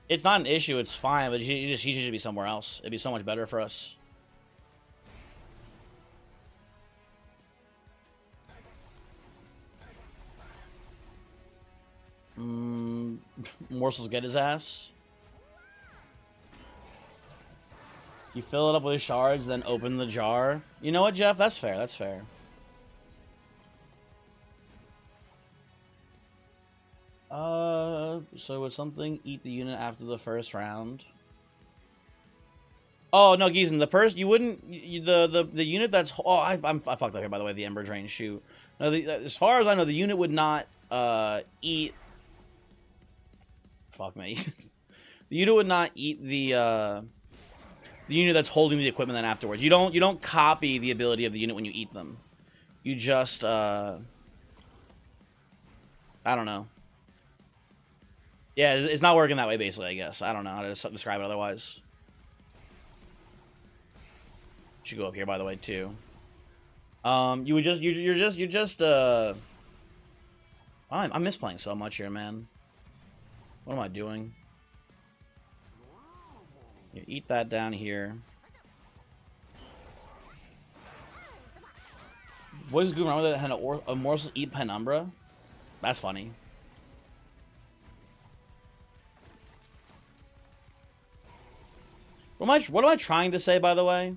It's not an issue, it's fine, but he should be somewhere else. It'd be so much better for us. Morsels get his ass. You fill it up with shards, then open the jar. You know what, Jeff? That's fair, that's fair. So with something, eat the unit after the first round. Oh no, Giesen, the first you wouldn't the unit that's I fucked up here by the way. The Ember Drain, shoot. No, as far as I know, the unit would not eat. Fuck me. The unit would not eat the unit that's holding the equipment then afterwards. You don't copy the ability of the unit when you eat them. You just I don't know. Yeah, it's not working that way, basically, I guess. I don't know how to describe it otherwise. Should go up here, by the way, too. I'm misplaying so much here, man. What am I doing? You eat that down here. Boys goofing around with it, had a morsel eat Penumbra? That's funny. What am I trying to say, by the way?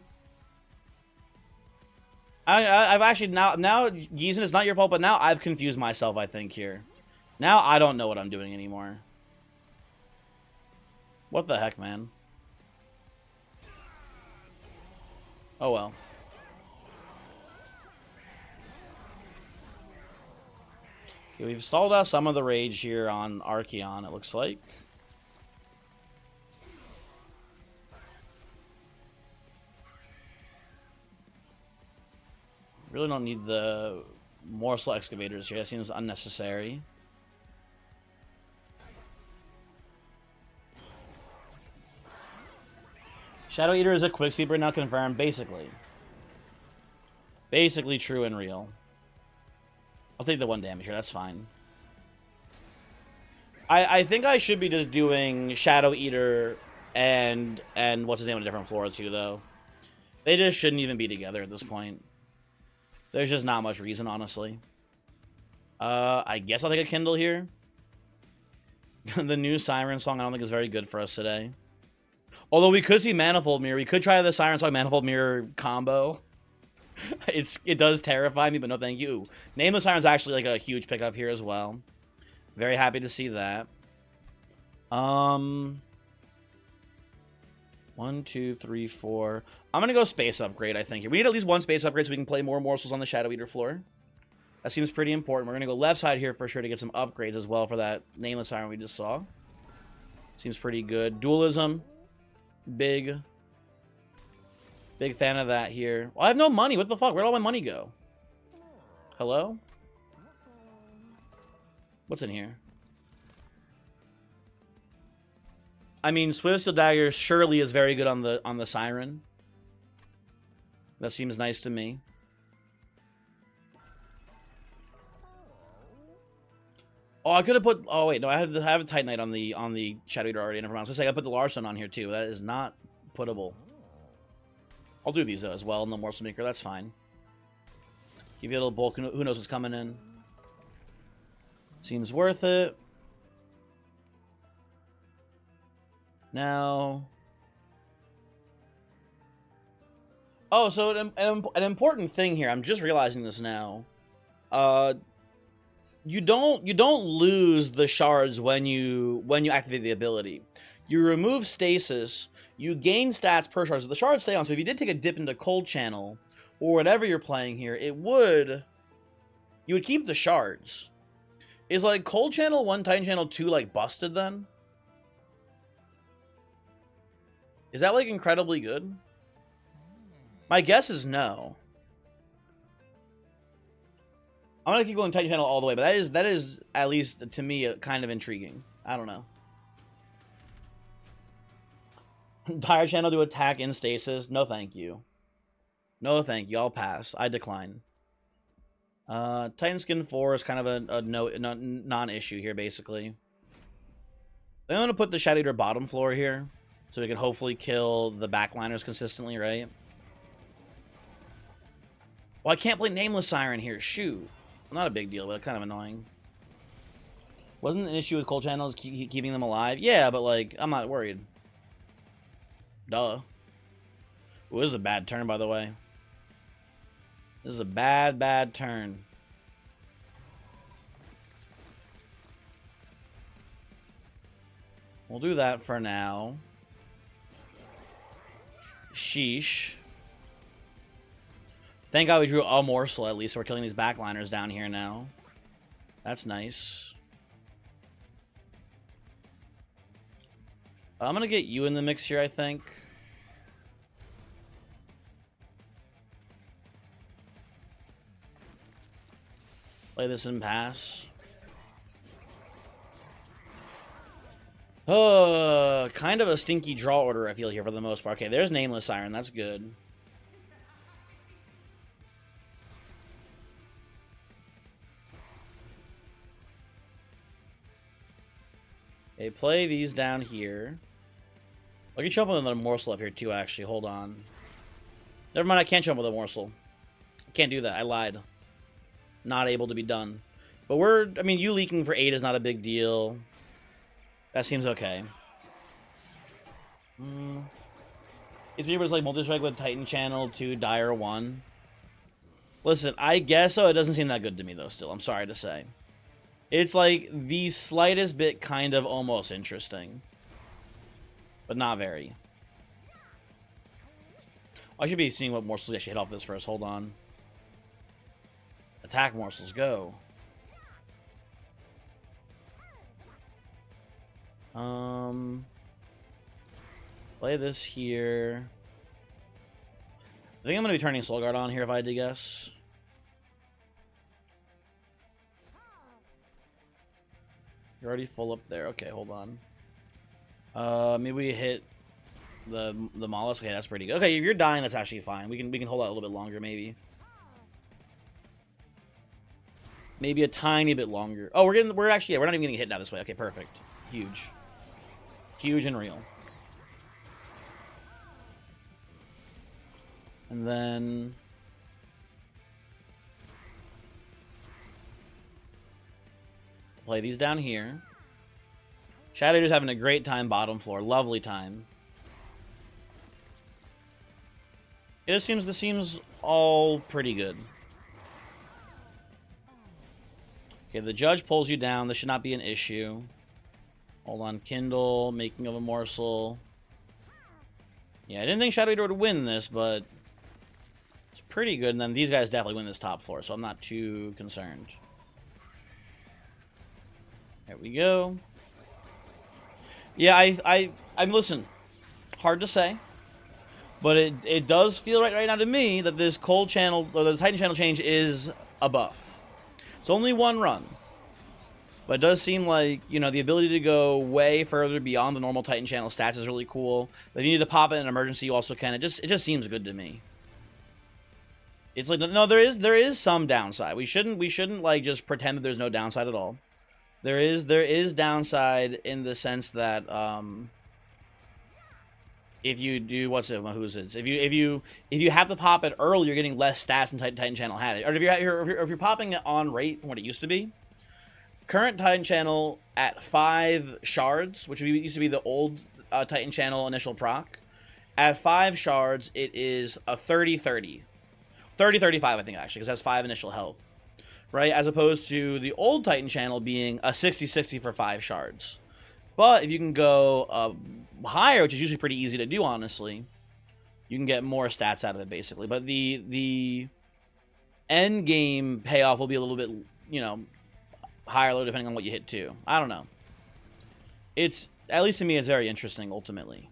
I've actually now Giesen, it's not your fault, but now I've confused myself, I think, here. Now I don't know what I'm doing anymore. What the heck, man? Oh well. Okay, we've stalled out some of the rage here on Archeon, it looks like. Really don't need the morsel excavators here. That seems unnecessary. Shadow Eater is a quick sweeper, now confirmed. Basically true and real. I'll take the 1 damage here. That's fine. I think I should be just doing Shadow Eater and what's his name on a different floor too, though. They just shouldn't even be together at this point. There's just not much reason, honestly. I guess I'll take a Kindle here. The new Siren Song I don't think is very good for us today. Although we could see Manifold Mirror. We could try the Siren Song Manifold Mirror combo. It does terrify me, but no thank you. Nameless Siren's actually like a huge pickup here as well. Very happy to see that. 1, 2, 3, 4. I'm gonna go space upgrade, I think. We need at least 1 space upgrade so we can play more morsels on the Shadow Eater floor. That seems pretty important. We're gonna go left side here for sure to get some upgrades as well for that Nameless Siren we just saw. Seems pretty good. Dualism. Big fan of that here. Well, I have no money. What the fuck? Where'd all my money go? Hello? What's in here? I mean, Swift Steel Dagger surely is very good on the Siren. That seems nice to me. Oh, I could have put. Oh wait, no, I have a Titanite on the Shadow Eater already. Never mind. So I gotta put the Larson on here too. That is not puttable. I'll do these though as well. No Morsel Maker. That's fine. Give you a little bulk. Who knows what's coming in? Seems worth it. Now. Oh, so an important thing here. I'm just realizing this now. You don't lose the shards when you activate the ability. You remove stasis. You gain stats per shard. So the shards stay on. So if you did take a dip into Cold Channel or whatever you're playing here, it would You would keep the shards. Is like Cold Channel 1, Titan Channel 2 like busted then? Is that like incredibly good? My guess is no. I'm gonna keep going Titan Channel all the way, but that is at least to me kind of intriguing. I don't know. Fire Channel to attack in stasis. No, thank you. No, thank you. I'll pass. I decline. Titan Skin 4 is kind of a non-issue here, basically. I'm gonna put the Shadow Eater bottom floor here, so we can hopefully kill the backliners consistently, right? Well, I can't play Nameless Siren here. Shoot. Not a big deal, but kind of annoying. Wasn't an issue with Cold Channels keeping them alive? Yeah, but, like, I'm not worried. Duh. Ooh, this is a bad turn, by the way. This is a bad, bad turn. We'll do that for now. Sheesh. Thank God we drew a morsel at least, so we're killing these backliners down here now. That's nice. I'm gonna get you in the mix here, I think. Play this and pass. Kind of a stinky draw order, I feel, here for the most part. Okay, there's Nameless Siren. That's good. Okay, play these down here. I can jump with another morsel up here, too, actually. Hold on. Never mind, I can't jump with a morsel. I can't do that. I lied. Not able to be done. But I mean, you leaking for 8 is not a big deal. That seems okay. Is it able to like multi-strike with Titan Channel 2, Dire 1? Listen, I guess so. It doesn't seem that good to me, though, still. I'm sorry to say. It's like the slightest bit kind of almost interesting. But not very. I should be seeing what morsels I should hit off this first. Hold on. Attack morsels, go. Play this here. I think I'm going to be turning Soul Guard on here if I had to guess. You're already full up there. Okay, hold on. Maybe we hit the Mollusk. Okay, that's pretty good. Okay, if you're dying, that's actually fine. We can hold out a little bit longer, maybe. Maybe a tiny bit longer. Oh, we're not even getting hit now this way. Okay, perfect. Huge. Huge and real. And then play these down here. Shadow Eater's having a great time bottom floor. Lovely time. This seems all pretty good. Okay, the judge pulls you down. This should not be an issue. Hold on, Kindle, making of a morsel. Yeah, I didn't think Shadow Eater would win this, but it's pretty good. And then these guys definitely win this top floor, so I'm not too concerned. There we go. Yeah, I'm listen. Hard to say, but it does feel right now to me that this Cold Channel or the Titan Channel change is a buff. It's only one run, but it does seem like, you know, the ability to go way further beyond the normal Titan Channel stats is really cool. But if you need to pop in an emergency, you also can. It just seems good to me. It's like, no, there is some downside. We shouldn't like just pretend that there's no downside at all. There is downside in the sense that if you do if you have to pop it early, you're getting less stats than Titan Channel had it. Or if you're popping it on rate from what it used to be. Current Titan Channel at 5 shards, which used to be the old Titan Channel initial proc. At 5 shards, it is a 30-30. 30-35, I think, actually, because it has 5 initial health. Right? As opposed to the old Titan Channel being a 60-60 for 5 shards. But if you can go higher, which is usually pretty easy to do, honestly, you can get more stats out of it, basically. But the end game payoff will be a little bit, you know, higher or low depending on what you hit too. I don't know. It's, at least to me, it's very interesting ultimately.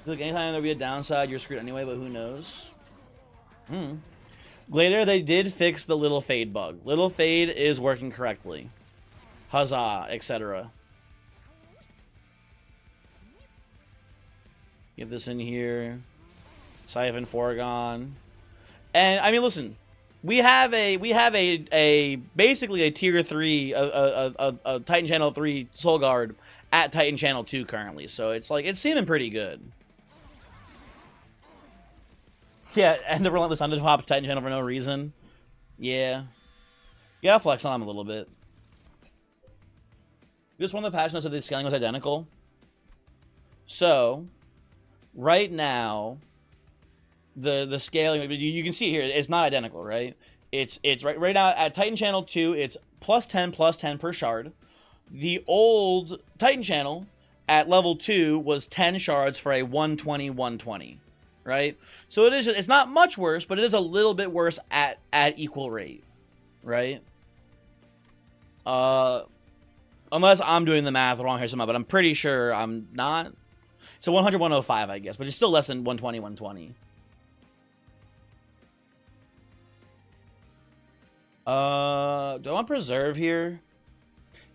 Like anytime there'll be a downside, you're screwed anyway, but who knows? Later, they did fix the little fade bug. Little fade is working correctly. Huzzah, etc. Get this in here. Siphon Foregone. And I mean, listen, we have a basically a tier 3 a Titan Channel 3 Soul Guard at Titan Channel 2 currently. So it's like it's seeming pretty good. Yeah, and the Relentless Under Hop Titan Channel for no reason. Yeah. Yeah, I'll flex on him a little bit. Just one of the patch notes that the scaling was identical. So, right now, the scaling, you can see here, it's not identical, right? It's right now at Titan Channel 2, it's +10 per shard. The old Titan Channel at level 2 was 10 shards for a 120. Right? So it's not much worse, but it is a little bit worse at equal rate. Right? Unless I'm doing the math wrong here somehow, but I'm pretty sure I'm not. It's a 100-105, I guess, but it's still less than 120. Do I want Preserve here?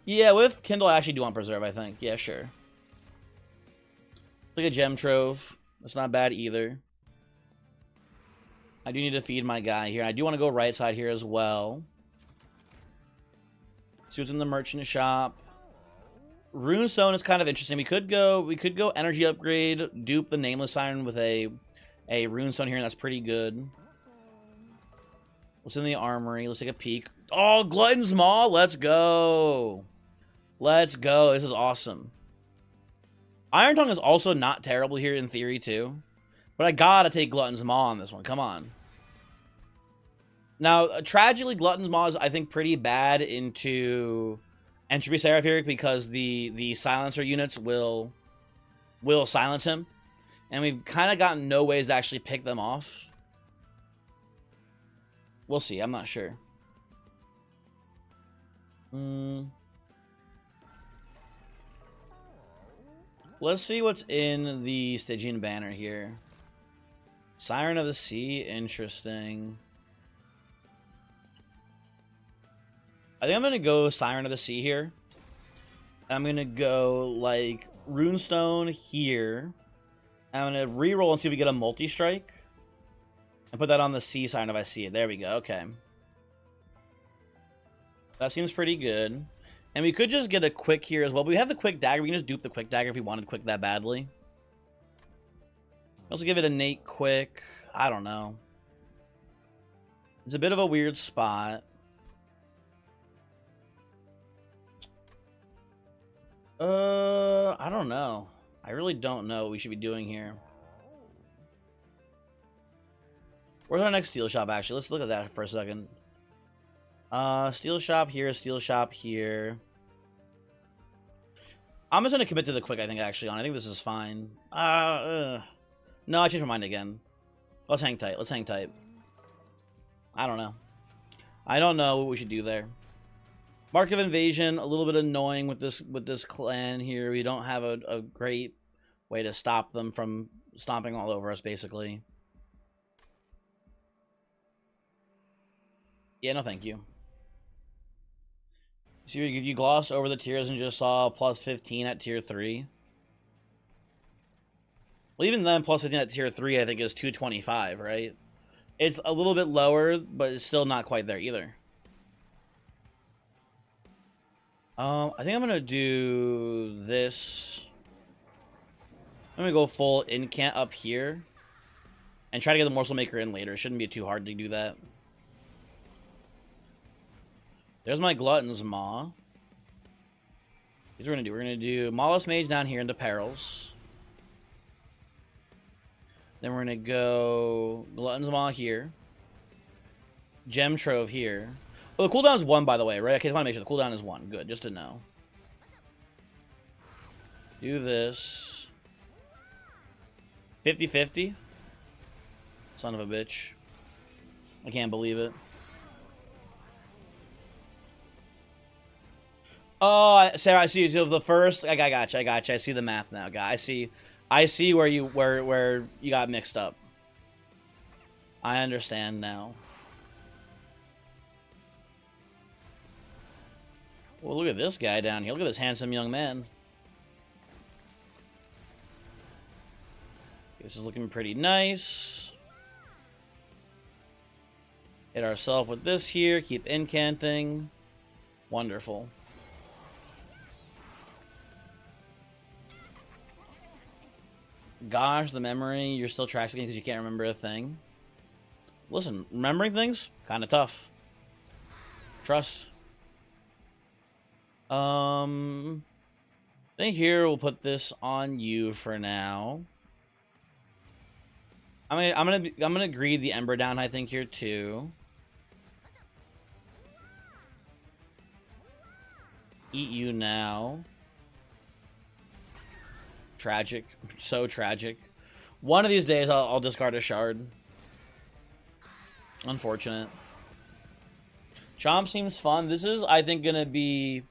Yeah, with Kindle, I actually do want Preserve, I think. Yeah, sure. Like a Gem Trove. That's not bad either. I do need to feed my guy here. I do want to go right side here as well. See what's in the merchant shop. Runestone is kind of interesting. We could go energy upgrade, dupe the Nameless Siren with a Runestone here, and that's pretty good. What's in the armory? Let's take a peek. Oh, Glutton's Maw! Let's go! Let's go. This is awesome. Iron Tongue is also not terrible here in theory, too. But I gotta take Glutton's Maw on this one. Come on. Now, tragically, Glutton's Maw is, I think, pretty bad into Entropy Seraph here because the silencer units will silence him. And we've kind of gotten no ways to actually pick them off. We'll see. I'm not sure. Let's see what's in the Stygian banner here. Siren of the Sea, interesting. I think I'm going to go Siren of the Sea here. I'm going to go, like, Runestone here. I'm going to reroll and see if we get a multi-strike. And put that on the Sea Siren if I see it. There we go, okay. That seems pretty good. And we could just get a quick here as well. But we have the quick dagger. We can just dupe the quick dagger if we wanted quick that badly. Also give it a Nate quick. I don't know. It's a bit of a weird spot. I don't know. I really don't know what we should be doing here. Where's our next steel shop, actually? Let's look at that for a second. Steel shop here, steel shop here. I'm just going to commit to the quick, I think, actually. I think this is fine. No, I changed my mind again. Let's hang tight. Let's hang tight. I don't know. I don't know what we should do there. Mark of Invasion, a little bit annoying with this clan here. We don't have a great way to stop them from stomping all over us, basically. Yeah, no thank you. See, if you gloss over the tiers and just saw plus 15 at tier 3. Well, even then, plus 15 at tier 3, I think, is 225, right? It's a little bit lower, but it's still not quite there either. I think I'm going to do this. I'm going to go full incant up here. And try to get the Morsel Maker in later. It shouldn't be too hard to do that. There's my Glutton's Maw. Here's what we're going to do. We're going to do Mawless Mage down here into Perils. Then we're going to go Glutton's Maw here. Gem Trove here. Oh, the cooldown is 1, by the way, right? Okay, I just want to make sure the cooldown is 1. Good, just to know. Do this. 50-50. Son of a bitch. I can't believe it. Oh, Sarah, I see. So the first, I gotcha. I see the math now, guy. I see where you got mixed up. I understand now. Well, look at this guy down here. Look at this handsome young man. This is looking pretty nice. Hit ourselves with this here. Keep incanting. Wonderful. Gosh, the memory. You're still trashing because you can't remember a thing. Listen, remembering things? Kind of tough. Trust. I think here we'll put this on you for now. I'm gonna greed the Ember down, I think, here too. Eat you now. Tragic. So tragic. One of these days I'll discard a shard. Unfortunate. Chomp seems fun. This is, I think, gonna be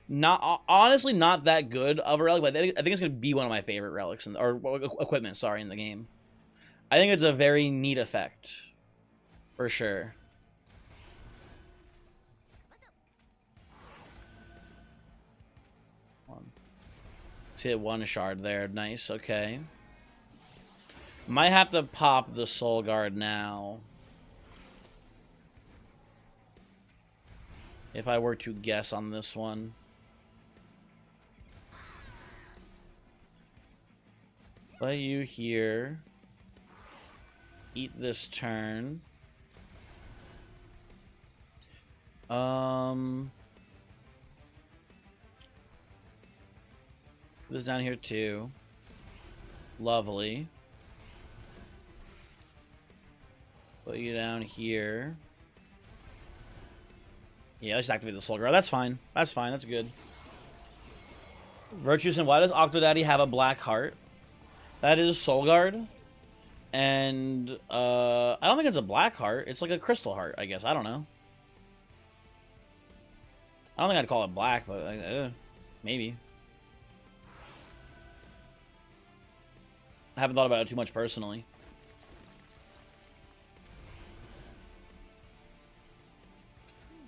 honestly not that good of a relic, but I think it's gonna be one of my favorite relics or equipment, sorry, in the game. I think it's a very neat effect, for sure. See it, one shard there, nice. Okay. Might have to pop the Soul Guard now. If I were to guess on this one. Play you here. Eat this turn. This down here too. Lovely. Put you down here. Yeah, let's activate the Soul Guard. That's fine. That's fine. That's good. Virtues, and why does Octodaddy have a black heart? That is Soul Guard. And I don't think it's a black heart. It's like a crystal heart, I guess. I don't know. I don't think I'd call it black, but maybe. I haven't thought about it too much personally.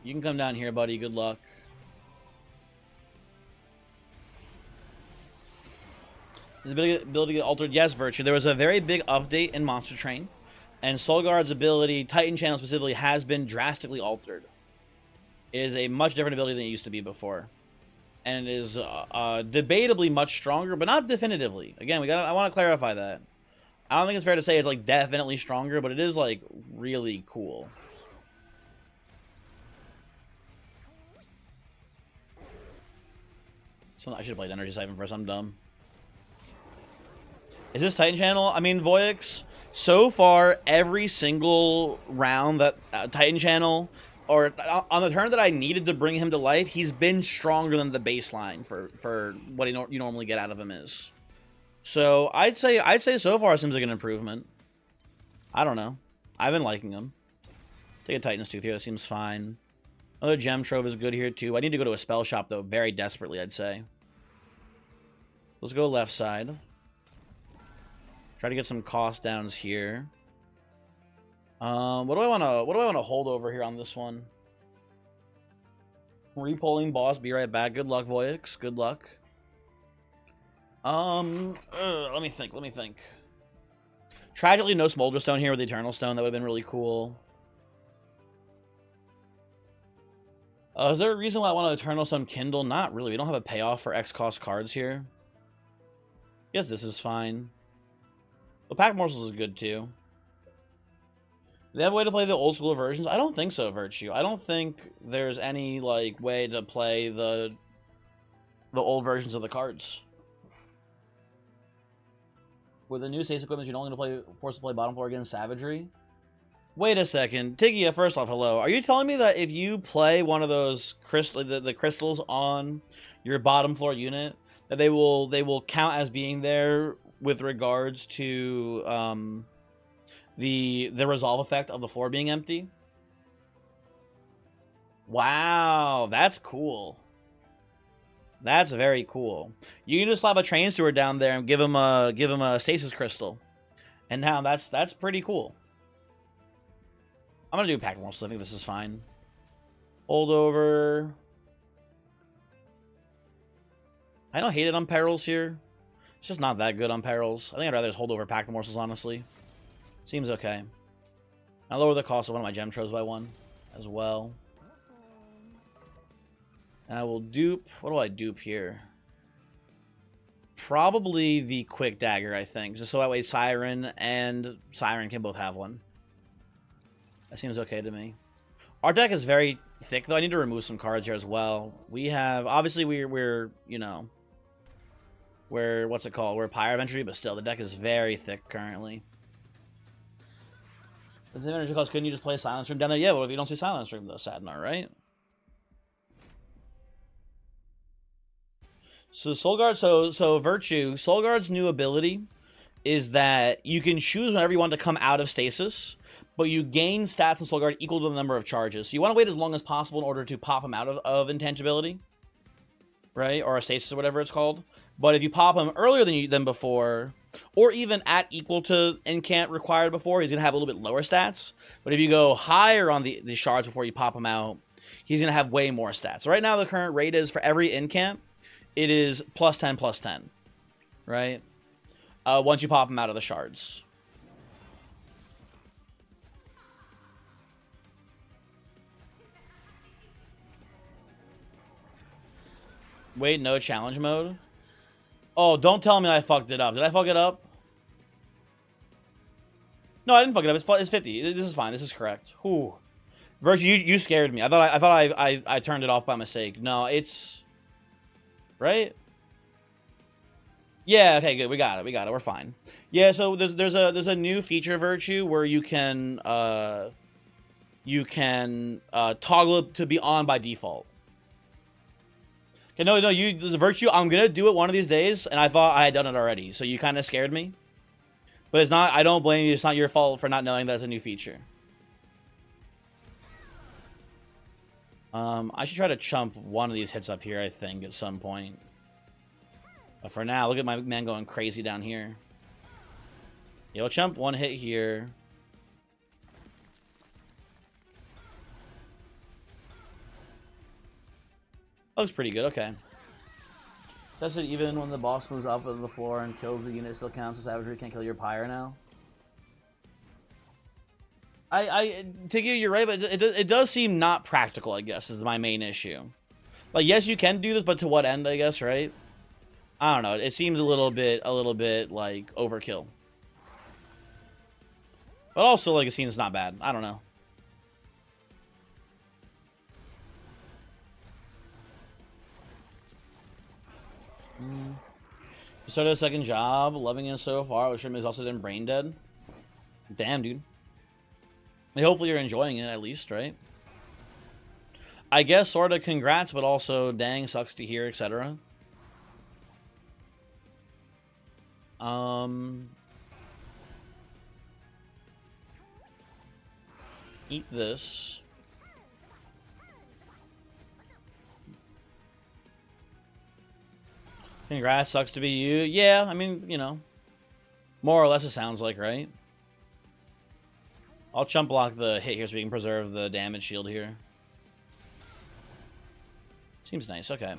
You can come down here, buddy. Good luck. His ability to get altered. Yes, Virtue. There was a very big update in Monster Train, and Soul Guard's ability, Titan Channel specifically, has been drastically altered. It is a much different ability than it used to be before, and it is debatably much stronger, but not definitively. Again, I want to clarify that. I don't think it's fair to say it's like definitely stronger, but it is like really cool. So I should have played Energy Siphon first. I'm dumb. Is this Titan Channel? I mean, Voyix, so far, every single round that Titan Channel, or on the turn that I needed to bring him to life, he's been stronger than the baseline for what you normally get out of him is. So I'd say so far it seems like an improvement. I don't know. I've been liking him. Take a Titan's Tooth here. That seems fine. Another Gem Trove is good here too. I need to go to a spell shop though, very desperately, I'd say. Let's go left side. Try to get some cost downs here. What do I want to hold over here on this one? Repolling boss. Be right back. Good luck, Voyix. Good luck. Let me think. Tragically, no Smolder Stone here with the Eternal Stone. That would have been really cool. Is there a reason why I want an Eternal Stone Kindle? Not really. We don't have a payoff for X cost cards here. Yes, this is fine. The Pack Morsels is good too. Do they have a way to play the old school versions? I don't think so, Virtue. I don't think there's any like way to play the old versions of the cards. With the new Stasis equipment, you're only forced to play bottom floor against Savagery. Wait a second, Tiggy. First off, hello. Are you telling me that if you play one of those the crystals on your bottom floor unit, that they will count as being there with regards to the resolve effect of the floor being empty? Wow, that's cool. That's very cool. You can just slap a train steward down there and give him a stasis crystal. And now that's pretty cool. I'm gonna do pack more, so I think this is fine. Hold over. I don't hate it on perils here. It's just not that good on perils. I think I'd rather just hold over pack morsels, honestly. Seems okay. I'll lower the cost of one of my gem troves by 1 as well. And I will dupe... What do I dupe here? Probably the quick dagger, I think. Just so that way Siren and Siren can both have one. That seems okay to me. Our deck is very thick, though. I need to remove some cards here as well. We have... Obviously, we're you know... We're... What's it called? We're Pyre of Entry, but still, the deck is very thick currently. The same energy cost, couldn't you just play Silence Room down there? Yeah, but if you don't see Silence Room, though, Sadnar, right? So Soulguard, so Virtue, Soulguard's new ability is that you can choose whenever you want to come out of stasis, but you gain stats in Soulguard equal to the number of charges. So you want to wait as long as possible in order to pop him out of intangibility, right? Or a stasis or whatever it's called. But if you pop him earlier than before, or even at equal to incant required before, he's going to have a little bit lower stats. But if you go higher on the shards before you pop him out, he's going to have way more stats. So right now the current rate is for every incant, it is +10/+10, right? Once you pop him out of the shards. Wait, no challenge mode? Oh, don't tell me I fucked it up. Did I fuck it up? No, I didn't fuck it up. It's 50. This is fine. This is correct. Whew. Virtue, you scared me. I thought I turned it off by mistake. No, it's... Right? Yeah, okay, good. We got it. We're fine. Yeah, so there's a new feature, Virtue, where you can toggle it to be on by default. Okay, no, there's a Virtue. I'm gonna do it one of these days, and I thought I had done it already, so you kind of scared me. But it's not. I don't blame you. It's not your fault for not knowing that's a new feature. I should try to chump one of these hits up here, I think, at some point. But for now, look at my man going crazy down here. Yeah, we'll chump one hit here. Looks pretty good, okay. Does it even when the boss moves up on the floor and kills the unit still counts as savagery? Can't kill your pyre now? Tiggy, you're right, but it does seem not practical, I guess, is my main issue. Like, yes, you can do this, but to what end, I guess, right? I don't know. It seems a little bit, like, overkill. But also, like, it seems not bad. I don't know. You started a second job, loving it so far, which is also then brain dead. Damn, dude. Hopefully you're enjoying it, at least, right? I guess, sort of, congrats, but also, dang, sucks to hear, etc. Eat this. Congrats, sucks to be you. Yeah, I mean, you know, more or less it sounds like, right? I'll chump block the hit here so we can preserve the damage shield here. Seems nice, okay.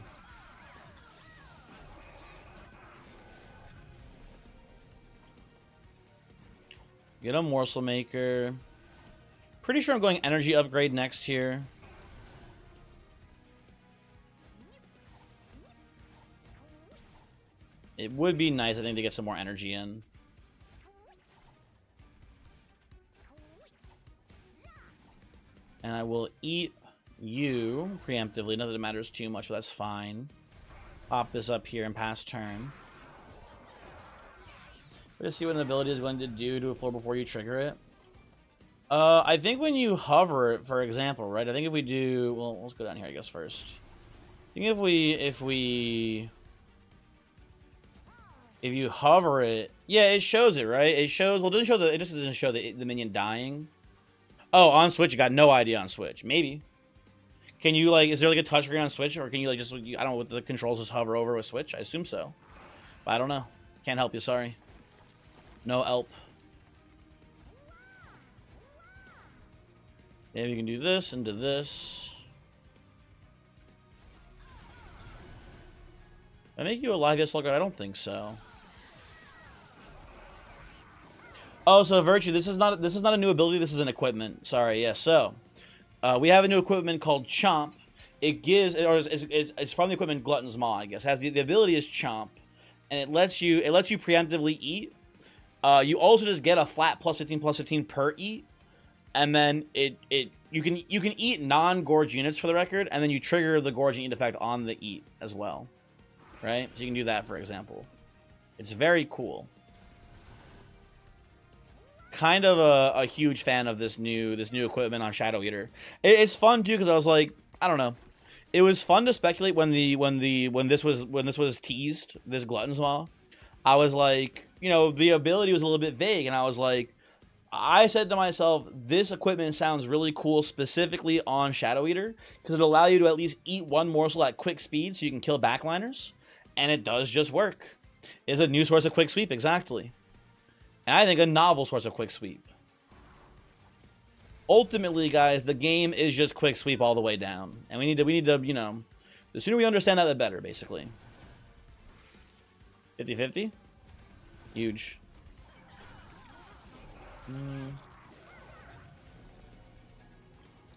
Get a morsel maker. Pretty sure I'm going energy upgrade next here. It would be nice, I think, to get some more energy in. And I will eat you preemptively. Not that it matters too much, but that's fine. Pop this up here and pass turn. Let's see what an ability is going to do to a floor before you trigger it. I think when you hover it, for example, right? I think if we do... Well, let's go down here, I guess, first. I think if you hover it... Yeah, it shows it, right? It shows... Well, it doesn't show the... It just doesn't show the minion dying. Oh, on Switch, you got no idea on Switch. Maybe. Can you, like, is there, like, a touchscreen on Switch? Or can you, like, just, I don't know, with the controls just hover over with Switch? I assume so. But I don't know. Can't help you, sorry. No help. Maybe you can do this and do this. Did I make you a live yes logger? I don't think so. Oh, so Virtue, this is not a new ability, this is an equipment. Sorry, yeah, so we have a new equipment called Chomp. It gives, or it's from the equipment Glutton's Maw, I guess. Has the ability is Chomp, and it lets you preemptively eat. You also just get a flat +15/+15 per eat, and then you can eat non-gorge units for the record, and then you trigger the gorge and eat effect on the eat as well, right? So you can do that, for example. It's very cool. Kind of a huge fan of this new equipment on Shadow Eater. It's fun too because I was like, I don't know. It was fun to speculate when this was teased, this Glutton's Maw. I was like, you know, the ability was a little bit vague, and I was like, I said to myself, this equipment sounds really cool, specifically on Shadow Eater, because it'll allow you to at least eat one morsel at quick speed so you can kill backliners, and it does just work. It's a new source of quick sweep, exactly. And I think a novel source of quick sweep. Ultimately, guys, the game is just quick sweep all the way down. And we need to, you know, the sooner we understand that, the better, basically. 50-50? Huge.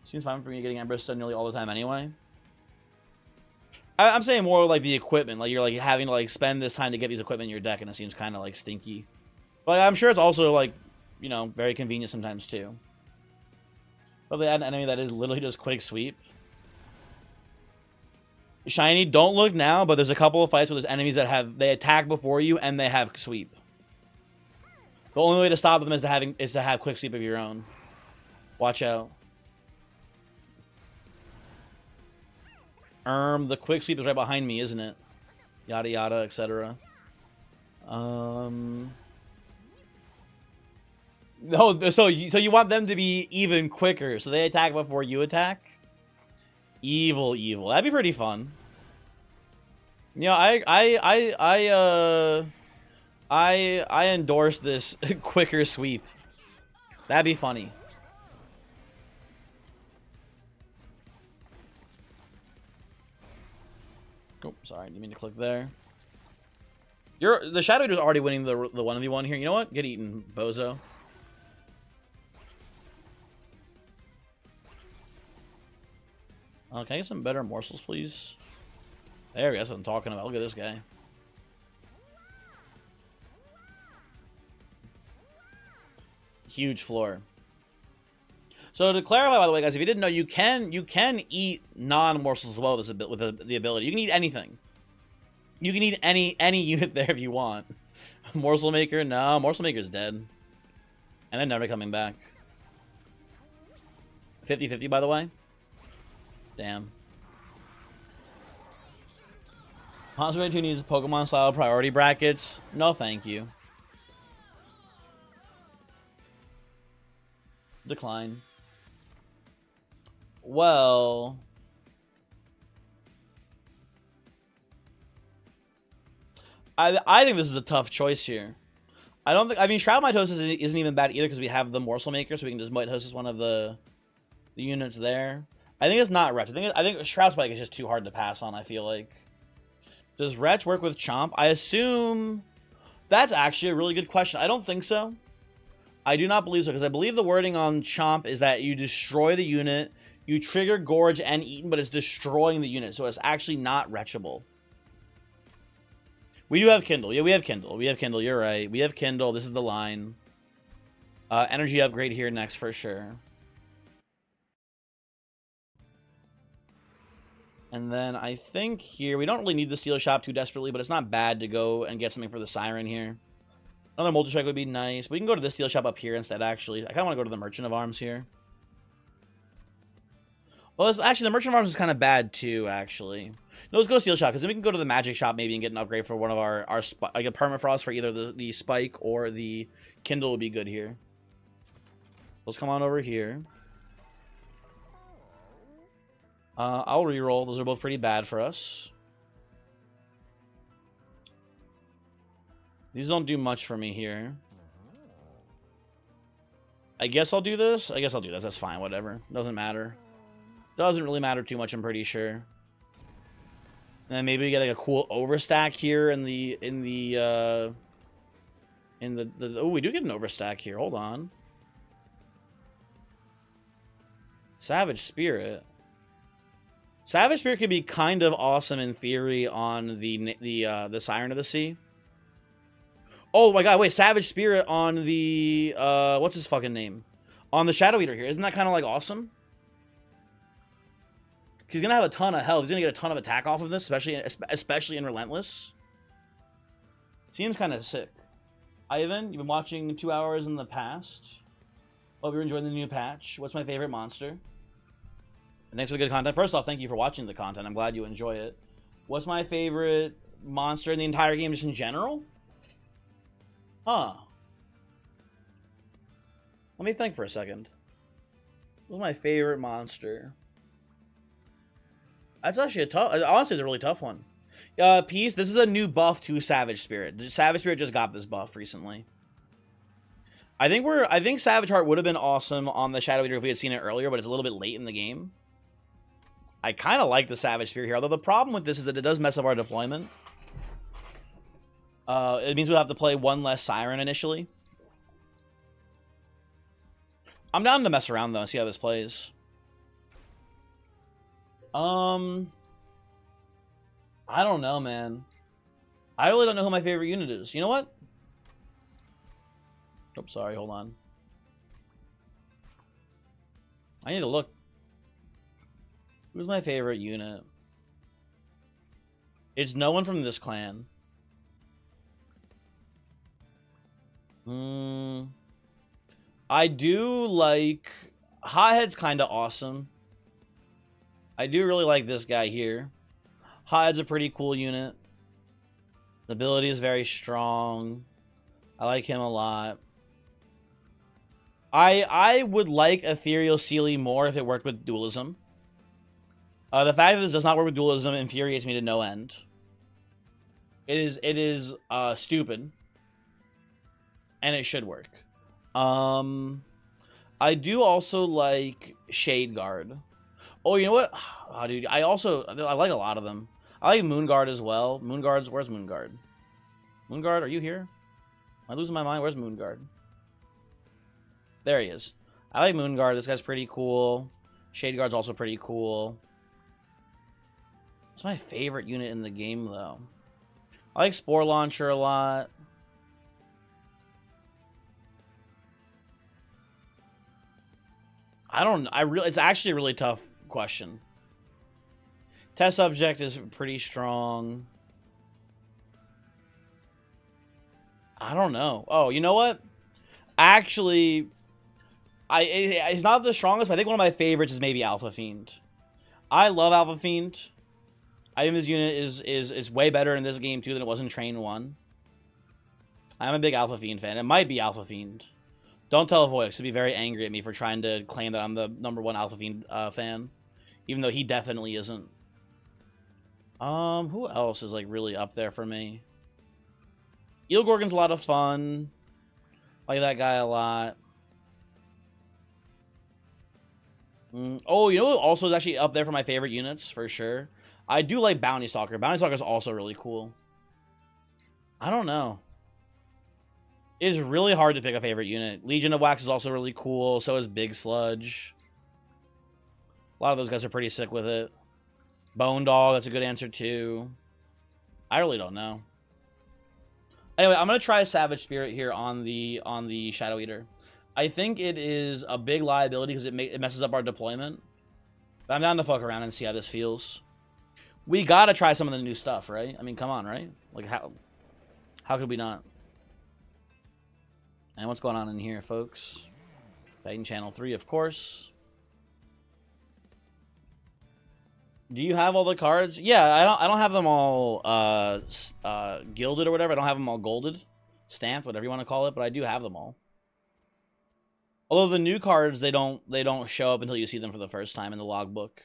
Seems fine for me getting Ember Stone nearly all the time anyway. I'm saying more like the equipment. Like, you're like having to like spend this time to get these equipment in your deck, and it seems kind of like stinky. But I'm sure it's also like, you know, very convenient sometimes too. Probably add an enemy that is literally just quick sweep. Shiny, don't look now, but there's a couple of fights where there's enemies that they attack before you and they have sweep. The only way to stop them is to have quick sweep of your own. Watch out. The quick sweep is right behind me, isn't it? Yada yada, etc. No, so you want them to be even quicker, so they attack before you attack? Evil. That'd be pretty fun. You know, I endorse this quicker sweep. That'd be funny. Oh, sorry, didn't mean to click there. The Shadow Eater's already winning the 1v1 here. You know what? Get eaten, bozo. Can I get some better morsels, please? There we go. That's what I'm talking about. Look at this guy. Huge floor. So to clarify, by the way, guys, if you didn't know, you can eat non-morsels as well with the ability. You can eat anything. You can eat any unit there if you want. Morsel Maker? No, Morsel Maker's dead. And they're never coming back. 50-50, by the way. Damn. Monster 2 needs Pokemon style priority brackets. No, thank you. Decline. Well, I think this is a tough choice here. I mean, Shroud Mitosis isn't even bad either because we have the Morsel Maker, so we can just Mitosis one of the units there. I think it's not Retch. I think Shroud Spike is just too hard to pass on, I feel like. Does Retch work with Chomp? I assume that's actually a really good question. I don't think so. I do not believe so, because I believe the wording on Chomp is that you destroy the unit, you trigger Gorge and Eaten, but it's destroying the unit, so it's actually not Retchable. We do have Kindle. Yeah, we have Kindle. We have Kindle. You're right. We have Kindle. This is the line. Energy upgrade here next for sure. And then I think here, we don't really need the Steel Shop too desperately, but it's not bad to go and get something for the Siren here. Another Multi-Strike would be nice. We can go to the Steel Shop up here instead, actually. I kind of want to go to the Merchant of Arms here. Well, actually, the Merchant of Arms is kind of bad, too, actually. No, let's go Steel Shop, because then we can go to the Magic Shop maybe and get an upgrade for one of our like a Permafrost for either the Spike or the Kindle would be good here. Let's come on over here. I'll reroll. Those are both pretty bad for us. These don't do much for me here. I guess I'll do this. I guess I'll do this. That's fine. Whatever. Doesn't matter. Doesn't really matter too much, I'm pretty sure. And then maybe we get like a cool overstack here in the oh, we do get an overstack here. Hold on. Savage Spirit. Savage Spirit could be kind of awesome in theory on the Siren of the Sea. Oh my god, wait, Savage Spirit on the what's his fucking name? On the Shadow Eater here. Isn't that kind of like awesome? He's gonna have a ton of health. He's gonna get a ton of attack off of this, especially in Relentless. Seems kind of sick. Ivan, you've been watching 2 hours in the past. Hope you're enjoying the new patch. What's my favorite monster? And thanks for the good content. First off, thank you for watching the content. I'm glad you enjoy it. What's my favorite monster in the entire game, just in general? Huh. Let me think for a second. What's my favorite monster? That's actually a tough... Honestly, it's a really tough one. Peace, this is a new buff to Savage Spirit. Savage Spirit just got this buff recently. I think Savage Heart would have been awesome on the Shadow Eater if we had seen it earlier, but it's a little bit late in the game. I kind of like the Savage Spirit here, although the problem with this is that it does mess up our deployment. It means we'll have to play one less Siren initially. I'm down to mess around, though, and see how this plays. I don't know, man. I really don't know who my favorite unit is. You know what? Oh, sorry, hold on. I need to look. Who's my favorite unit? It's no one from this clan. I do like... Hothead's kind of awesome. I do really like this guy here. Hothead's a pretty cool unit. The ability is very strong. I like him a lot. I would like Ethereal Sealy more if it worked with dualism. The fact that this does not work with dualism infuriates me to no end. It is stupid. And it should work. I do also like Shade Guard. Oh, you know what? Oh, dude, I like a lot of them. I like Moonguard as well. Where's Moonguard? Moonguard, are you here? Am I losing my mind? Where's Moonguard? There he is. I like Moonguard. This guy's pretty cool. Shade Guard's also pretty cool. It's my favorite unit in the game, though. I like Spore Launcher a lot. It's actually a really tough question. Test Subject is pretty strong. I don't know. Oh, you know what? Actually, it's not the strongest, but I think one of my favorites is maybe Alpha Fiend. I love Alpha Fiend. I think this unit is way better in this game, too, than it was in Train 1. I'm a big Alpha Fiend fan. It might be Alpha Fiend. Don't tell Voix to be very angry at me for trying to claim that I'm the #1 Alpha Fiend fan. Even though he definitely isn't. Who else is, like, really up there for me? Eel Gorgon's a lot of fun. I like that guy a lot. Oh, you know who also is actually up there for my favorite units, for sure? I do like Bounty Stalker. Bounty Stalker is also really cool. I don't know. It is really hard to pick a favorite unit. Legion of Wax is also really cool. So is Big Sludge. A lot of those guys are pretty sick with it. Bone Dog, that's a good answer too. I really don't know. Anyway, I'm gonna try Savage Spirit here on the Shadow Eater. I think it is a big liability because it messes up our deployment. But I'm down to fuck around and see how this feels. We gotta try some of the new stuff, right? I mean, come on, right? Like how could we not? And what's going on in here, folks? Titan Channel 3, of course. Do you have all the cards? Yeah, I don't have them all gilded or whatever. I don't have them all golded, stamped, whatever you want to call it, but I do have them all. Although the new cards, they don't show up until you see them for the first time in the logbook.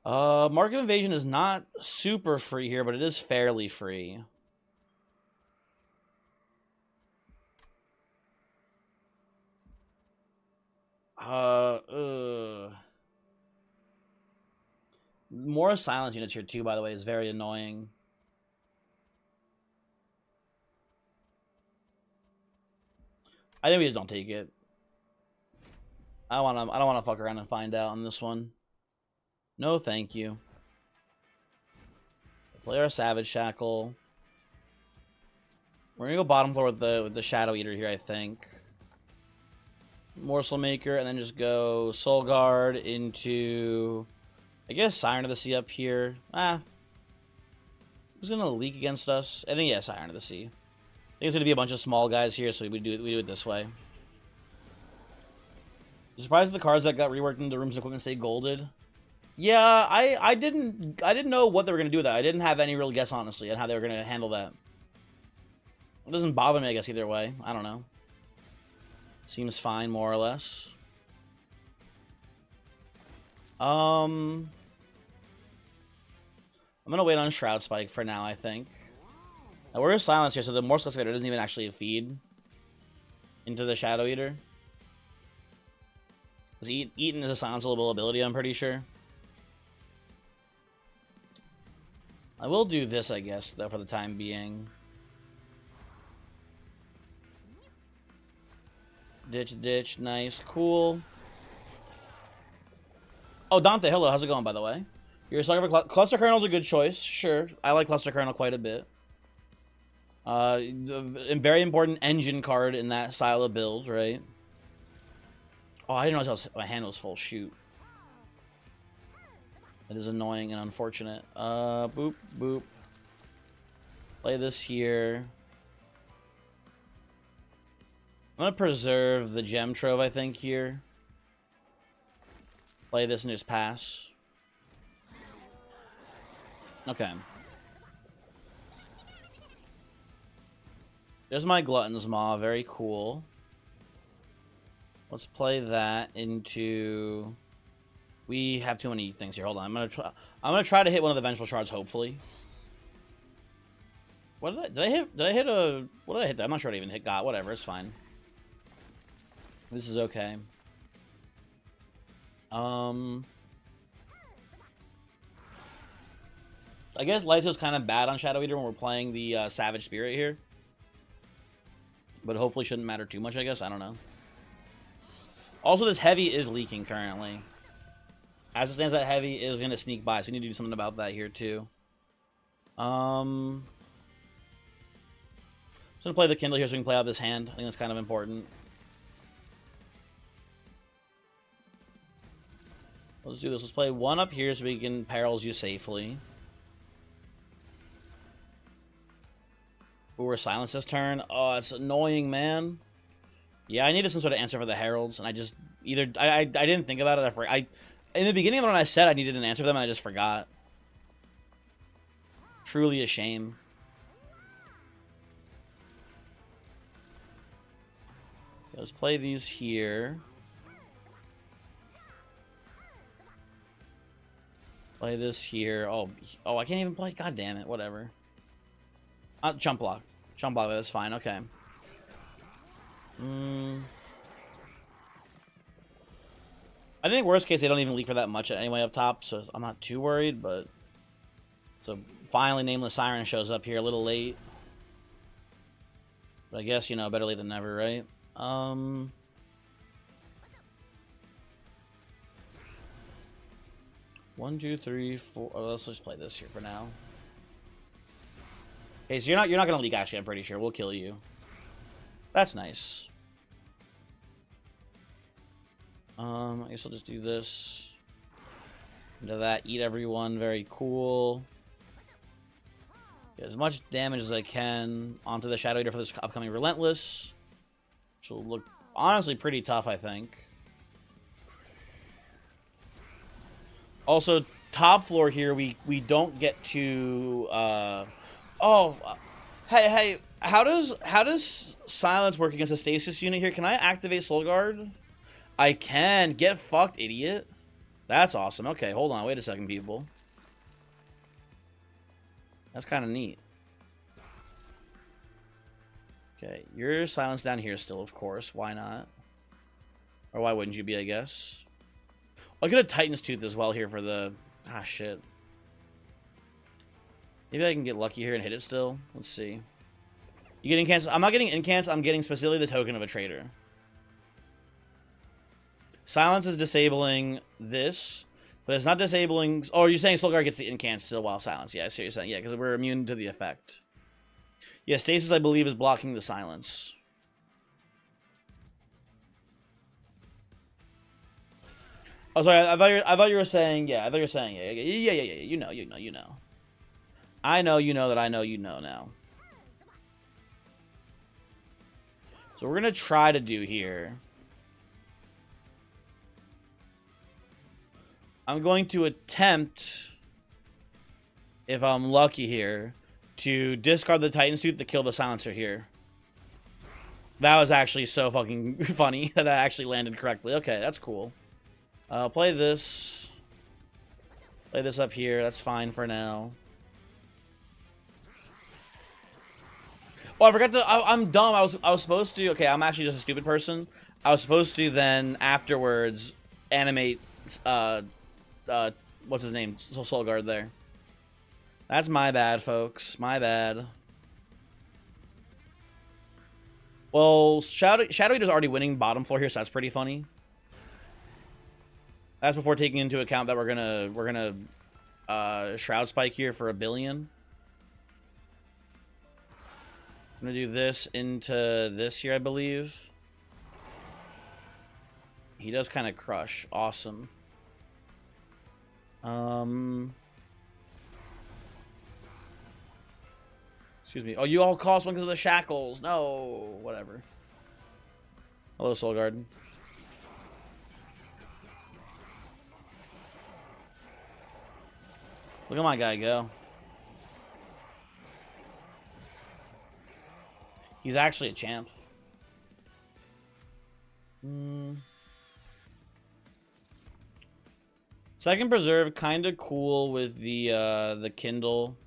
Market Invasion is not super free here, but it is fairly free. More silence units here too, by the way, is very annoying. I think we just don't take it. I don't wanna fuck around and find out on this one. No, thank you. Play our Savage Shackle. We're gonna go bottom floor with the Shadow Eater here, I think. Morsel Maker, and then just go Soul Guard into, I guess, Siren of the Sea up here. Who's gonna leak against us? I think, yeah, Siren of the Sea. I think it's gonna be a bunch of small guys here, so we do it this way. You surprised at the cards that got reworked into rooms and equipment stay golded? Yeah, I didn't know what they were gonna do with that. I didn't have any real guess, honestly, on how they were gonna handle that. It doesn't bother me, I guess, either way. I don't know. Seems fine, more or less. I'm gonna wait on Shroud Spike for now, I think. Now, we're Silence here, so the Morsel Excavator doesn't even actually feed into the Shadow Eater. Because Eaton is a silenceable ability, I'm pretty sure. I will do this, I guess, though, for the time being. Ditch, nice, cool. Oh, Dante, hello, how's it going, by the way? You're a sucker for Cluster Kernel's a good choice, sure. I like Cluster Kernel quite a bit. A very important engine card in that style of build, right? Oh, I didn't realize my hand was full, shoot. That is annoying and unfortunate. Boop, boop. Play this here. I'm gonna preserve the Gem Trove, I think, here. Play this and just pass. Okay. There's my Glutton's Maw, very cool. Let's play that into... We have too many things here. Hold on. I'm gonna try to hit one of the Vengeful Shards, hopefully. What did I hit? Did I hit a... What did I hit? I'm not sure I even hit God. Whatever, it's fine. This is okay. I guess Litho's kind of bad on Shadow Eater when we're playing the Savage Spirit here. But hopefully shouldn't matter too much, I guess. I don't know. Also, this Heavy is leaking currently. As it stands, that Heavy is going to sneak by, so we need to do something about that here, too. I'm just going to play the Kindle here so we can play out this hand. I think that's kind of important. Let's do this. Let's play one up here so we can Perils you safely. Ooh, we're Silence this turn. Oh, it's annoying, man. Yeah, I needed some sort of answer for the Heralds, and I just... Either... I didn't think about it. In the beginning of when I said I needed an answer for them, and I just forgot. Truly a shame. Let's play these here. Play this here. Oh, I can't even play. God damn it. Whatever. Jump block. Jump block. That's fine. Okay. I think worst case they don't even leak for that much anyway up top, so I'm not too worried. But so finally, Nameless Siren shows up here a little late. But I guess, you know, better late than never, right? 1, 2, 3, 4. Oh, let's just play this here for now. Okay, so you're not gonna leak. Actually, I'm pretty sure we'll kill you. That's nice. I guess I'll just do this. Into that, eat everyone. Very cool. Get as much damage as I can onto the Shadow Eater for this upcoming Relentless, which will look honestly pretty tough, I think. Also, top floor here, we don't get to. Hey, how does Silence work against a Stasis unit here? Can I activate Soul Guard? I can. Get fucked, idiot. That's awesome. Okay, hold on. Wait a second, people. That's kind of neat. Okay, you're silenced down here still, of course. Why not? Or why wouldn't you be, I guess? I'll get a Titan's Tooth as well here for the... Ah, shit. Maybe I can get lucky here and hit it still. Let's see. You get incants? I'm not getting incants. I'm getting specifically the token of a traitor. Silence is disabling this, but it's not disabling... Oh, you're saying Soulguard gets the incant still while silence. Yeah, I see what you're saying. Yeah, because we're immune to the effect. Yeah, Stasis, I believe, is blocking the silence. Oh, sorry. I thought you were saying. Yeah, I thought you were saying. Yeah. You know. I know you know that I know you know now. So we're gonna try to do here. I'm going to attempt, if I'm lucky here, to discard the Titan Suit to kill the silencer here. That was actually so fucking funny that actually landed correctly. Okay, that's cool. I'll play this. Play this up here. That's fine for now. Oh, I forgot to... I'm dumb. I was supposed to... Okay, I'm actually just a stupid person. I was supposed to then, afterwards, animate... what's his name? Soulguard there. That's my bad, folks. My bad. Well, Shadow Eater's already winning bottom floor here, so that's pretty funny. That's before taking into account that we're gonna Shroud Spike here for 1 billion. I'm gonna do this into this here, I believe. He does kind of crush. Awesome. Excuse me. Oh, you all cost 1 because of the shackles. No, whatever. Hello, Soulguard. Look at my guy go. He's actually a champ. Second Preserve, kind of cool with the Kindle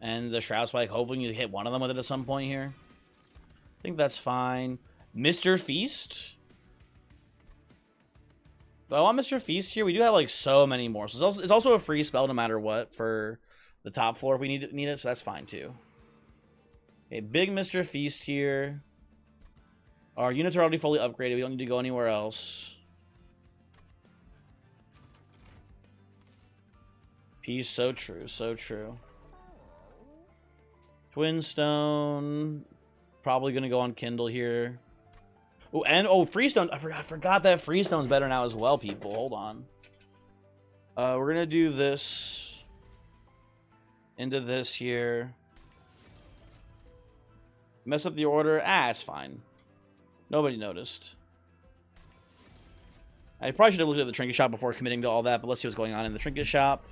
and the Shroud Spike. Hoping you hit one of them with it at some point here. I think that's fine. Mr. Feast. Do I want Mr. Feast here? We do have like so many more. So it's also a free spell no matter what for the top floor if we need it. So that's fine too. Okay, big Mr. Feast here. Our units are already fully upgraded. We don't need to go anywhere else. Peace, so true, so true. Twin Stone. Probably gonna go on Kindle here. Oh, and Freestone. I forgot that Freestone's better now as well, people. Hold on. We're gonna do this into this here. Mess up the order. Ah, it's fine. Nobody noticed. I probably should have looked at the trinket shop before committing to all that, but let's see what's going on in the trinket shop.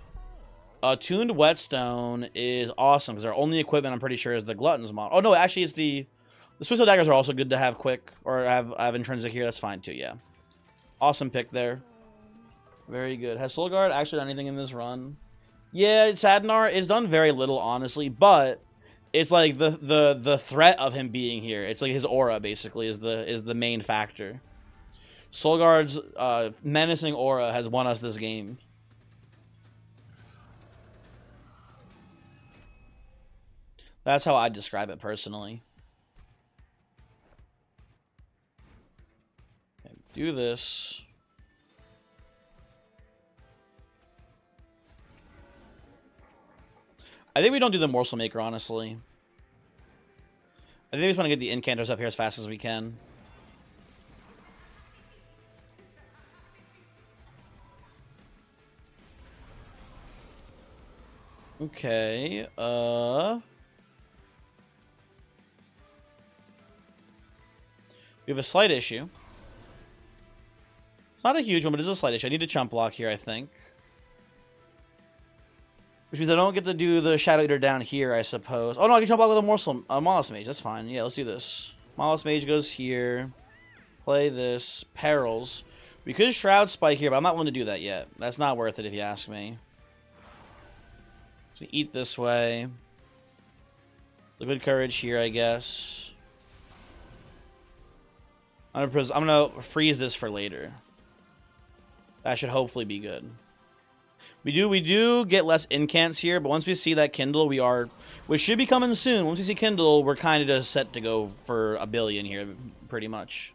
Tuned Whetstone is awesome because our only equipment, I'm pretty sure, is the Glutton's model. Oh, no, actually, it's the Swiss daggers are also good to have quick or have intrinsic here. That's fine, too, yeah. Awesome pick there. Very good. Has Soulguard actually done anything in this run? Yeah, Sadnar is done very little, honestly, but it's like the threat of him being here. It's like his aura, basically, is the main factor. Soulguard's menacing aura has won us this game. That's how I describe it personally. Okay, do this. I think we don't do the Morsel Maker, honestly. I think we just want to get the Incanters up here as fast as we can. Okay, we have a slight issue. It's not a huge one, but it is a slight issue. I need a chump block here, I think. Which means I don't get to do the Shadow Eater down here, I suppose. Oh, no, I can chump block with a Mollusk Mage. That's fine. Yeah, let's do this. Mollusk Mage goes here. Play this. Perils. We could Shroud Spike here, but I'm not willing to do that yet. That's not worth it if you ask me. So eat this way. Liquid Courage here, I guess. I'm gonna freeze this for later. That should hopefully be good. We do get less incants here, but once we see that Kindle, which should be coming soon. Once we see Kindle, we're kind of just set to go for a billion here, pretty much.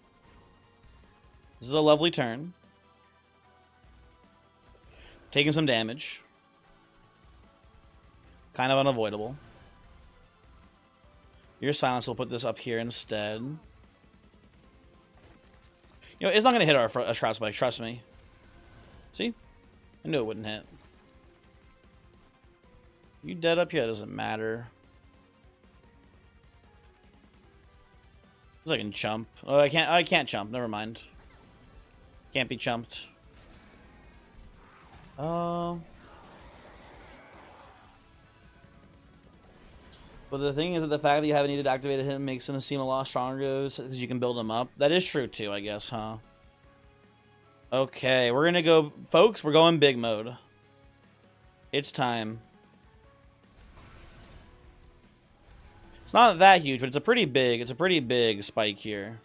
This is a lovely turn. Taking some damage. Kind of unavoidable. Your silence will put this up here instead. You know, it's not going to hit our Shroud Spike, trust me. See? I knew it wouldn't hit. You dead up here? It doesn't matter. I can chump. Oh, I can't chump. Never mind. Can't be chumped. But the thing is that the fact that you haven't needed to activate him makes him seem a lot stronger because you can build him up. That is true too, I guess, huh? Okay, we're gonna go, folks. We're going big mode. It's time. It's not that huge, but it's a pretty big spike here.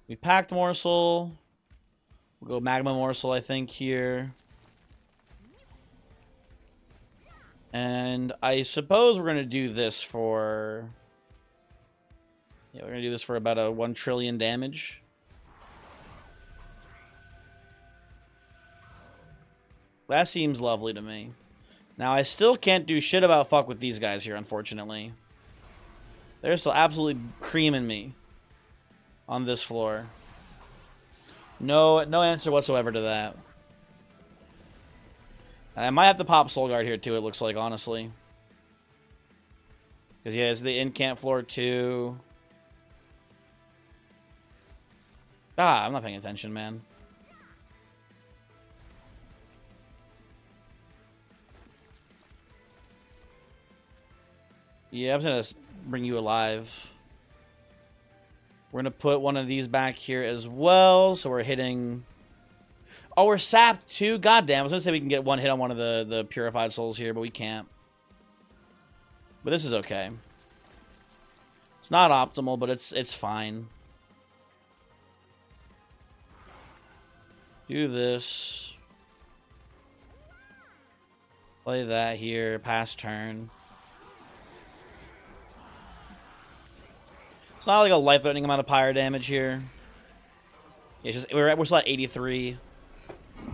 We packed Morsel. We'll go Magma Morsel, I think, here. And I suppose we're going to do this for... Yeah, we're going to do this for about a 1 trillion damage. That seems lovely to me. Now, I still can't do shit about fuck with these guys here, unfortunately. They're still absolutely creaming me on this floor. No answer whatsoever to that. I might have to pop Soul Guard here too, it looks like, honestly. Because, yeah, it's the incant floor too. Ah, I'm not paying attention, man. Yeah, I'm just gonna bring you alive. We're gonna put one of these back here as well, so we're hitting... Oh, we're sapped too? God damn, I was gonna say we can get one hit on one of the Purified Souls here, but we can't. But this is okay. It's not optimal, but it's fine. Do this. Play that here, pass turn. It's not like a life-threatening amount of pyre damage here. Yeah, it's just we're still at 83.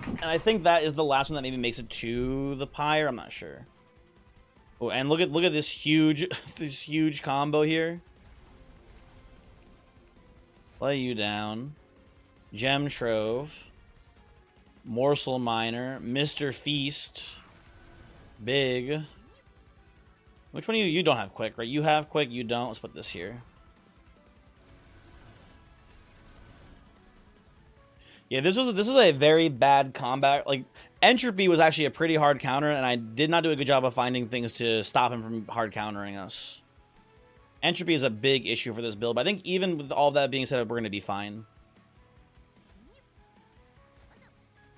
And I think that is the last one that maybe makes it to the pyre. I'm not sure. Oh, and look at this huge combo here. Play you down. Gem Trove. Morsel Miner. Mr. Feast. Big. Which one of you don't have quick, right? You have quick, you don't. Let's put this here. Yeah, this was a very bad combat. Like, Entropy was actually a pretty hard counter, and I did not do a good job of finding things to stop him from hard countering us. Entropy is a big issue for this build, but I think even with all that being said, we're going to be fine.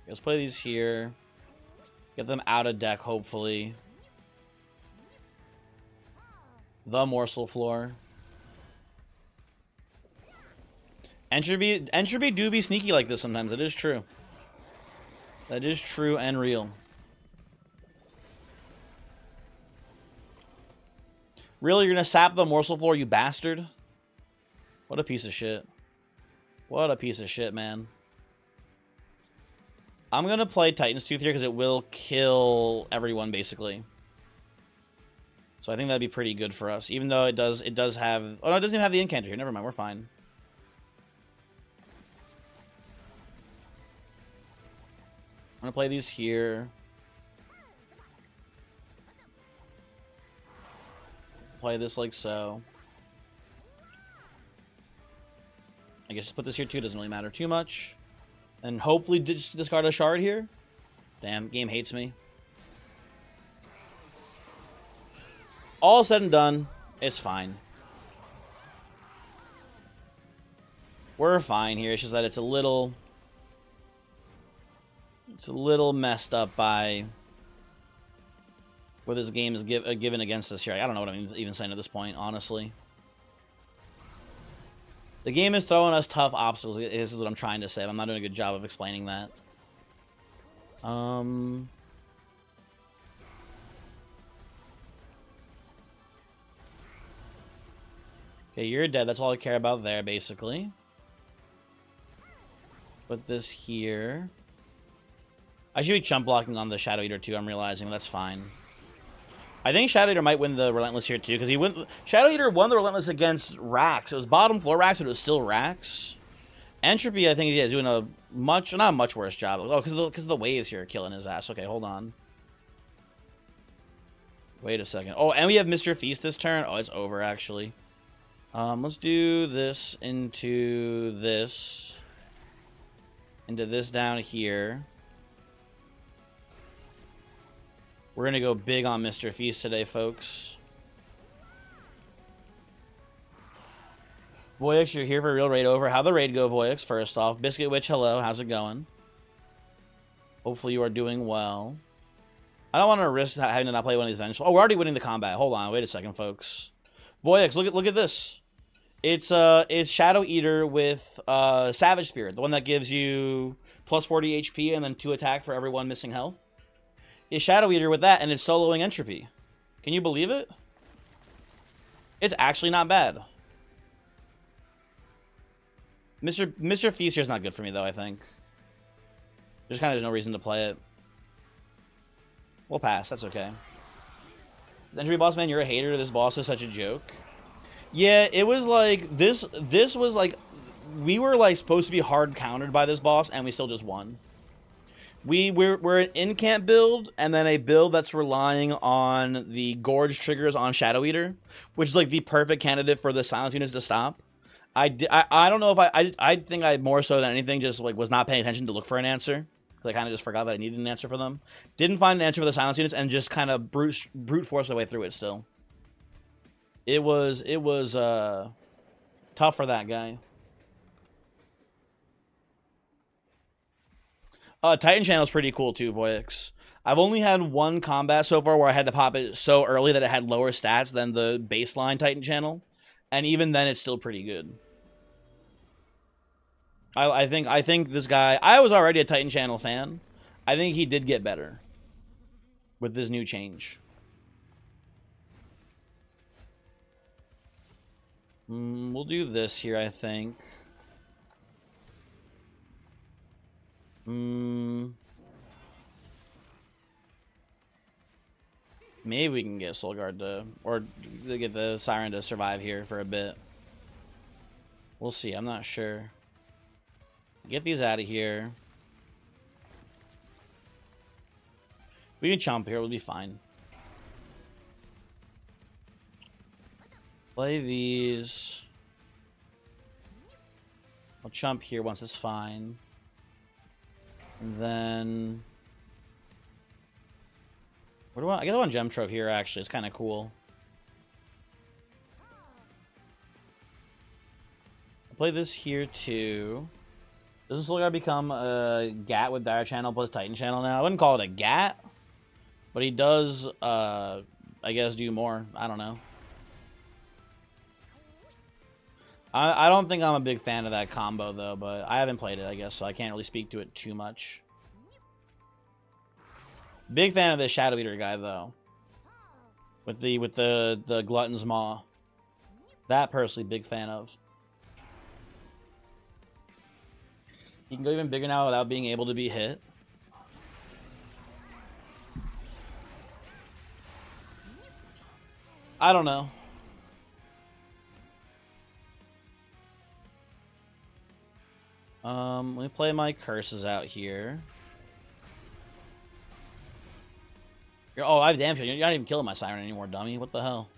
Let's play these here. Get them out of deck, hopefully. The Morsel floor. Entropy do be sneaky like this sometimes. It is true. That is true and real. Really, you're gonna sap the Morsel floor, you bastard? What a piece of shit. What a piece of shit, man. I'm gonna play Titan's Tooth here because it will kill everyone, basically. So I think that'd be pretty good for us. Even though it does have... Oh, no, it doesn't even have the Incanter here. Never mind, we're fine. I'm gonna play these here. Play this like so. I guess just put this here too. Doesn't really matter too much. And hopefully just discard a shard here. Damn, game hates me. All said and done, it's fine. We're fine here. It's just that it's a little messed up by what this game is given against us here. I don't know what I'm even saying at this point, honestly. The game is throwing us tough obstacles. This is what I'm trying to say. I'm not doing a good job of explaining that. Okay, you're dead. That's all I care about there, basically. Put this here. I should be chump blocking on the Shadow Eater too, I'm realizing. That's fine. I think Shadow Eater might win the Relentless here too, because Shadow Eater won the Relentless against Rax. It was bottom floor Rax, but it was still Rax. Entropy, I think, is doing a not a much worse job. Oh, because the waves here are killing his ass. Okay, hold on. Wait a second. Oh, and we have Mr. Feast this turn. Oh, it's over, actually. Let's do this into this. Into this down here. We're going to go big on Mr. Feast today, folks. Voyix, you're here for a real raid over. How'd the raid go, Voyix, first off? Biscuit Witch, hello. How's it going? Hopefully you are doing well. I don't want to risk having to not play one of these vengeful. Oh, we're already winning the combat. Hold on. Wait a second, folks. Voyix, look at this. It's Shadow Eater with Savage Spirit, the one that gives you plus 40 HP and then 2 attack for every 1 missing health. It's Shadow Eater with that, and it's soloing Entropy. Can you believe it? It's actually not bad. Mr. Feast here's not good for me, though, I think. There's kind of no reason to play it. We'll pass. That's okay. Entropy boss, man, you're a hater. This boss is such a joke. Yeah, it was like... This was like... We were like supposed to be hard countered by this boss, and we still just won. We're an in-camp build, and then a build that's relying on the Gorge triggers on Shadow Eater, which is like the perfect candidate for the silence units to stop. I don't know if I think I more so than anything just like was not paying attention to look for an answer. I kind of just forgot that I needed an answer for them. Didn't find an answer for the silence units, and just kind of brute force my way through it still. It was tough for that guy. Titan Channel is pretty cool too, Voyix. I've only had one combat so far where I had to pop it so early that it had lower stats than the baseline Titan Channel, and even then it's still pretty good. I think this guy... I was already a Titan Channel fan. I think he did get better with this new change. We'll do this here, I think. Maybe we can get Soulguard to... Or get the Siren to survive here for a bit. We'll see. I'm not sure. Get these out of here. We can chomp here. We'll be fine. Play these. I'll chomp here once it's fine. And then... What do I get one Gem Trove here, actually. It's kind of cool. I'll play this here, too. Doesn't Soulguard become a GAT with Dire Channel plus Titan Channel now? I wouldn't call it a GAT, but he does, I guess, do more. I don't know. I don't think I'm a big fan of that combo, though, but I haven't played it, I guess, so I can't really speak to it too much. Big fan of this Shadow Eater guy, though. With the Glutton's Maw. That, personally, big fan of. You can go even bigger now without being able to be hit. I don't know. Let me play my curses out here. Oh, I have damn sure. You're not even killing my Siren anymore, dummy. What the hell?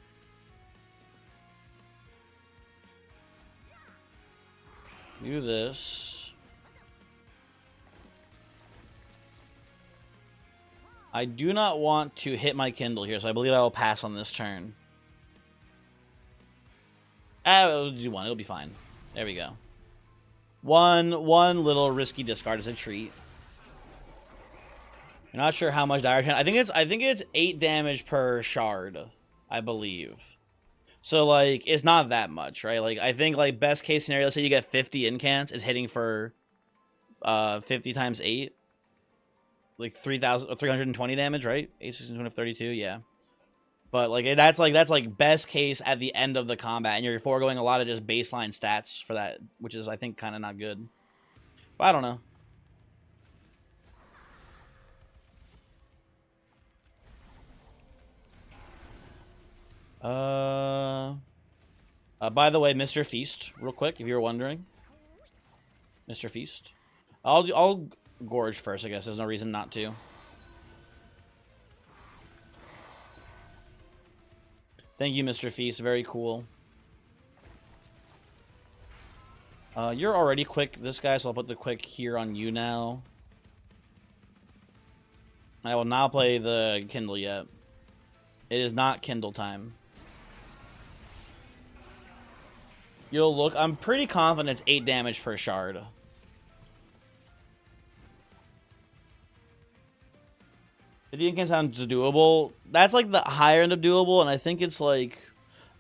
Do this. I do not want to hit my Kindle here, so I believe I will pass on this turn. We'll do one. It'll be fine. There we go. One little risky discard is a treat. I'm not sure how much dire channel. I think it's 8 damage per shard, I believe. So like it's not that much, right? Like I think like best case scenario, let's say you get 50 incants, is hitting for 50 times 8. Like 3,000 or 320 damage, right? 8, 16, 20, 32, yeah. But like that's like best case at the end of the combat, and you're foregoing a lot of just baseline stats for that, which is I think kind of not good. But I don't know. By the way, Mr. Feast, real quick, if you were wondering, Mr. Feast, I'll gorge first. I guess there's no reason not to. Thank you, Mr. Feast. Very cool. You're already quick, this guy, so I'll put the quick here on you now. I will not play the Kindle yet. It is not Kindle time. You'll look. I'm pretty confident it's 8 damage per shard. 50 incant sounds doable. That's like the higher end of doable, and I think it's like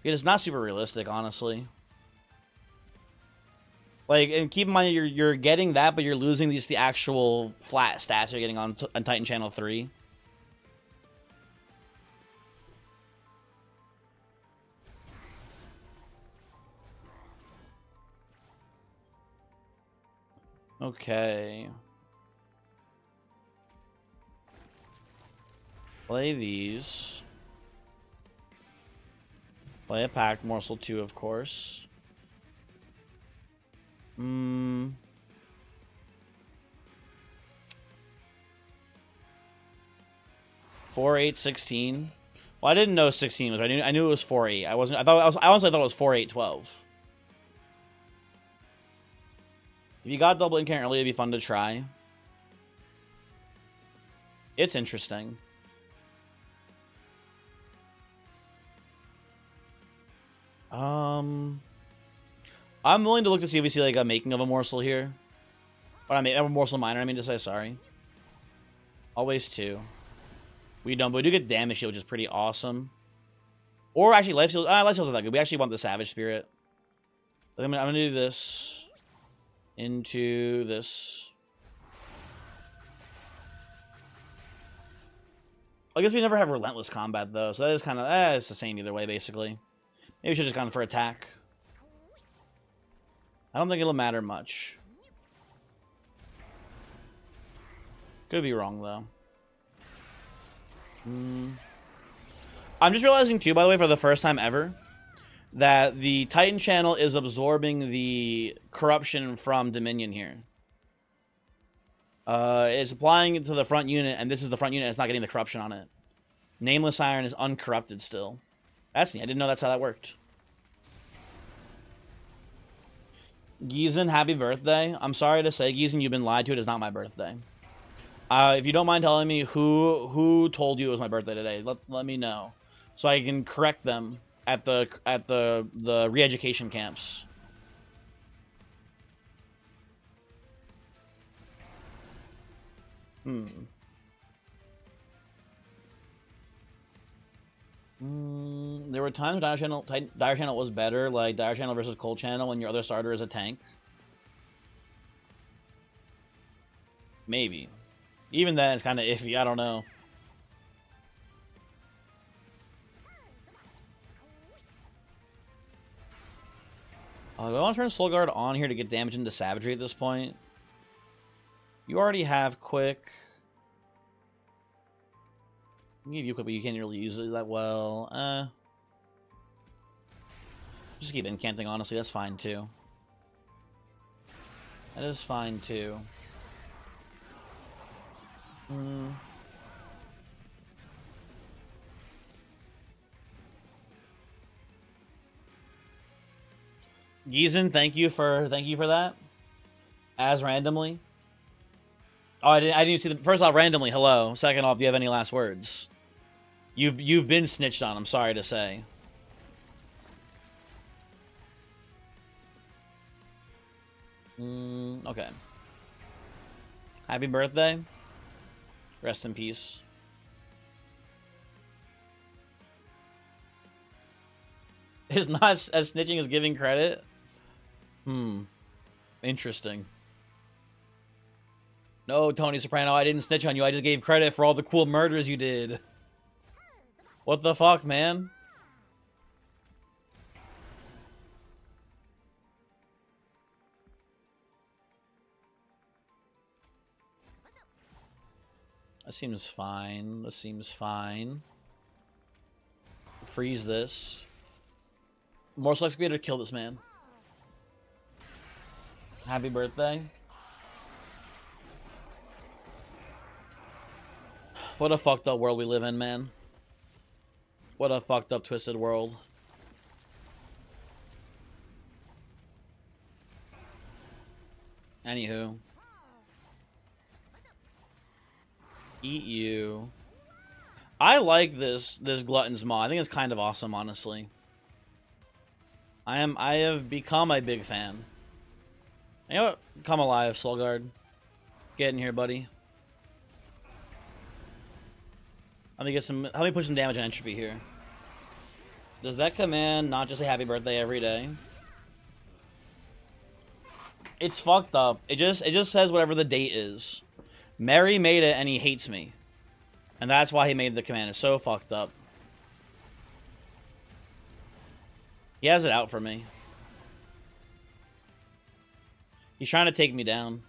it's not super realistic, honestly. Like, and keep in mind you're getting that, but you're losing the actual flat stats you're getting on Titan Channel 3. Okay. Play these. Play a Pact Morsel 2, of course. 4, 8, 16. Well, I didn't know 16 was. I knew it was 4, 8. I wasn't. I honestly thought it was 4, 8, 12. If you got double incant early, it'd be fun to try. It's interesting. I'm willing to look to see if we see like a making of a morsel here. But I mean, a morsel minor. I mean to say, sorry. Always 2. We don't, but we do get damage shield, which is pretty awesome. Or actually, life shield. Life shield's not that good. We actually want the Savage Spirit. But I'm gonna do this into this. I guess we never have relentless combat though, so that is kind of it's the same either way, basically. Maybe we should just gone for attack. I don't think it'll matter much. Could be wrong though. I'm just realizing too, by the way, for the first time ever, that the Titan channel is absorbing the corruption from Dominion here. It's applying it to the front unit, and this is the front unit. It's not getting the corruption on it. Nameless Iron is uncorrupted still. That's neat. I didn't know that's how that worked. Gizen, happy birthday. I'm sorry to say, Gizen, you've been lied to. It is not my birthday. If you don't mind telling me who told you it was my birthday today, let me know, so I can correct them at the re-education camps. There were times when Dire Channel was better, like Dire Channel versus Cold Channel when your other starter is a tank. Maybe. Even then, it's kind of iffy. I don't know. Do I want to turn Soul Guard on here to get damage into Savagery at this point? You already have Quick. I give you Quick, but you can't really use it that well. Just keep incanting, honestly. That's fine, too. That is fine, too. Gizen, thank you for that. As randomly. Oh, I didn't even see the first off, randomly, hello. Second off, do you have any last words? You've been snitched on, I'm sorry to say. Okay. Happy birthday. Rest in peace. Is not as snitching as giving credit? Interesting. No, Tony Soprano, I didn't snitch on you. I just gave credit for all the cool murders you did. What the fuck, man? That seems fine. That seems fine. Freeze this. Morsel Excavator, kill this man. Happy birthday. What a fucked up world we live in, man. What a fucked up, twisted world. Anywho. Eat you. I like this Glutton's Maw. I think it's kind of awesome, honestly. I have become a big fan. You know what? Come alive, Soulguard. Get in here, buddy. Let me put some damage on entropy here. Does that command not just say happy birthday every day? It's fucked up. It just says whatever the date is. Mary made it and he hates me. And that's why he made the command. It's so fucked up. He has it out for me. He's trying to take me down.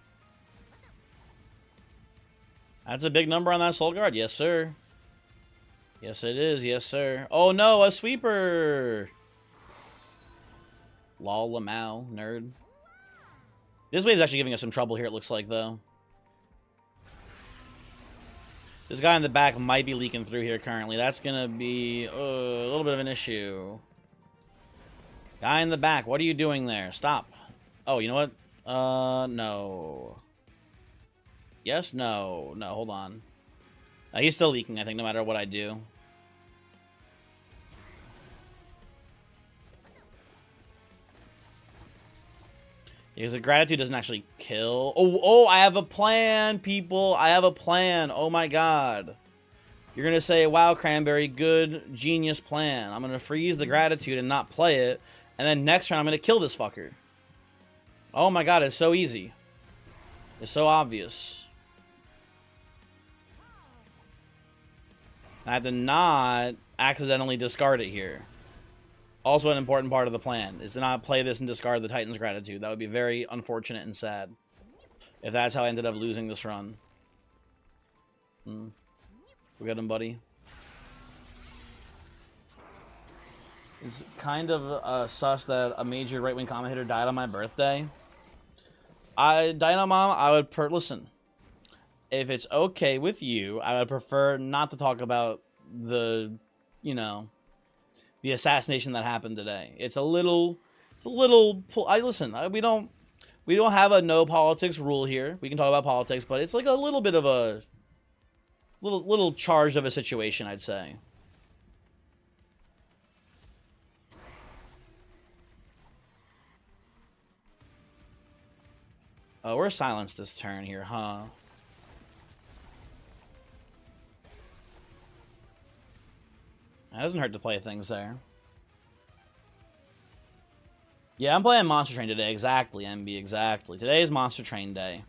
That's a big number on that Soul Guard. Yes, sir. Yes, it is. Yes, sir. Oh, no. A sweeper. Lol, Lamau. Nerd. This wave is actually giving us some trouble here, it looks like, though. This guy in the back might be leaking through here currently. That's going to be a little bit of an issue. Guy in the back, what are you doing there? Stop. Oh, you know what? No. Yes? No. No, hold on. He's still leaking, I think, no matter what I do. Because the gratitude doesn't actually kill. Oh, I have a plan, people. I have a plan. Oh, my God. You're going to say, wow, Cranberry, good, genius plan. I'm going to freeze the gratitude and not play it. And then next turn, I'm going to kill this fucker. Oh, my God. It's so easy. It's so obvious. I have to not accidentally discard it here. Also an important part of the plan is to not play this and discard the Titan's Gratitude. That would be very unfortunate and sad if that's how I ended up losing this run. We got him, buddy. It's kind of sus that a major right-wing commentator died on my birthday. Dynamom, I would listen. If it's okay with you, I would prefer not to talk about the, the assassination that happened today. We don't have a no politics rule here. We can talk about politics, but it's like a little bit of a little charged of a situation, I'd say. Oh, we're silenced this turn here, huh? It doesn't hurt to play things there. Yeah, I'm playing Monster Train today. Exactly, MB, exactly. Today is Monster Train Day.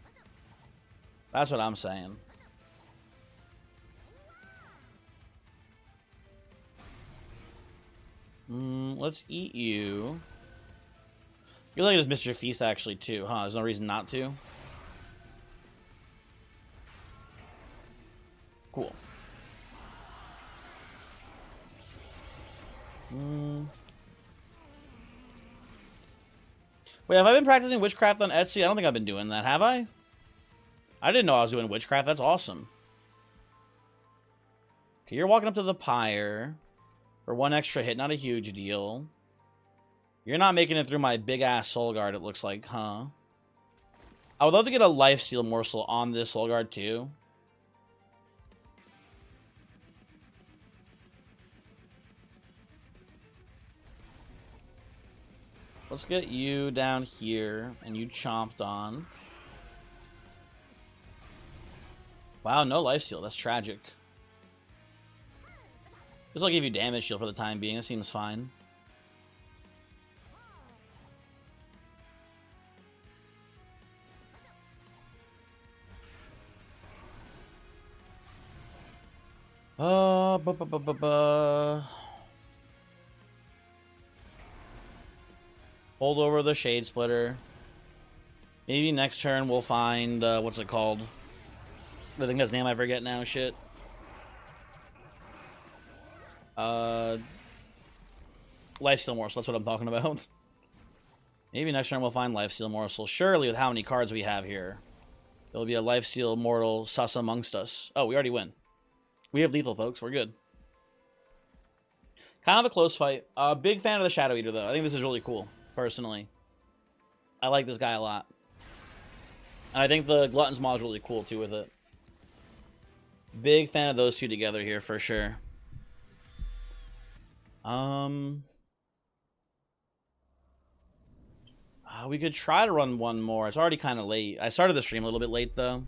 That's what I'm saying. Let's eat you. You're like just missed your feast, actually, too, huh? There's no reason not to. Cool. Wait, have I been practicing witchcraft on Etsy? I don't think I've been doing that, have I? I didn't know I was doing witchcraft. That's awesome. Okay, you're walking up to the pyre for one extra hit. Not a huge deal. You're not making it through my big-ass Soul Guard, it looks like, huh? I would love to get a lifesteal morsel on this Soul Guard, too. Let's get you down here, and you chomped on. Wow, no lifesteal. That's tragic. This will give you damage shield for the time being. It seems fine. Hold over the Shade Splitter. Maybe next turn we'll find, what's it called? I think that's name I forget now, shit. Lifesteal Morsel, that's what I'm talking about. Maybe next turn we'll find Lifesteal Morsel. Surely with how many cards we have here, there'll be a Lifesteal Mortal sus amongst us. Oh, we already win. We have lethal, folks. We're good. Kind of a close fight. Big fan of the Shadow Eater, though. I think this is really cool, personally. I like this guy a lot. And I think the Glutton's mod is really cool, too, with it. Big fan of those two together here, for sure. We could try to run one more. It's already kind of late. I started the stream a little bit late, though.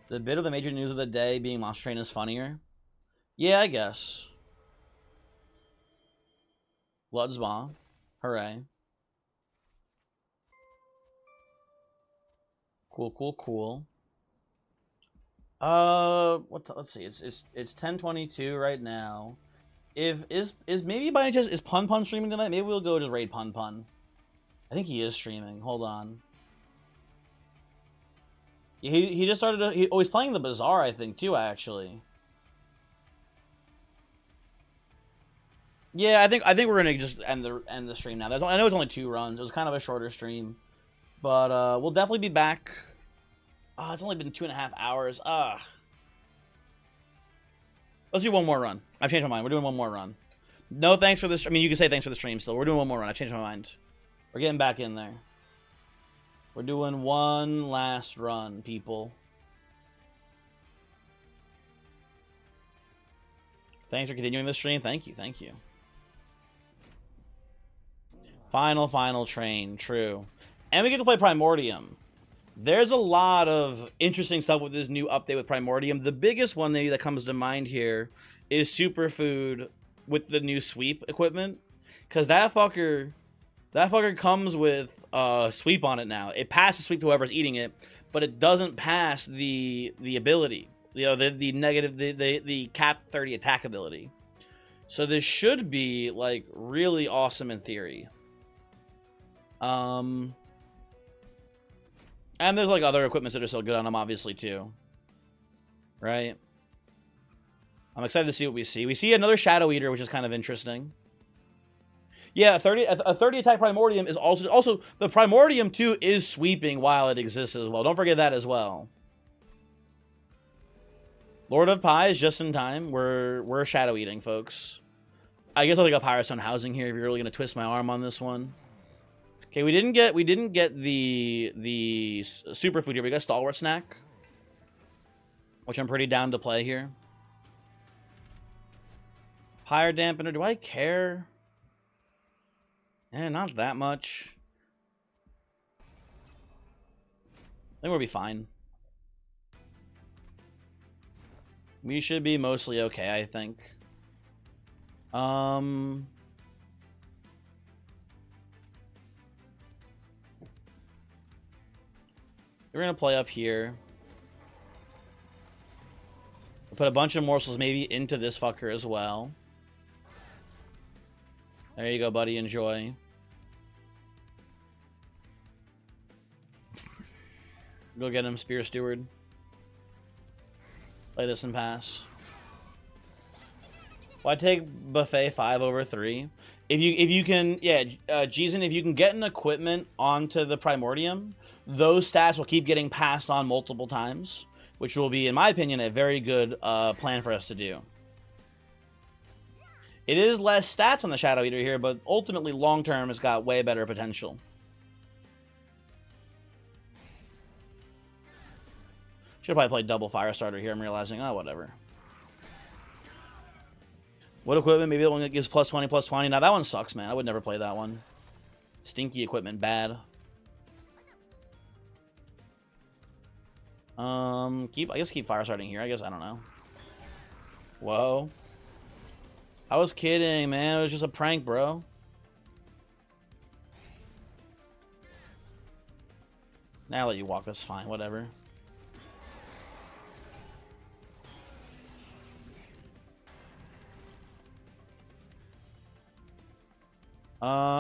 The bit of the major news of the day being Monster Train is funnier. Yeah, I guess. Blood's Maw. Hooray. Cool, cool, cool. Let's see. It's 10:22 right now. Is maybe by just is Pun Pun streaming tonight? Maybe we'll go just raid Pun Pun. I think he is streaming. Hold on. He just started. He's playing the Bazaar, I think, too. Actually. Yeah, I think we're gonna just end the stream now. I know it's only 2 runs. It was kind of a shorter stream, but we'll definitely be back. It's only been 2.5 hours. Let's do one more run. I've changed my mind. We're doing one more run. No thanks for this. I mean, you can say thanks for the stream still. We're doing one more run. I changed my mind. We're getting back in there. We're doing one last run, people. Thanks for continuing the stream. Thank you. Thank you. Final train. True. And we get to play Primordium. There's a lot of interesting stuff with this new update with Primordium. The biggest one maybe that comes to mind here is Superfood with the new sweep equipment. Because that fucker comes with sweep on it now. It passes sweep to whoever's eating it, but it doesn't pass the ability. You know, the negative, the cap 30 attack ability. So this should be like really awesome in theory. And there's like other equipments that are so good on them, obviously, too. Right? I'm excited to see what we see. We see another Shadow Eater, which is kind of interesting. Yeah, a 30 attack Primordium is also the Primordium too is sweeping while it exists as well. Don't forget that as well. Lord of Pie is just in time. We're Shadow Eating, folks. I guess I'll take a Pyrostone Housing here if you're really gonna twist my arm on this one. Okay, we didn't get the superfood here. We got Stalwart Snack, which I'm pretty down to play here. Pyre Dampener. Do I care? Not that much. I think we'll be fine. We should be mostly okay, I think. We're gonna play up here. We'll put a bunch of morsels maybe into this fucker as well. There you go, buddy. Enjoy. Go get him, Spear Steward. Play this and pass. Well, I take Buffet 5/3. If you can, yeah, Jason, if you can get an equipment onto the Primordium, those stats will keep getting passed on multiple times, which will be, in my opinion, a very good plan for us to do. It is less stats on the Shadow Eater here, but ultimately, long term, it's got way better potential. Should probably play double Firestarter here. I'm realizing, oh, whatever. What equipment? Maybe the one that gives plus 20, plus 20. Now that one sucks, man. I would never play that one. Stinky equipment, bad. I guess keep fire starting here. I guess, I don't know. Whoa. I was kidding, man. It was just a prank, bro. Now I'll let you walk. That's fine. Whatever.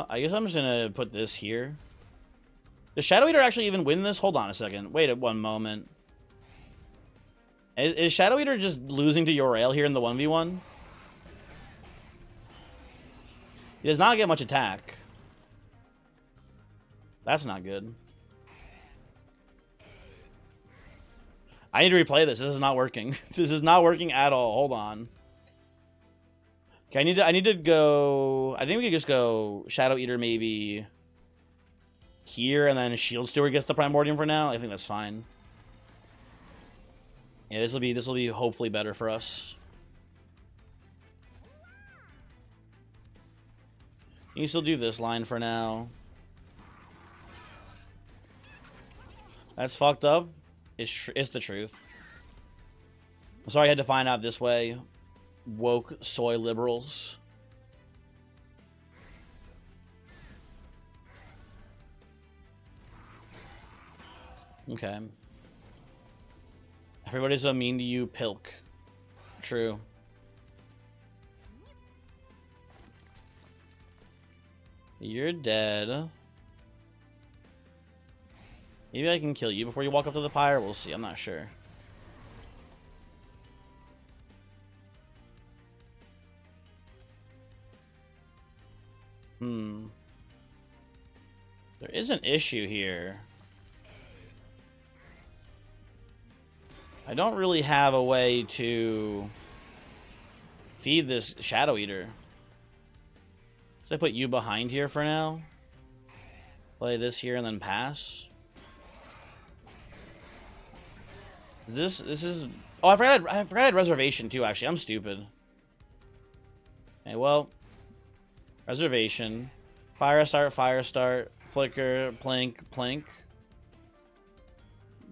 I guess I'm just gonna put this here. Does Shadow Eater actually even win this? Hold on a second. Wait one moment. Is Shadow Eater just losing to Uriel here in the 1v1? He does not get much attack. That's not good. I need to replay this. This is not working. This is not working at all. Hold on. Okay, I need to go. I think we could just go Shadow Eater maybe here, and then Shield Steward gets the Primordium for now. I think that's fine. Yeah, this will be hopefully better for us. You can still do this line for now. That's fucked up. It's the truth. I'm sorry I had to find out this way. Woke soy liberals. Okay. Everybody's so mean to you, Pilk. True. You're dead. Maybe I can kill you before you walk up to the pyre. We'll see. I'm not sure. There is an issue here. I don't really have a way to feed this Shadow Eater. So I put you behind here for now. Play this here and then pass. This is... Oh, I forgot I had Reservation too, actually. I'm stupid. Okay, well... Reservation. Fire start. Flicker, plink, plink.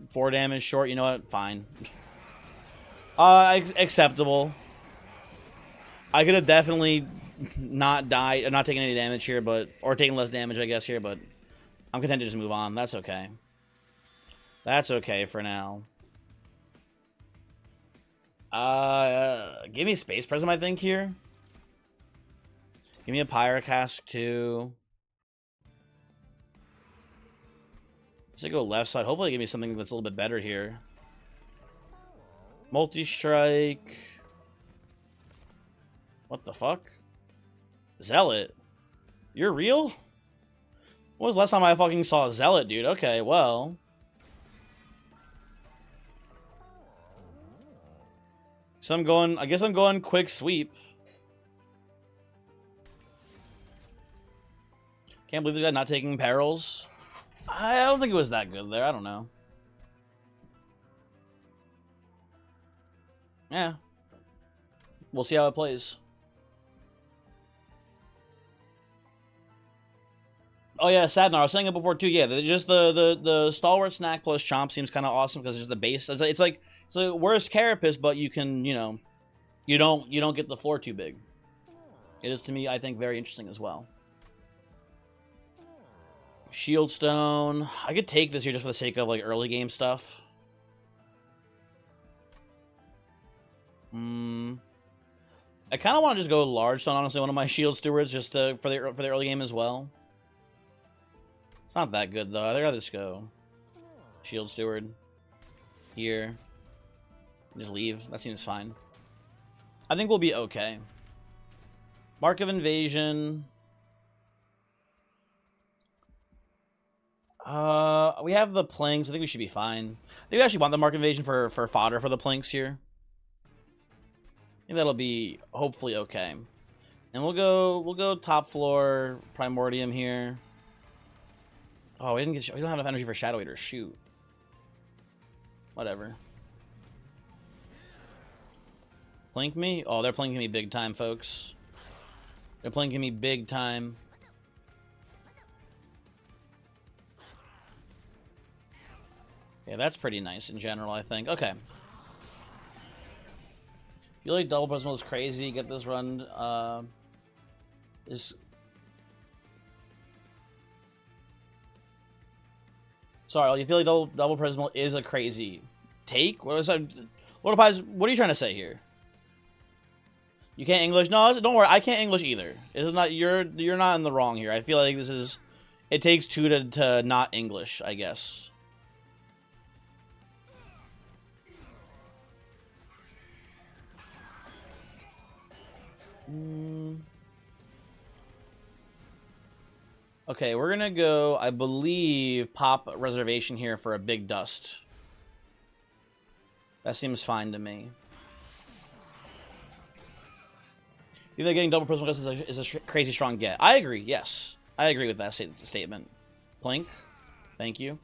4 damage short. You know what? Fine. Acceptable. I could have definitely not died, not taken any damage here, but... Or taken less damage, I guess, here, but... I'm content to just move on. That's okay. That's okay for now. Give me Space Prism, I think, here. Give me a Pyrocask, too. Let's go left side. Hopefully give me something that's a little bit better here. Multi-strike. What the fuck? Zealot? You're real? When was the last time I fucking saw a Zealot, dude? Okay, well. So I guess I'm going quick sweep. Can't believe this guy's not taking perils. I don't think it was that good there. I don't know. Yeah. We'll see how it plays. Oh yeah, Sadnar. I was saying it before too. Yeah, just the stalwart snack plus chomp seems kind of awesome because it's just the base. It's like worse carapace, but you can you don't get the floor too big. It is to me, I think, very interesting as well. Shield Stone. I could take this here just for the sake of like early game stuff. I kind of want to just go large stone, honestly, one of my Shield Stewards just for the early game as well. It's not that good though. I'd rather just go Shield Steward here. Just leave. That seems fine. I think we'll be okay. Mark of Invasion. We have the Plinks. I think we should be fine. I think we actually want the Mark Invasion for fodder for the Plinks here. I think that'll be hopefully okay. And we'll go top floor Primordium here. Oh, we don't have enough energy for Shadow Eater. Shoot. Whatever. Plink me? Oh, they're plinking me big time, folks. They're plinking me big time. Yeah, that's pretty nice in general, I think. Okay. Feel like double personal is crazy. Get this run. Sorry, you feel like double Prismal is a crazy take? What was that? Lord of Pies, what are you trying to say here? You can't English? No, don't worry. I can't English either. This is not you're not in the wrong here. I feel like this is it takes two to not English, I guess. Okay, we're gonna go, I believe, pop reservation here for a big dust. That seems fine to me. You think getting double personal dust is a crazy strong get? I agree, yes. I agree with that statement. Plink, thank you.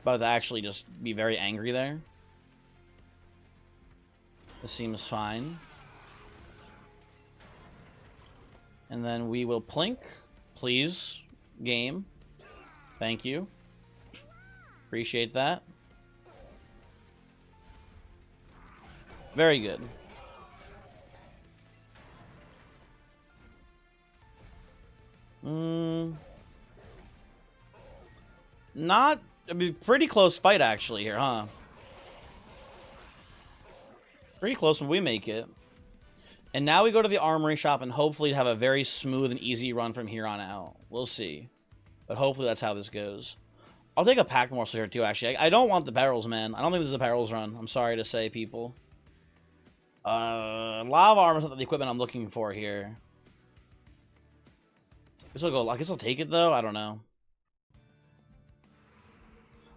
About to actually just be very angry there. This seems fine. And then we will plink. Please, game. Thank you. Appreciate that. Very good. Not... I mean, pretty close fight, actually, here, huh? Pretty close when we make it. And now we go to the armory shop and hopefully have a very smooth and easy run from here on out. We'll see. But hopefully that's how this goes. I'll take a pack morsel here too, actually. I don't want the barrels, man. I don't think this is a barrels run. I'm sorry to say, people. Lava armor is not the equipment I'm looking for here. I guess I'll take it, though. I don't know.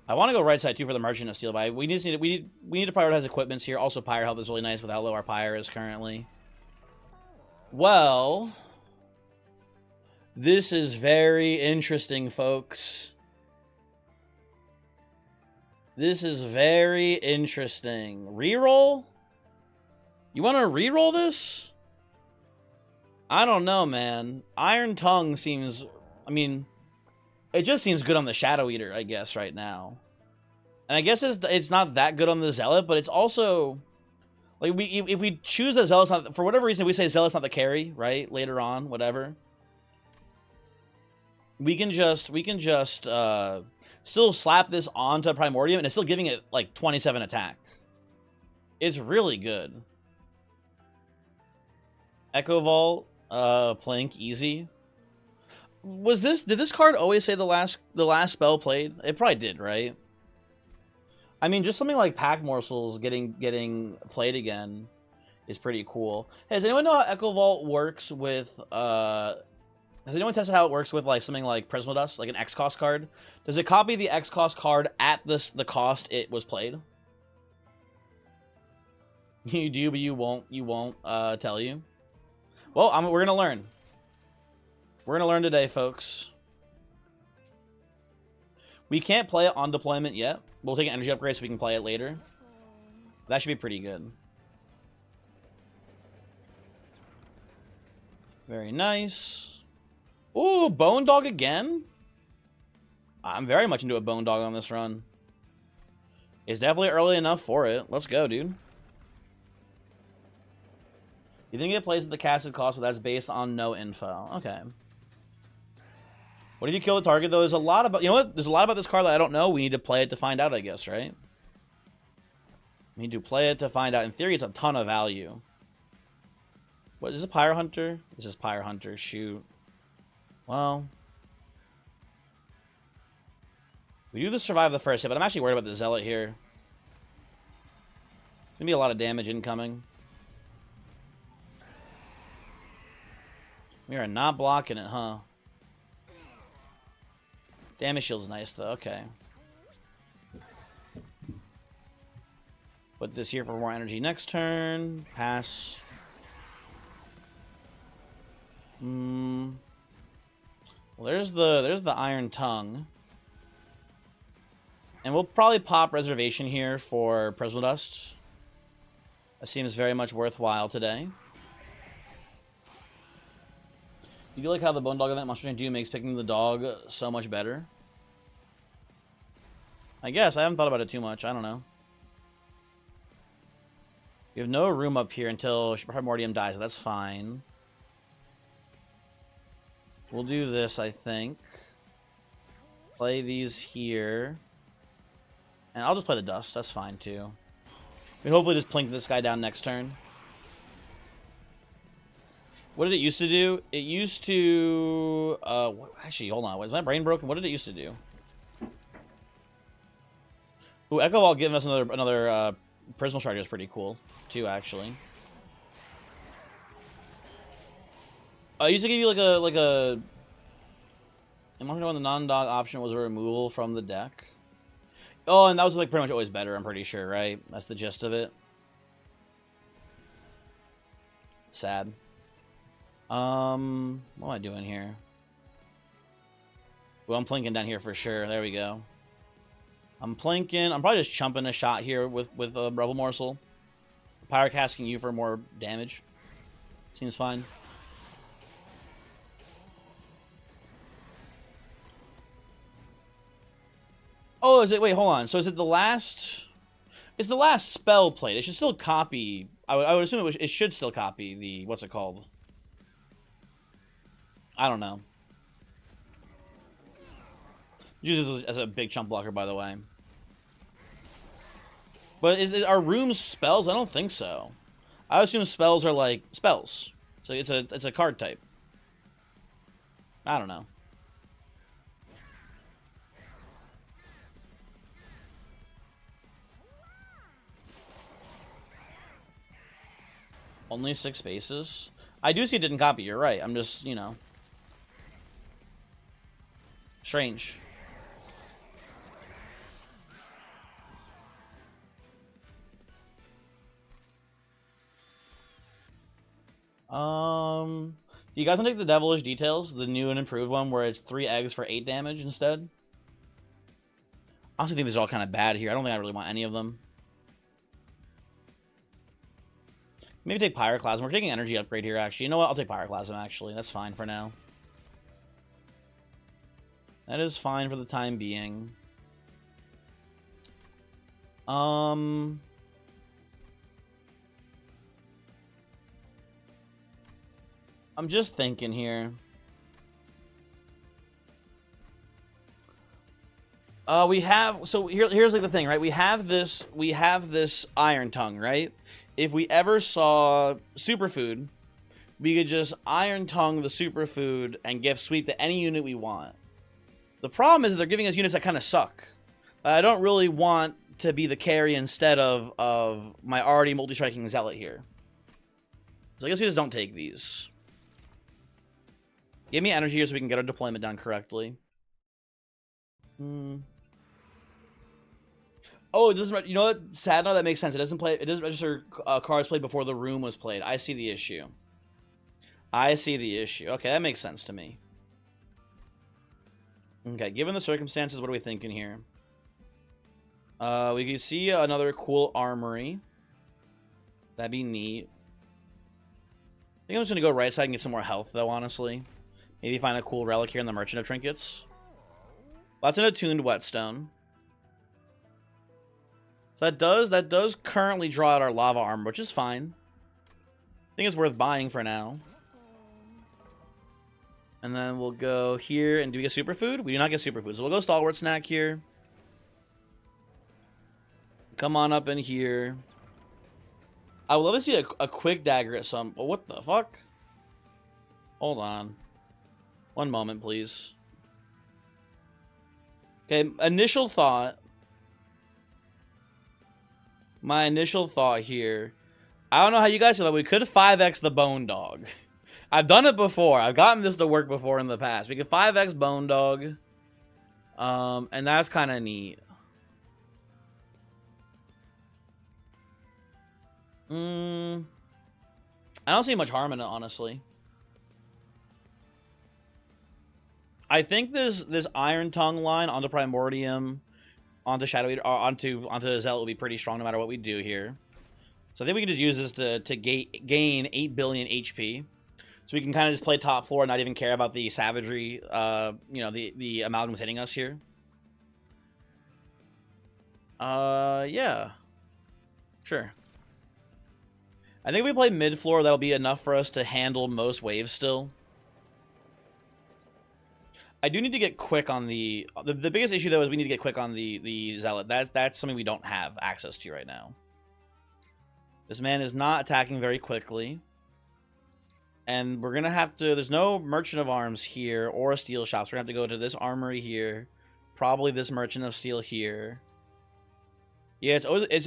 I want to go right side, too, for the Merchant of Steel, but we need to prioritize equipments here. Also, Pyre health is really nice with how low our Pyre is currently. Well, this is very interesting, folks. This is very interesting. Reroll? You want to reroll this? I don't know, man. Iron Tongue seems... I mean, it just seems good on the Shadow Eater, I guess, right now. And I guess it's not that good on the Zealot, but it's also... Like, if we choose a Zealot's not... For whatever reason, we say Zealot's not the carry, right? Later on, whatever. We can just still slap this onto Primordium, and it's still giving it, like, 27 attack. It's really good. Echo Vault, Plank, easy. Did this card always say the last spell played? It probably did, right? I mean, just something like Pack Morsels getting played again is pretty cool. Hey, does anyone know how Echo Vault works with has anyone tested how it works with like something like Prismal Dust, like an X cost card? Does it copy the X cost card at the cost it was played? You do, but you won't tell you. Well, we're gonna learn. We're gonna learn today, folks. We can't play it on deployment yet. We'll take an energy upgrade so we can play it later. That should be pretty good. Very nice. Ooh, Bone Dog again? I'm very much into a Bone Dog on this run. It's definitely early enough for it. Let's go, dude. You think it plays at the casted cost, but that's based on no info. Okay. What if you kill the target, though? There's a lot about... You know what? There's a lot about this card that I don't know. We need to play it to find out, I guess, right? We need to play it to find out. In theory, it's a ton of value. What, is this a Pyre Hunter? This is Pyre Hunter. Shoot. Well... We do survive the first hit, but I'm actually worried about the Zealot here. There's going to be a lot of damage incoming. We are not blocking it, huh? Damage shield's nice, though. Okay. Put this here for more energy next turn. Pass. Well, there's the Iron Tongue. And we'll probably pop Reservation here for Prismal Dust. That seems very much worthwhile today. You feel like how the Bone Dog event Monster Hunter 2 makes picking the dog so much better? I guess. I haven't thought about it too much. I don't know. We have no room up here until Primordium dies, so that's fine. We'll do this, I think. Play these here. And I'll just play the Dust. That's fine, too. We hopefully just plink this guy down next turn. What did it used to do? It used to... actually, hold on. Was my brain broken? What did it used to do? Ooh, Echo Ball giving us another Prismal Charger is pretty cool, too, actually. I used to give you like a... I'm wondering when the non-dog option was a removal from the deck. Oh, and that was like pretty much always better, I'm pretty sure, right? That's the gist of it. Sad. What am I doing here? Well, I'm plinking down here for sure. There we go. I'm plinking. I'm probably just chumping a shot here with a Rebel Morsel. Pyrocasting you for more damage. Seems fine. Oh, is it? Wait, hold on. So is it the last? It's the last spell played. It should still copy. I would assume it should still copy the what's it called? I don't know. Uses as a big chump blocker, by the way. But are rooms spells? I don't think so. I assume spells are like spells. So it's a card type. I don't know. Only 6 spaces. I do see it didn't copy. You're right. I'm just, you know. Strange. You guys want to take the Devilish Details, the new and improved one, where it's 3 eggs for 8 damage instead? I also think these are all kind of bad here. I don't think I really want any of them. Maybe take Pyroclasm. We're taking energy upgrade here, actually. You know what? I'll take Pyroclasm, actually. That's fine for now. That is fine for the time being. I'm just thinking here. Here's like the thing, right? We have this Iron Tongue, right? If we ever saw Superfood, we could just Iron Tongue the Superfood and give sweep to any unit we want. The problem is that they're giving us units that kind of suck. I don't really want to be the carry instead of my already multi-striking Zealot here. So I guess we just don't take these. Give me energy here so we can get our deployment done correctly. Oh, it doesn't. You know what? Sad now that makes sense. It doesn't register cards played before the room was played. I see the issue. Okay, that makes sense to me. Okay, given the circumstances, what are we thinking here? We can see another cool armory. That'd be neat. I think I'm just gonna go right side and get some more health, though. Honestly, maybe find a cool relic here in the Merchant of Trinkets. That's an attuned whetstone. So that does currently draw out our lava armor, which is fine. I think it's worth buying for now. And then we'll go here, and do we get superfood? We do not get superfood, so we'll go Stalwart Snack here. Come on up in here. I would love to see a quick dagger at some... Oh, what the fuck? Hold on. One moment, please. Okay, initial thought. My initial thought here. I don't know how you guys feel, but we could 5x the Bone Dog. I've done it before. I've gotten this to work before in the past. We could 5x Bone Dog. And that's kind of neat. I don't see much harm in it, honestly. I think this Iron Tongue line onto Primordium, onto Shadow Eater, or onto Zealot will be pretty strong no matter what we do here. So I think we can just use this to gain 8 billion HP. So we can kind of just play top floor and not even care about the savagery, you know, the amalgams hitting us here. Yeah. Sure. I think if we play mid floor, that'll be enough for us to handle most waves still. I do need to get quick on the biggest issue though is we need to get quick on the Zealot. That's something we don't have access to right now. This man is not attacking very quickly. And we're gonna have to, there's no Merchant of Arms here or a steel shop, so we're gonna have to go to this armory here. Probably this Merchant of Steel here. Yeah,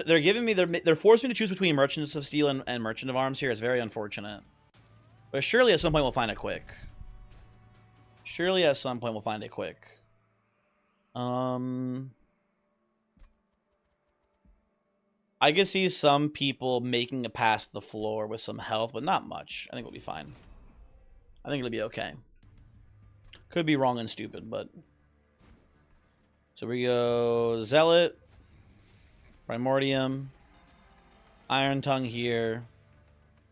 they're giving me, they're forcing me to choose between Merchants of Steel and Merchant of Arms here. It's very unfortunate. But surely at some point we'll find it quick. Surely at some point we'll find it quick. I could see some people making it past the floor with some health, but not much. I think we'll be fine. I think it'll be okay. Could be wrong and stupid, but... So we go Zealot, Primordium, Iron Tongue here,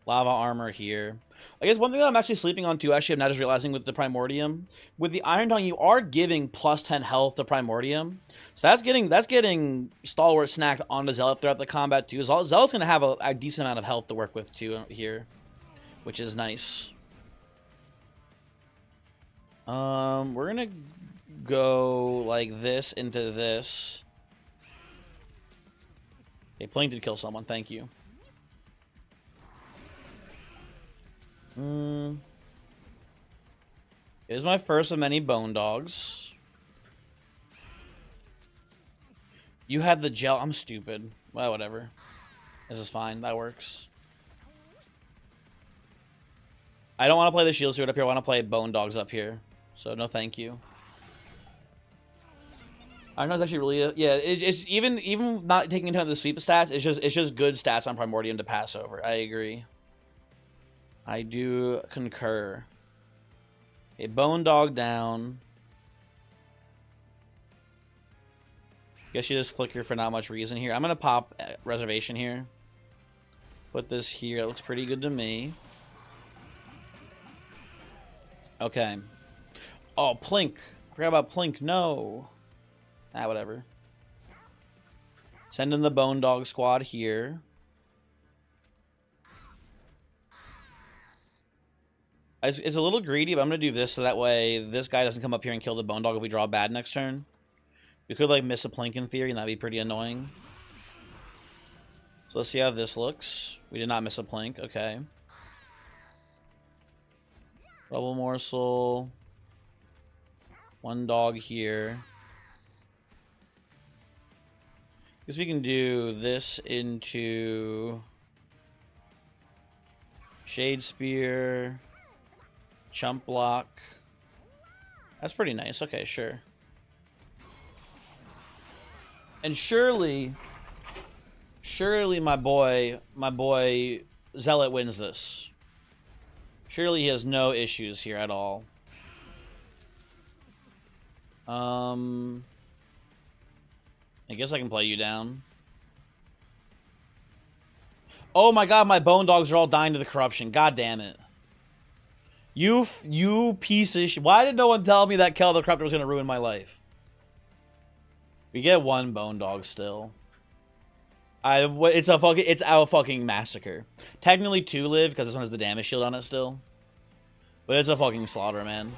Lava Armor here. I guess one thing that I'm actually sleeping on too, actually I'm not just realizing with the Primordium, with the Iron Tongue you are giving plus 10 health to Primordium. So that's getting Stalwart snacked onto Zealot throughout the combat too. Zealot's going to have a decent amount of health to work with too here, which is nice. We're going to go like this into this. Okay, Plink did kill someone, thank you. It is my first of many bone dogs. You had the gel. I'm stupid. Well, whatever. This is fine. That works. I don't want to play the shield suit up here. I want to play bone dogs up here. So no, thank you. I know it's actually really yeah. It's even not taking into account the sweep stats. It's just good stats on Primordium to pass over. I agree. I do concur. A bone dog down. Guess you just flicker for not much reason here. I'm gonna pop reservation here. Put this here. It looks pretty good to me. Okay. Oh, Plink. I forgot about Plink. No. Ah, whatever. Send in the bone dog squad here. It's a little greedy, but I'm going to do this so that way this guy doesn't come up here and kill the bone dog if we draw bad next turn. We could, like, miss a Plink in theory, and that'd be pretty annoying. So let's see how this looks. We did not miss a Plink. Okay. Double morsel. One dog here. Guess we can do this into Shade Spear. Chump block. That's pretty nice. Okay, sure. And surely my boy Zealot wins this. Surely he has no issues here at all. I guess I can play you down. Oh my god, my bone dogs are all dying to the corruption. God damn it. You piece of shit. Why did no one tell me that Kel the Corruptor was going to ruin my life? We get one bone dog still. It's a fucking massacre. Technically 2 live because this one has the damage shield on it still. But it's a fucking slaughter, man.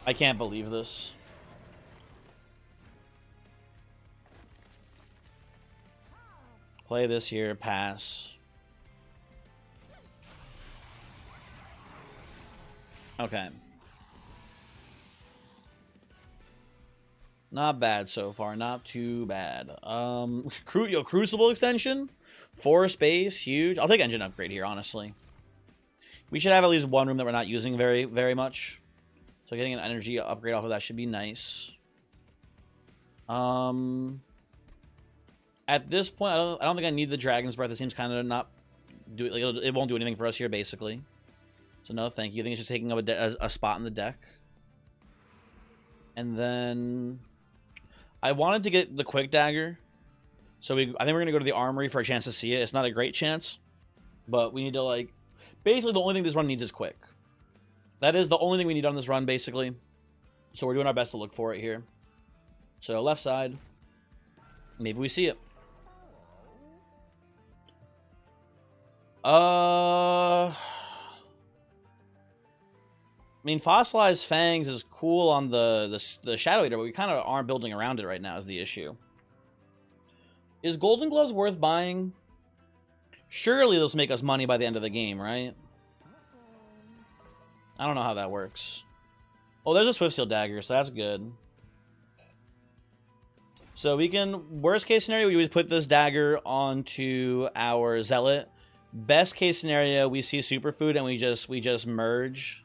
I can't believe this. Play this here, pass. Okay. Not bad so far. Not too bad. Crucible extension? 4 space. Huge. I'll take engine upgrade here, honestly. We should have at least one room that we're not using very, very much. So getting an energy upgrade off of that should be nice. At this point, I don't think I need the Dragon's Breath. It seems kind of not... it won't do anything for us here, basically. So no, thank you. I think it's just taking up a spot in the deck. And then... I wanted to get the Quick Dagger. So I think we're going to go to the armory for a chance to see it. It's not a great chance, but we need to, like... Basically, the only thing this run needs is quick. That is the only thing we need on this run, basically. So we're doing our best to look for it here. So left side. Maybe we see it. I mean, Fossilized Fangs is cool on the Shadow Eater, but we kind of aren't building around it right now is the issue. Is Golden Gloves worth buying? Surely those make us money by the end of the game, right? I don't know how that works. Oh, there's a Swiftsteel Dagger, so that's good. So we can, worst case scenario, we would put this dagger onto our Zealot. Best case scenario, we see Superfood and we just merge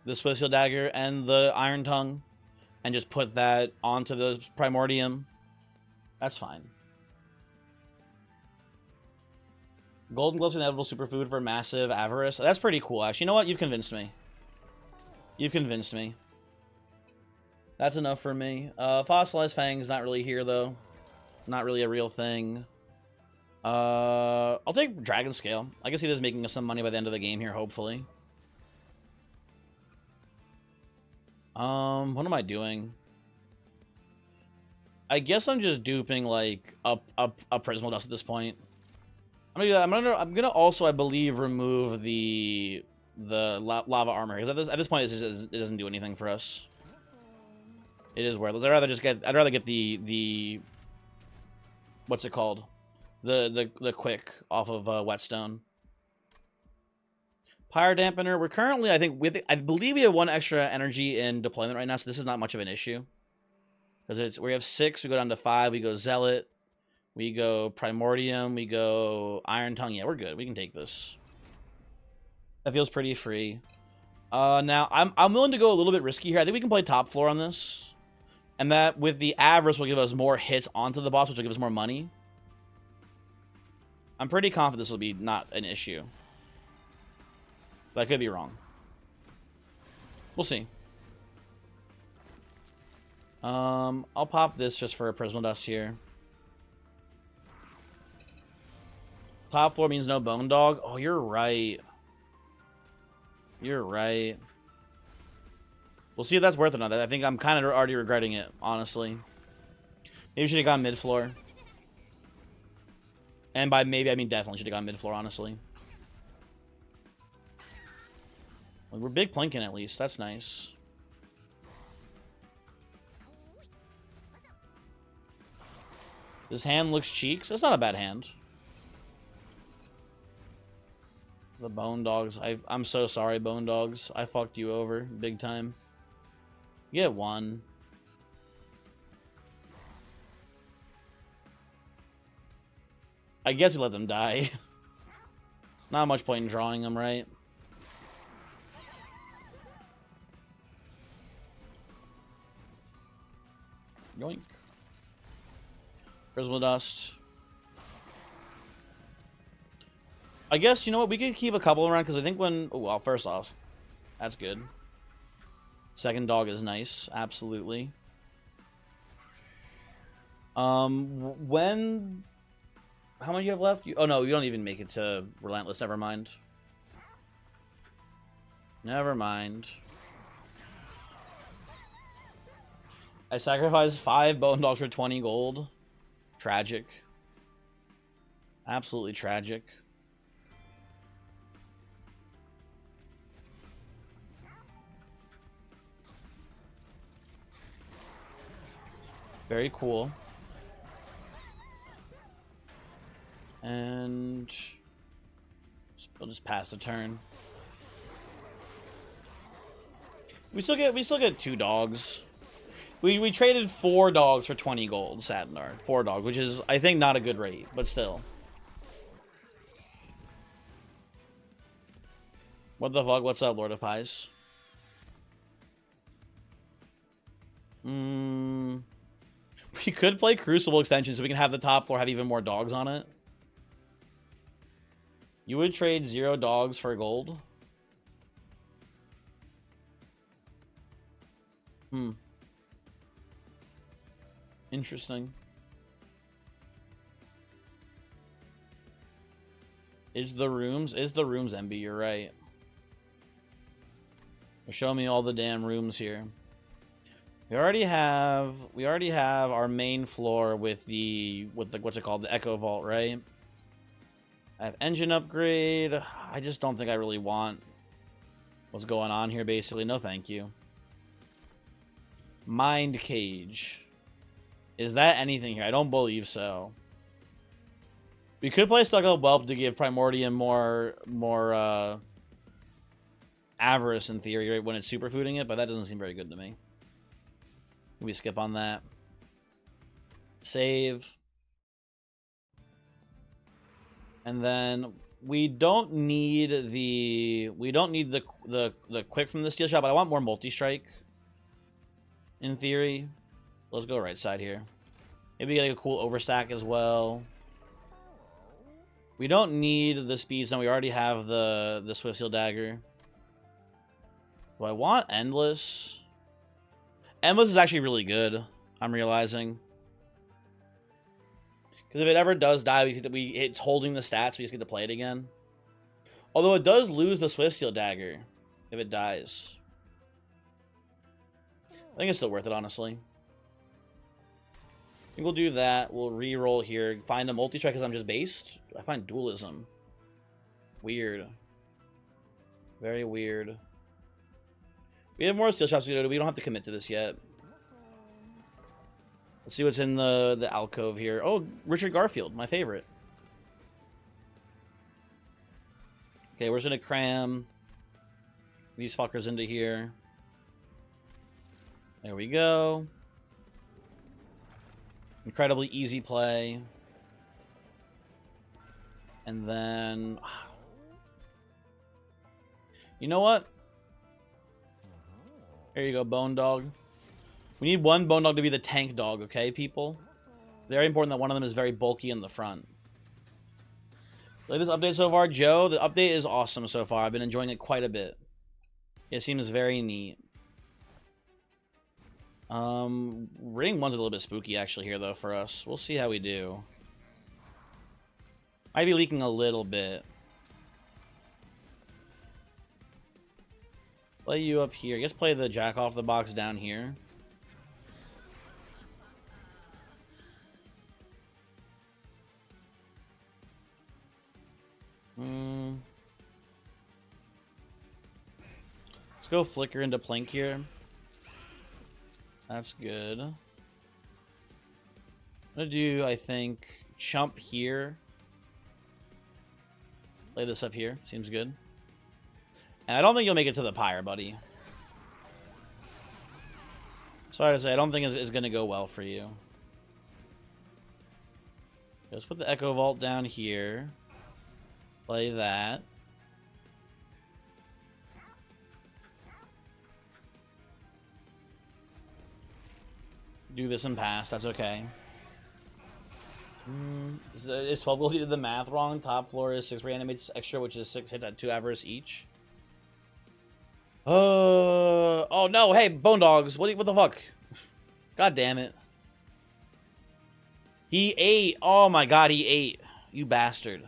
the Swiftsteel Dagger and the Iron Tongue and just put that onto the Primordium. That's fine. Golden Gloves inevitable superfood for massive avarice. That's pretty cool, actually. You know what? You've convinced me. You've convinced me. That's enough for me. Fossilized Fang's not really here, though. Not really a real thing. I'll take Dragon Scale. I can see this making us some money by the end of the game here, hopefully. What am I doing? I guess I'm just duping, like, a Prismal Dust at this point. I'm gonna do that. I'm gonna also, I believe, remove the lava armor. Because at this point, it doesn't do anything for us. It is worthless. I'd rather get the what's it called? The quick off of Whetstone. Pyre Dampener. We're currently, I believe we have 1 extra energy in deployment right now, so this is not much of an issue. Because we have 6, we go down to 5, we go Zealot, we go Primordium, we go Iron Tongue. Yeah, we're good. We can take this. That feels pretty free. Now I'm willing to go a little bit risky here. I think we can play top floor on this. And that with the avarice will give us more hits onto the boss, which will give us more money. I'm pretty confident this will be not an issue. But I could be wrong. We'll see. I'll pop this just for a Prismal Dust here. Top floor means no Bone Dog. Oh, you're right. You're right. We'll see if that's worth it or not. I think I'm kind of already regretting it, honestly. Maybe we should have gone mid-floor. And by maybe, I mean definitely should have gone mid-floor, honestly. Well, we're big plinking at least. That's nice. This hand looks cheeks. That's not a bad hand. The Bone Dogs. I'm so sorry, Bone Dogs. I fucked you over big time. You get 1. I guess we let them die. Not much point in drawing them, right? Yoink. Prismal Dust. I guess, you know what, we could keep a couple around, because I think when... Oh, well, first off, that's good. Second dog is nice, absolutely. When... How many do you have left? Oh, no, you don't even make it to Relentless, never mind. Never mind. I sacrificed 5 Bone Dogs for 20 gold. Tragic. Absolutely tragic. Very cool. And we'll just pass the turn. We still get 2 dogs. We traded 4 dogs for 20 gold, Sadnar. 4 dogs, which is, I think, not a good rate, but still. What the fuck? What's up, Lord of Pies? We could play Crucible Extension so we can have the top floor have even more dogs on it. You would trade 0 dogs for gold? Interesting. Is the rooms MB, you're right. Show me all the damn rooms here. We already have our main floor with the what's it called? The Echo Vault, right? I have engine upgrade. I just don't think I really want what's going on here, basically. No thank you. Mind Cage. Is that anything here? I don't believe so. We could play Stuck Up Whelp to give Primordium more avarice in theory, right, when it's superfooding it, but that doesn't seem very good to me. We skip on that. Save. And then we don't need the quick from the steel shot, but I want more multi-strike in theory. Let's go right side here. Maybe get like a cool overstack as well. We don't need the speeds. No, we already have the Swift Steel Dagger. Do I want Endless? Endless is actually really good, I'm realizing. Because if it ever does die, it's holding the stats, we just get to play it again. Although it does lose the Swift Steel Dagger if it dies. I think it's still worth it, honestly. I think we'll do that. We'll re-roll here. Find a multi-strike because I'm just based. I find dualism. Weird. Very weird. We have more steel shots to do. We don't have to commit to this yet. Let's see what's in the alcove here. Oh, Richard Garfield, my favorite. Okay, we're just gonna cram these fuckers into here. There we go. Incredibly easy play. And then... You know what? There you go, Bone Dog. We need one Bone Dog to be the tank dog, okay, people? Very important that one of them is very bulky in the front. Like this update so far, Joe. The update is awesome so far. I've been enjoying it quite a bit. It seems very neat. Ring 1's a little bit spooky actually here though for us. We'll see how we do. Might be leaking a little bit. Play you up here. I guess play the Jack off the box down here. Let's go Flicker into Plink here. That's good. I'm gonna do, I think, Chump here. Lay this up here. Seems good. And I don't think you'll make it to the Pyre, buddy. Sorry to say, I don't think it's gonna go well for you. Let's put the Echo Vault down here. Play that. Do this and pass. That's okay. Is 12 ability did the math wrong? Top floor is 6 reanimates extra, which is 6 hits at 2 avarice each. Oh no! Hey, Bone Dogs! What the fuck? God damn it! He ate. Oh my god, he ate. You bastard.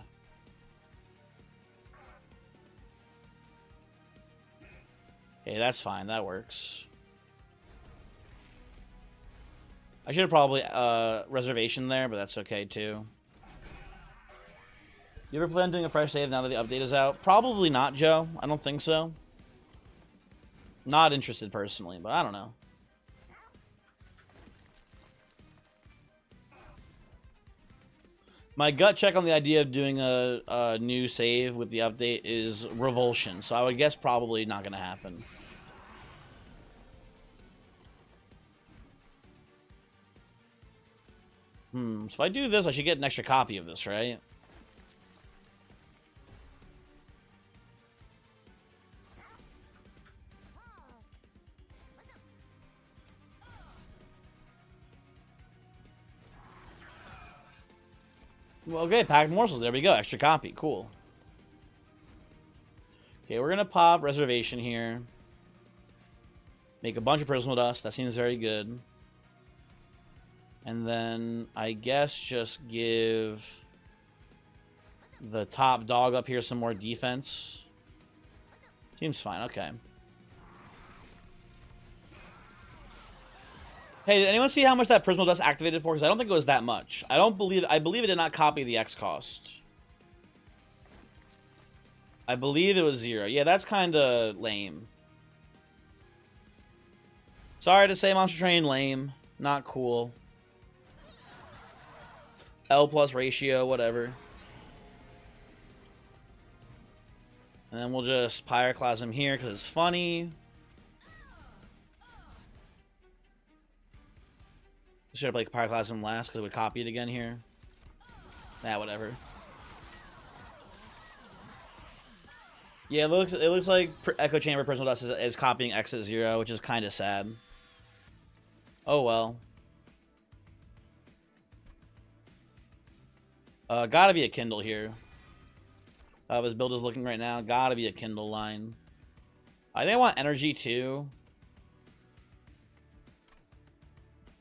Okay, that's fine. That works. I should have probably reservation there, but that's okay too. You ever plan on doing a fresh save now that the update is out? Probably not, Joe. I don't think so. Not interested personally, but I don't know. My gut check on the idea of doing a new save with the update is revulsion, so I would guess probably not going to happen. So if I do this, I should get an extra copy of this, right? Well, okay, packed morsels. There we go. Extra copy. Cool. Okay, we're going to pop reservation here. Make a bunch of prismal dust. That seems very good. And then, I guess, just give the top dog up here some more defense. Seems fine. Okay. Hey, did anyone see how much that Prismal Dust activated for? Because I don't think it was that much. I believe it did not copy the X cost. I believe it was 0. Yeah, that's kind of lame. Sorry to say, Monster Train, lame. Not cool. L plus ratio, whatever. And then we'll just Pyroclasm here because it's funny. Should have played Pyroclasm last because it would copy it again here. Nah, whatever. Yeah, it looks like Echo Chamber Personal Dust is copying X at 0, which is kind of sad. Oh well. Gotta be a Kindle here. His build is looking right now. Gotta be a Kindle line. I think I want energy too.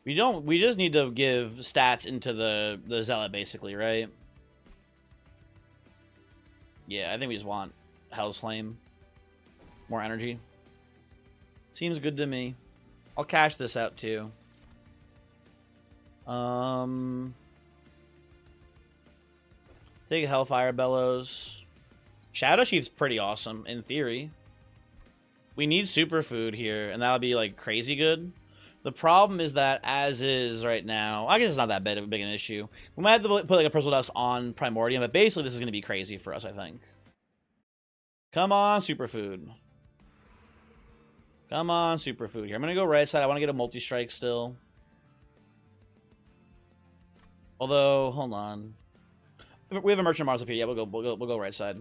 We just need to give stats into the Zealot basically, right? Yeah, I think we just want Hell's Flame. More energy. Seems good to me. I'll cash this out too. Take Hellfire Bellows. Shadow Sheath's pretty awesome, in theory. We need Superfood here, and that'll be, like, crazy good. The problem is that, as is right now, I guess it's not that big of an issue. We might have to put, like, a Personal Dust on Primordium, but basically this is going to be crazy for us, I think. Come on, Superfood. Come on, Superfood here. I'm going to go right side. I want to get a Multi-Strike still. Although, hold on. We have a Merchant Mars up here. Yeah, we'll go right side.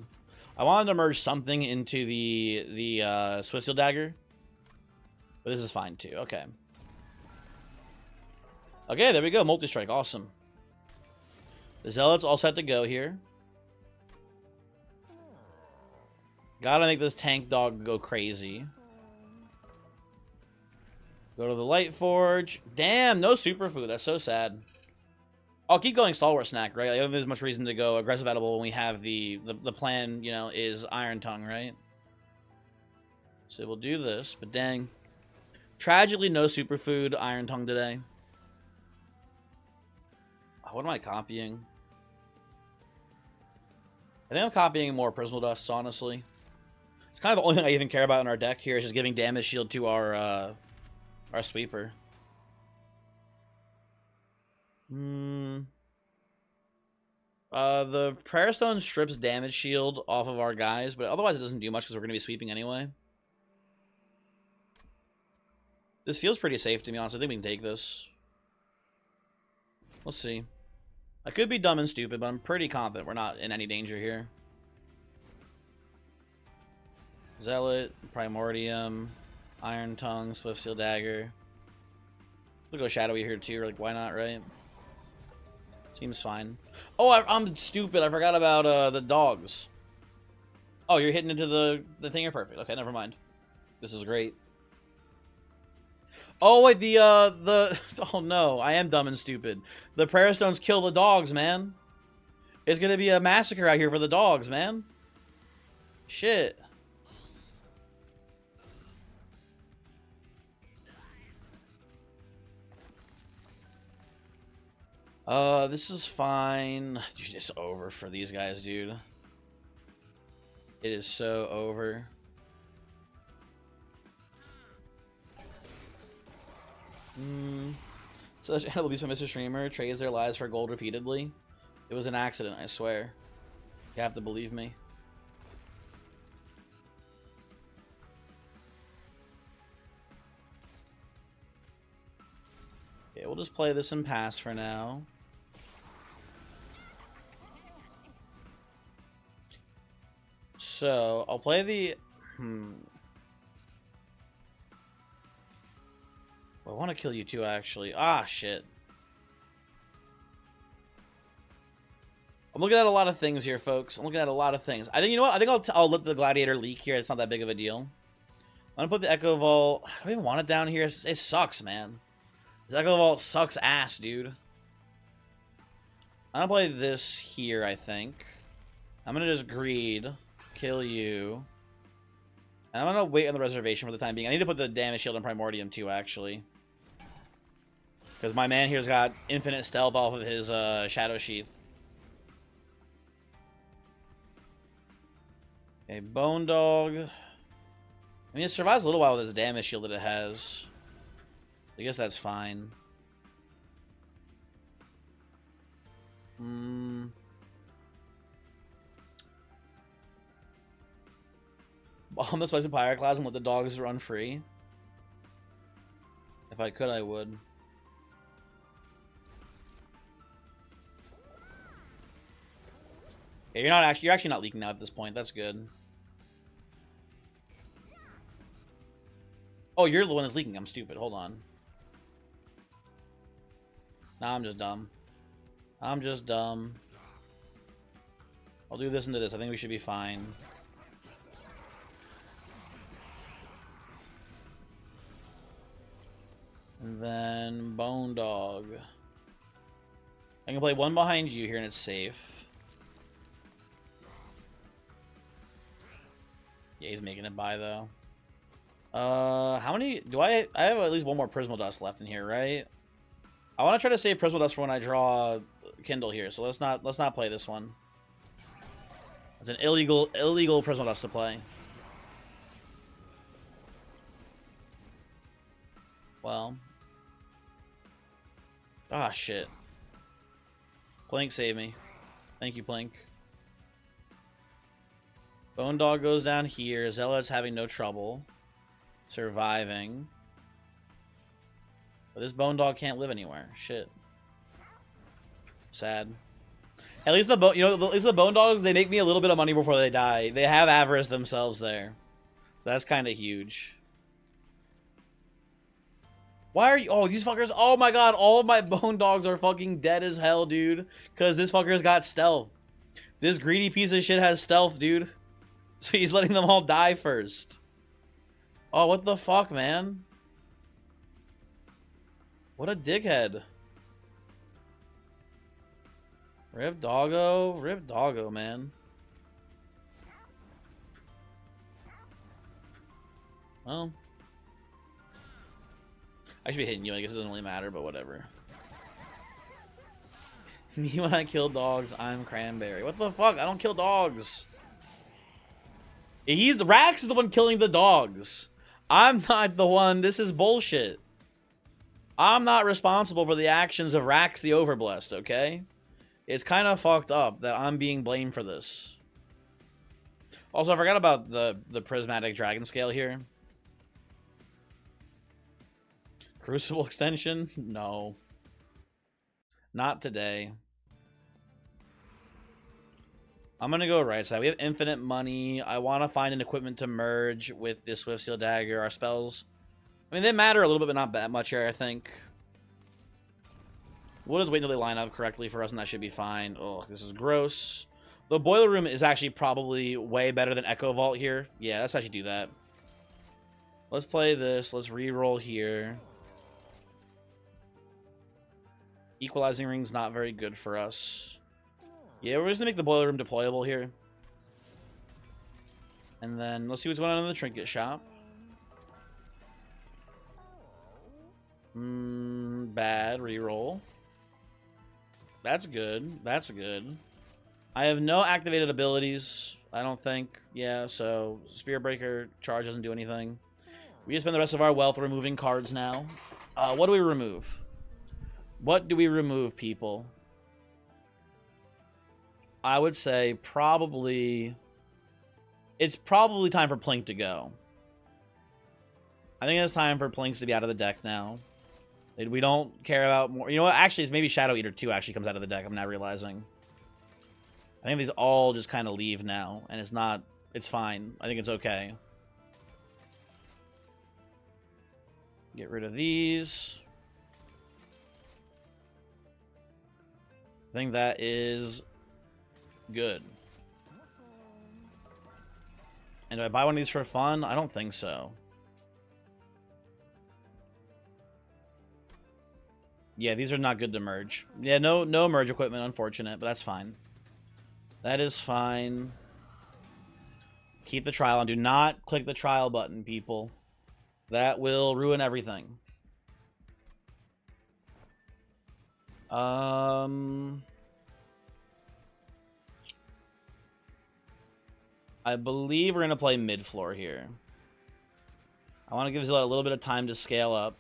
I wanted to merge something into the Swiftsteel Dagger, but this is fine too. Okay. Okay, there we go. Multi-Strike. Awesome. The Zealot's all set to go here. Gotta make this tank dog go crazy. Go to the Light Forge. Damn, no Superfood. That's so sad. I'll keep going Stalwart Snack, right? I don't think there's much reason to go aggressive edible when we have the plan, you know, is Iron Tongue, right? So we'll do this, but dang. Tragically, no Superfood Iron Tongue today. What am I copying? I think I'm copying more Prismal Dusts, honestly. It's kind of the only thing I even care about in our deck here is just giving damage shield to our sweeper. The Prayer Stone strips damage shield off of our guys, but otherwise it doesn't do much because we're going to be sweeping anyway. This feels pretty safe, to be honest. I think we can take this. Let's see. I could be dumb and stupid, but I'm pretty confident we're not in any danger here. Zealot, Primordium, Iron Tongue, Swiftsteel Dagger. We'll go Shadowy here too, like why not, right? Seems fine. Oh, I'm stupid. I forgot about the dogs. Oh, you're hitting into the thing. You're perfect. Okay, never mind. This is great. Oh wait, oh no, I am dumb and stupid. The Prayer Stones kill the dogs, man. It's gonna be a massacre out here for the dogs, man. Shit. This is fine. Dude, it's over for these guys, dude. It is so over. So that's Annabelle Beast from Mr. Streamer trades their lives for gold repeatedly. It was an accident, I swear. You have to believe me. Okay, we'll just play this and pass for now. So, I'll play the... I want to kill you too, actually. Ah, shit. I'm looking at a lot of things here, folks. I'm looking at a lot of things. I think, you know what? I think I'll let the Gladiator leak here. It's not that big of a deal. I'm going to put the Echo Vault... I don't even want it down here. It sucks, man. This Echo Vault sucks ass, dude. I'm going to play this here, I think. I'm gonna just greed, kill you. And I'm gonna wait on the reservation for the time being. I need to put the damage shield on Primordium too, actually. Because my man here's got infinite stealth off of his Shadow Sheath. Okay, Bone Dog. I mean, it survives a little while with its damage shield that it has. I guess that's fine. Bomb the spikes of Pyroclasm and let the dogs run free. If I could, I would. Yeah, you're actually not leaking out at this point. That's good. Oh, you're the one that's leaking. I'm stupid. Hold on. Nah, I'm just dumb. I'm just dumb. I'll do this into this. I think we should be fine. And then Bone Dog. I can play one behind you here and it's safe. Yeah, he's making it by though. How many do I have at least one more Prismal Dust left in here, right? I want to try to save Prismal Dust for when I draw Kindle here, so let's not play this one. It's an illegal Prismal Dust to play. Well. Ah, shit. Plink, save me. Thank you, Plink. Bone Dog goes down here. Zealot's having no trouble. Surviving. But this Bone Dog can't live anywhere. Shit. Sad. At least the Bone Dogs, they make me a little bit of money before they die. They have avarice themselves there. That's kind of huge. Why are you... Oh, these fuckers... Oh my god, all of my Bone Dogs are fucking dead as hell, dude. Because this fucker's got stealth. This greedy piece of shit has stealth, dude. So he's letting them all die first. Oh, what the fuck, man? What a dickhead. Rip Doggo. Rip Doggo, man. Well... I should be hitting you. I guess it doesn't really matter, but whatever. Me when I kill dogs, I'm Cranberry. What the fuck? I don't kill dogs. Rax is the one killing the dogs. I'm not the one. This is bullshit. I'm not responsible for the actions of Rax the Overblessed, okay? It's kind of fucked up that I'm being blamed for this. Also, I forgot about the Prismatic Dragon Scale here. Crucible extension? No. Not today. I'm going to go right side. We have infinite money. I want to find an equipment to merge with this Swift Steel Dagger. Our spells, I mean, they matter a little bit, but not that much here, I think. We'll just wait until they line up correctly for us, and that should be fine. Oh, this is gross. The Boiler Room is actually probably way better than Echo Vault here. Yeah, let's actually do that. Let's play this. Let's re-roll here. Equalizing Ring's not very good for us. Yeah, we're just gonna make the Boiler Room deployable here. And then let's see what's going on in the Trinket Shop. Bad. Reroll. That's good. That's good. I have no activated abilities, I don't think. Yeah, so Spear Breaker charge doesn't do anything. We just spend the rest of our wealth removing cards now. What do we remove? What do we remove, people? I would say probably... It's probably time for Plink to go. I think it's time for Plinks to be out of the deck now. We don't care about more... You know what? Actually, maybe Shadow Eater 2 actually comes out of the deck. I'm now realizing. I think these all just kind of leave now. And it's not... It's fine. I think it's okay. Get rid of these. I think that is good. And do I buy one of these for fun? I don't think so. Yeah, these are not good to merge. Yeah, no merge equipment, unfortunate, but that's fine. That is fine. Keep the trial on. Do not click the trial button, people. That will ruin everything. I believe we're going to play mid-floor here. I want to give Zilla a little bit of time to scale up.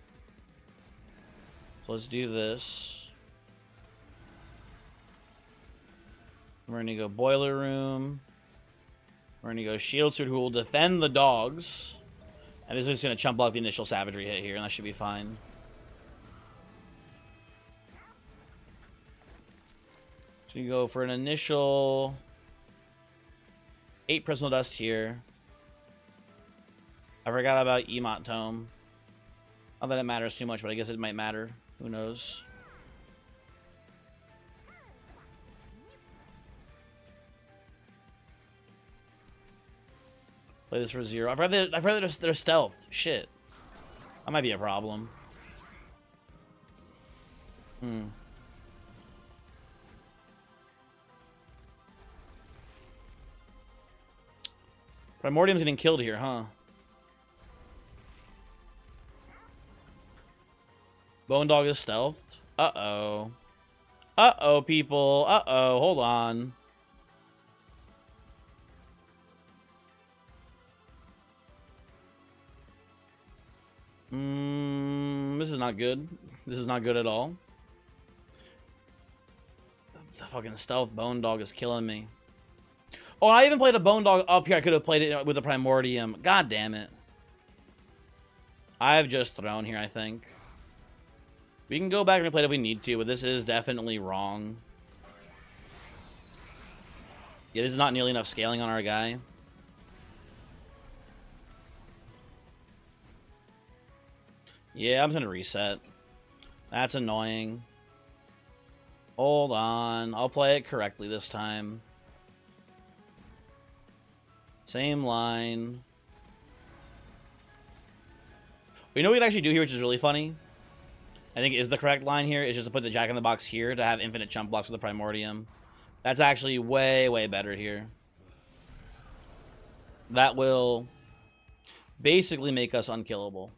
So let's do this. We're going to go Boiler Room. We're going to go Shield Suit, who will defend the dogs. And this is just going to chump block the initial Savagery hit here, and that should be fine. So you go for an initial 8 Prismal Dust here. I forgot about Emot Tome. Not that it matters too much, but I guess it might matter. Who knows? Play this for 0. I've read that they're stealth. Shit. That might be a problem. Primordium's getting killed here, huh? Bone Dog is stealthed. Uh-oh. Uh-oh, people. Uh-oh. Hold on. This is not good. This is not good at all. The fucking stealth Bone Dog is killing me. Oh, I even played a Bone Dog up here. I could have played it with a Primordium. God damn it. I've just thrown here, I think. We can go back and replay it if we need to, but this is definitely wrong. Yeah, this is not nearly enough scaling on our guy. Yeah, I'm just gonna reset. That's annoying. Hold on. I'll play it correctly this time. Same line. You know what we could actually do here, which is really funny? I think is the correct line here, is just to put the Jack in the Box here to have infinite chump blocks with the Primordium. That's actually way, way better here. That will basically make us unkillable.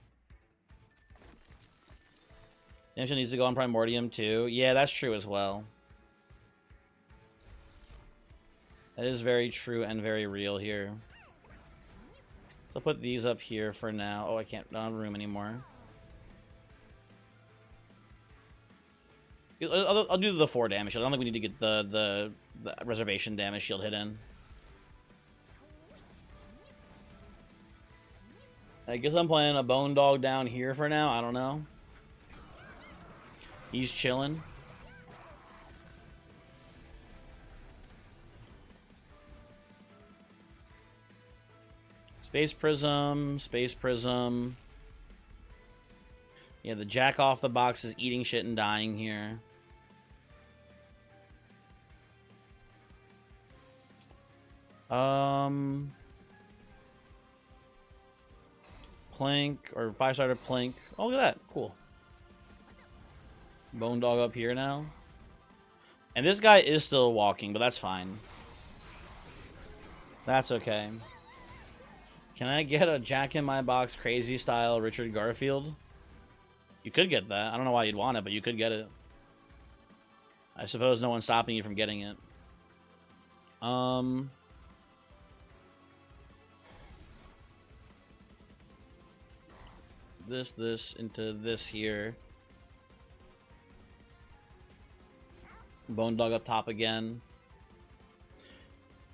Damage needs to go on Primordium too. Yeah, that's true as well. That is very true and very real here. So I'll put these up here for now. Oh, I can't, don't have room anymore. I'll do the 4 damage shield. I don't think we need to get the reservation damage shield hit in. I guess I'm playing a Bone Dog down here for now. I don't know. He's chilling. Space Prism, Space Prism. Yeah, the Jack off the box is eating shit and dying here. Plank, or 5-starter Plank. Oh, look at that. Cool. Bone Dog up here now. And this guy is still walking, but that's fine. That's okay. Can I get a Jack in my box crazy style Richard Garfield? You could get that. I don't know why you'd want it, but you could get it. I suppose no one's stopping you from getting it. This into this here. Bone Dog up top again.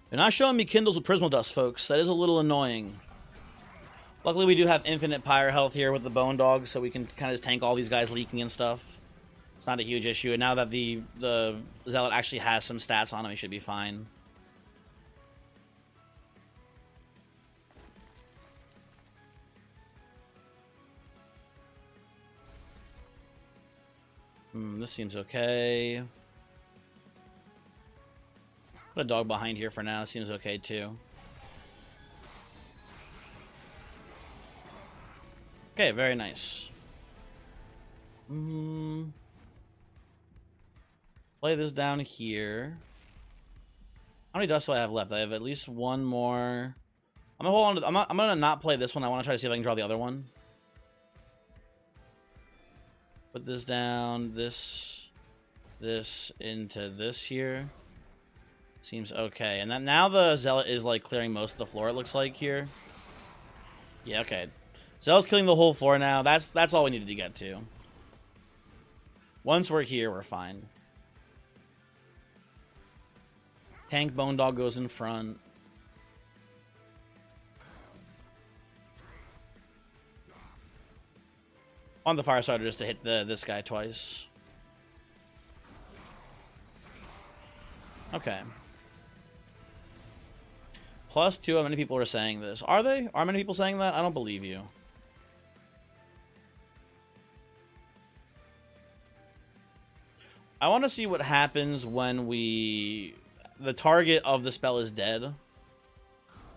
They're not showing me Kindles with Prismal Dust, folks. That is a little annoying. Luckily, we do have infinite Pyre health here with the Bone Dog, so we can kind of just tank all these guys leaking and stuff. It's not a huge issue. And now that the Zealot actually has some stats on him, he should be fine. This seems okay. Put a dog behind here for now. Seems okay too. Okay, very nice. Play this down here. How many dusts do I have left? I have at least one more. I'm gonna hold on to. I'm gonna not play this one. I want to try to see if I can draw the other one. Put this down. This into this here. Seems okay. And then now the Zealot is like clearing most of the floor. It looks like here. Yeah. Okay. Zealot's killing the whole floor now. That's all we needed to get to. Once we're here, we're fine. Tank Bone Dog goes in front. On the fire starter just to hit this guy twice. Okay. +2, how many people are saying this? Are they? Are many people saying that? I don't believe you. I want to see what happens when the target of the spell is dead.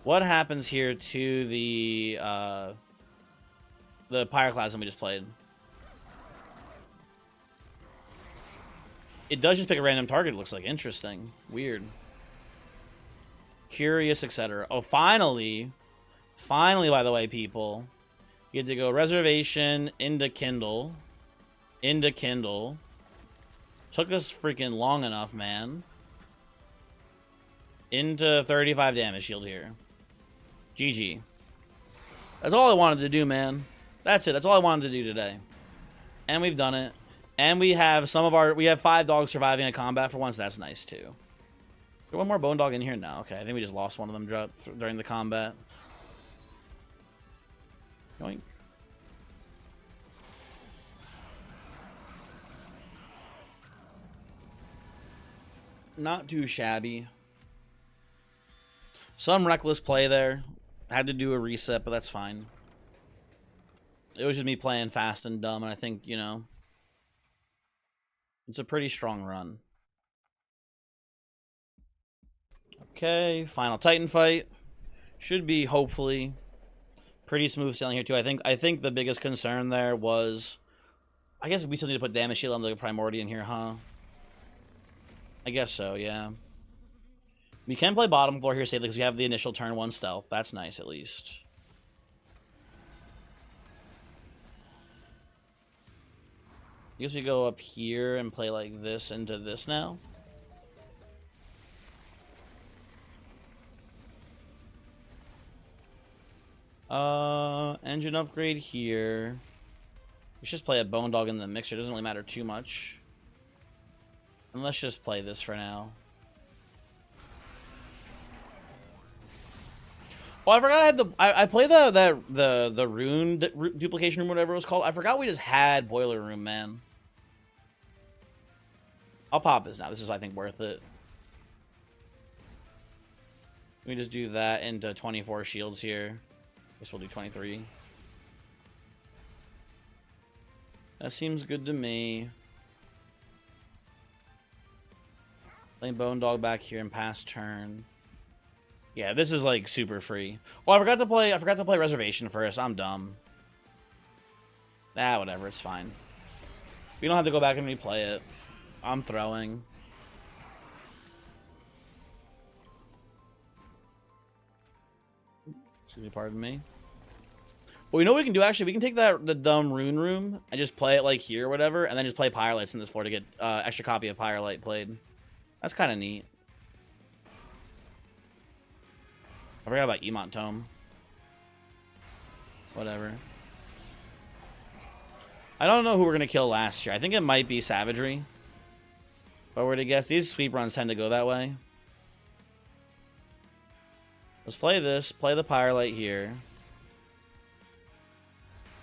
What happens here to the Pyroclasm we just played? It does just pick a random target, it looks like. Interesting. Weird. Curious, etc. Oh, finally, by the way, people, you get to go Reservation into Kindle. Took us freaking long enough, man. Into 35 damage shield here. GG. That's all I wanted to do, man. That's it. That's all I wanted to do today. And we've done it. And we have we have 5 dogs surviving a combat for once. That's nice, too. Got one more bone dog in here now. Okay, I think we just lost one of them during the combat. Yoink. Not too shabby. Some reckless play there. Had to do a reset, but that's fine. It was just me playing fast and dumb, and I think, you know, it's a pretty strong run. Okay, final Titan fight. Should be, hopefully, pretty smooth sailing here, too. I think the biggest concern there was... I guess we still need to put damage shield on the Primordian here, huh? I guess so, yeah. We can play bottom floor here safely because we have the initial turn 1 stealth. That's nice, at least. I guess we go up here and play like this into this now. Engine upgrade here. We should just play a bone dog in the mixer. It doesn't really matter too much. And let's just play this for now. Oh, I forgot I had I played the rune duplication room, whatever it was called. I forgot we just had boiler room, man. I'll pop this now. This is, I think, worth it. Let me just do that into 24 shields here. Guess we'll do 23. That seems good to me. Playing Bone Dog back here and pass turn. Yeah, this is like super free. Well, I forgot to play Reservation first. I'm dumb. Ah, whatever, it's fine. We don't have to go back and replay it. I'm throwing. Excuse me, pardon me. Well, you know what we can do, actually? We can take the dumb rune room and just play it like here or whatever, and then just play Pyrelights in this floor to get extra copy of Pyrelight played. That's kind of neat. I forgot about Emont Tome. Whatever. I don't know who we're going to kill last year. I think it might be Savagery. If I were to guess, these sweep runs tend to go that way. Let's play this. Play the Pyrelight here.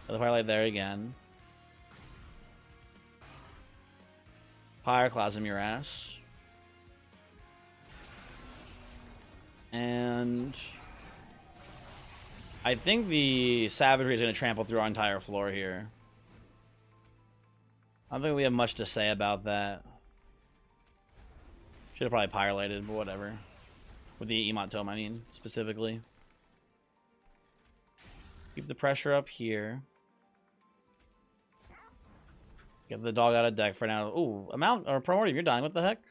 Play the Pyrelight there again. Pyroclasm your ass. And I think the Savagery is going to trample through our entire floor here. I don't think we have much to say about that. Should have probably Pyrelighted, but whatever. With the Emont Tome, I mean, specifically. Keep the pressure up here. Get the dog out of deck for now. Ooh, Primordium, you're dying. What the heck?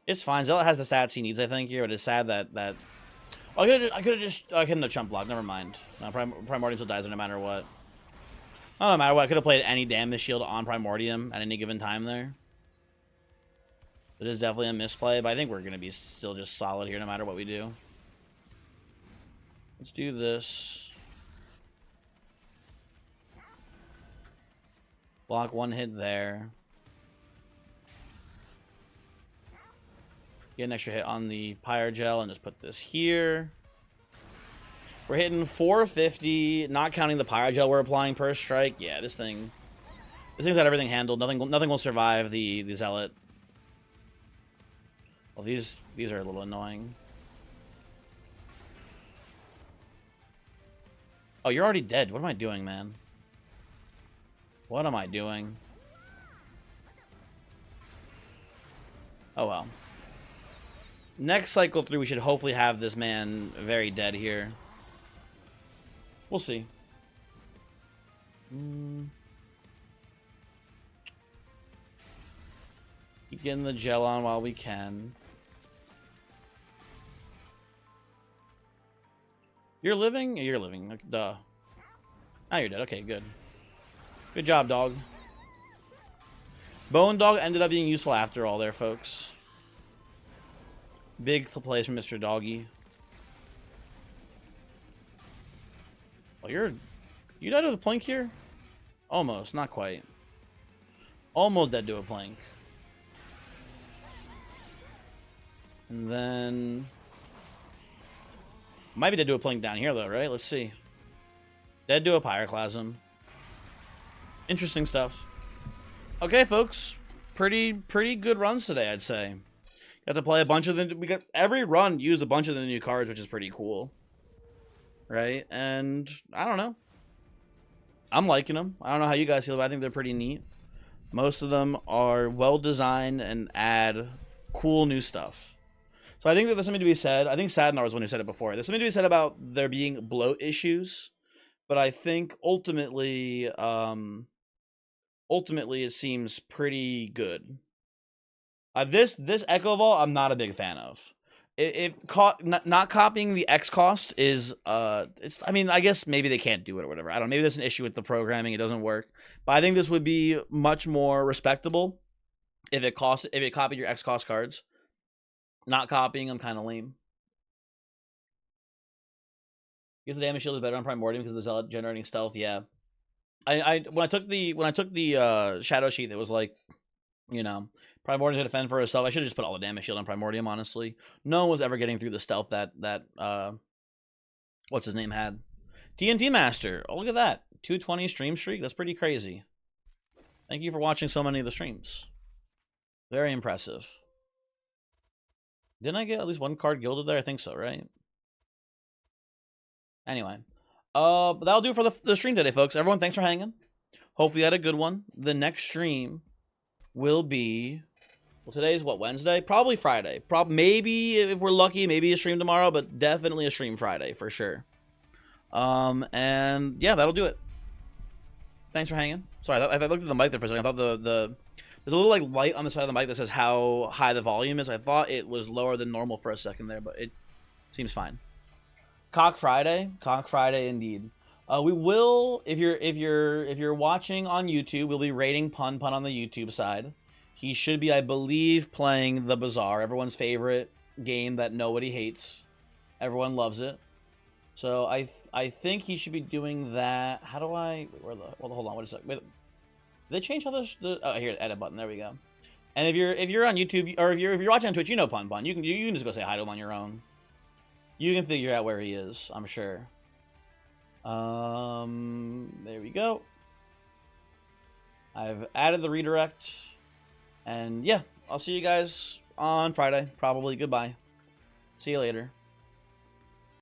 It's fine. Zealot has the stats he needs, I think, here, but it's sad that... Oh, I could have chump block. Never mind. No, Primordium still dies no matter what. Oh, no matter what, I could have played any damage shield on Primordium at any given time there. It is definitely a misplay, but I think we're going to be still just solid here no matter what we do. Let's do this. Block one hit there. Get an extra hit on the Pyrogel and just put this here. We're hitting 450, not counting the Pyrogel we're applying per strike. Yeah, this thing's got everything handled. Nothing will survive the Zealot. Well, these are a little annoying. Oh, you're already dead. What am I doing, man? What am I doing? Oh, well. Next cycle through, we should hopefully have this man very dead here. We'll see. Keep getting the gel on while we can. You're living? You're living. Duh. Ah, you're dead. Okay, good. Good job, dog. Bone Dog ended up being useful after all there, folks. Big plays from Mr. Doggy. Oh, you died with a plank here? Almost, not quite. Almost dead to a plank. And then... Might be dead to a plank down here, though, right? Let's see. Dead to a Pyroclasm. Interesting stuff. Okay, folks. Pretty good runs today, I'd say. Got to play a bunch of the... We got every run used a bunch of the new cards, which is pretty cool. Right? And I don't know. I'm liking them. I don't know how you guys feel, but I think they're pretty neat. Most of them are well designed and add cool new stuff. So I think that there's something to be said. I think Sadnar was the one who said it before. There's something to be said about there being bloat issues, but I think ultimately it seems pretty good. This Echo Vault, I'm not a big fan of. Not copying the X cost is it's. I mean, I guess maybe they can't do it or whatever. I don't know. Maybe there's an issue with the programming. It doesn't work. But I think this would be much more respectable if it copied your X cost cards. Not copying them, kind of lame. Because the damage shield is better on Primordium because of the Zealot generating stealth. Yeah, when I took the shadow sheet, it was like, you know, Primordium to defend for herself. I should have just put all the damage shield on Primordium. Honestly, no one was ever getting through the stealth that what's his name had. TNT Master. Oh, look at that, 220 stream streak. That's pretty crazy. Thank you for watching so many of the streams. Very impressive. Didn't I get at least one card gilded there? I think so, right? Anyway. But that'll do it for the stream today, folks. Everyone, thanks for hanging. Hopefully you had a good one. The next stream will be... Well, today's what, Wednesday? Probably Friday. Maybe, if we're lucky, maybe a stream tomorrow, but definitely a stream Friday, for sure. And yeah, that'll do it. Thanks for hanging. Sorry, I looked at the mic there for a second. I thought there's a little like light on the side of the mic that says how high the volume is. I thought it was lower than normal for a second there, but it seems fine. Cock Friday indeed. We will, if you're watching on YouTube, we'll be rating Pun on the YouTube side. He should be, I believe, playing the Bazaar, everyone's favorite game that nobody hates. Everyone loves it. So I think he should be doing that. How do I? Well, hold on. What a sec. Wait, did they change how the oh, here, edit button. There we go. And if you're on YouTube or if you're watching on Twitch, you know Pun. You can just go say hi to him on your own. You can figure out where he is, I'm sure. There we go. I've added the redirect. And yeah, I'll see you guys on Friday. Probably. Goodbye. See you later.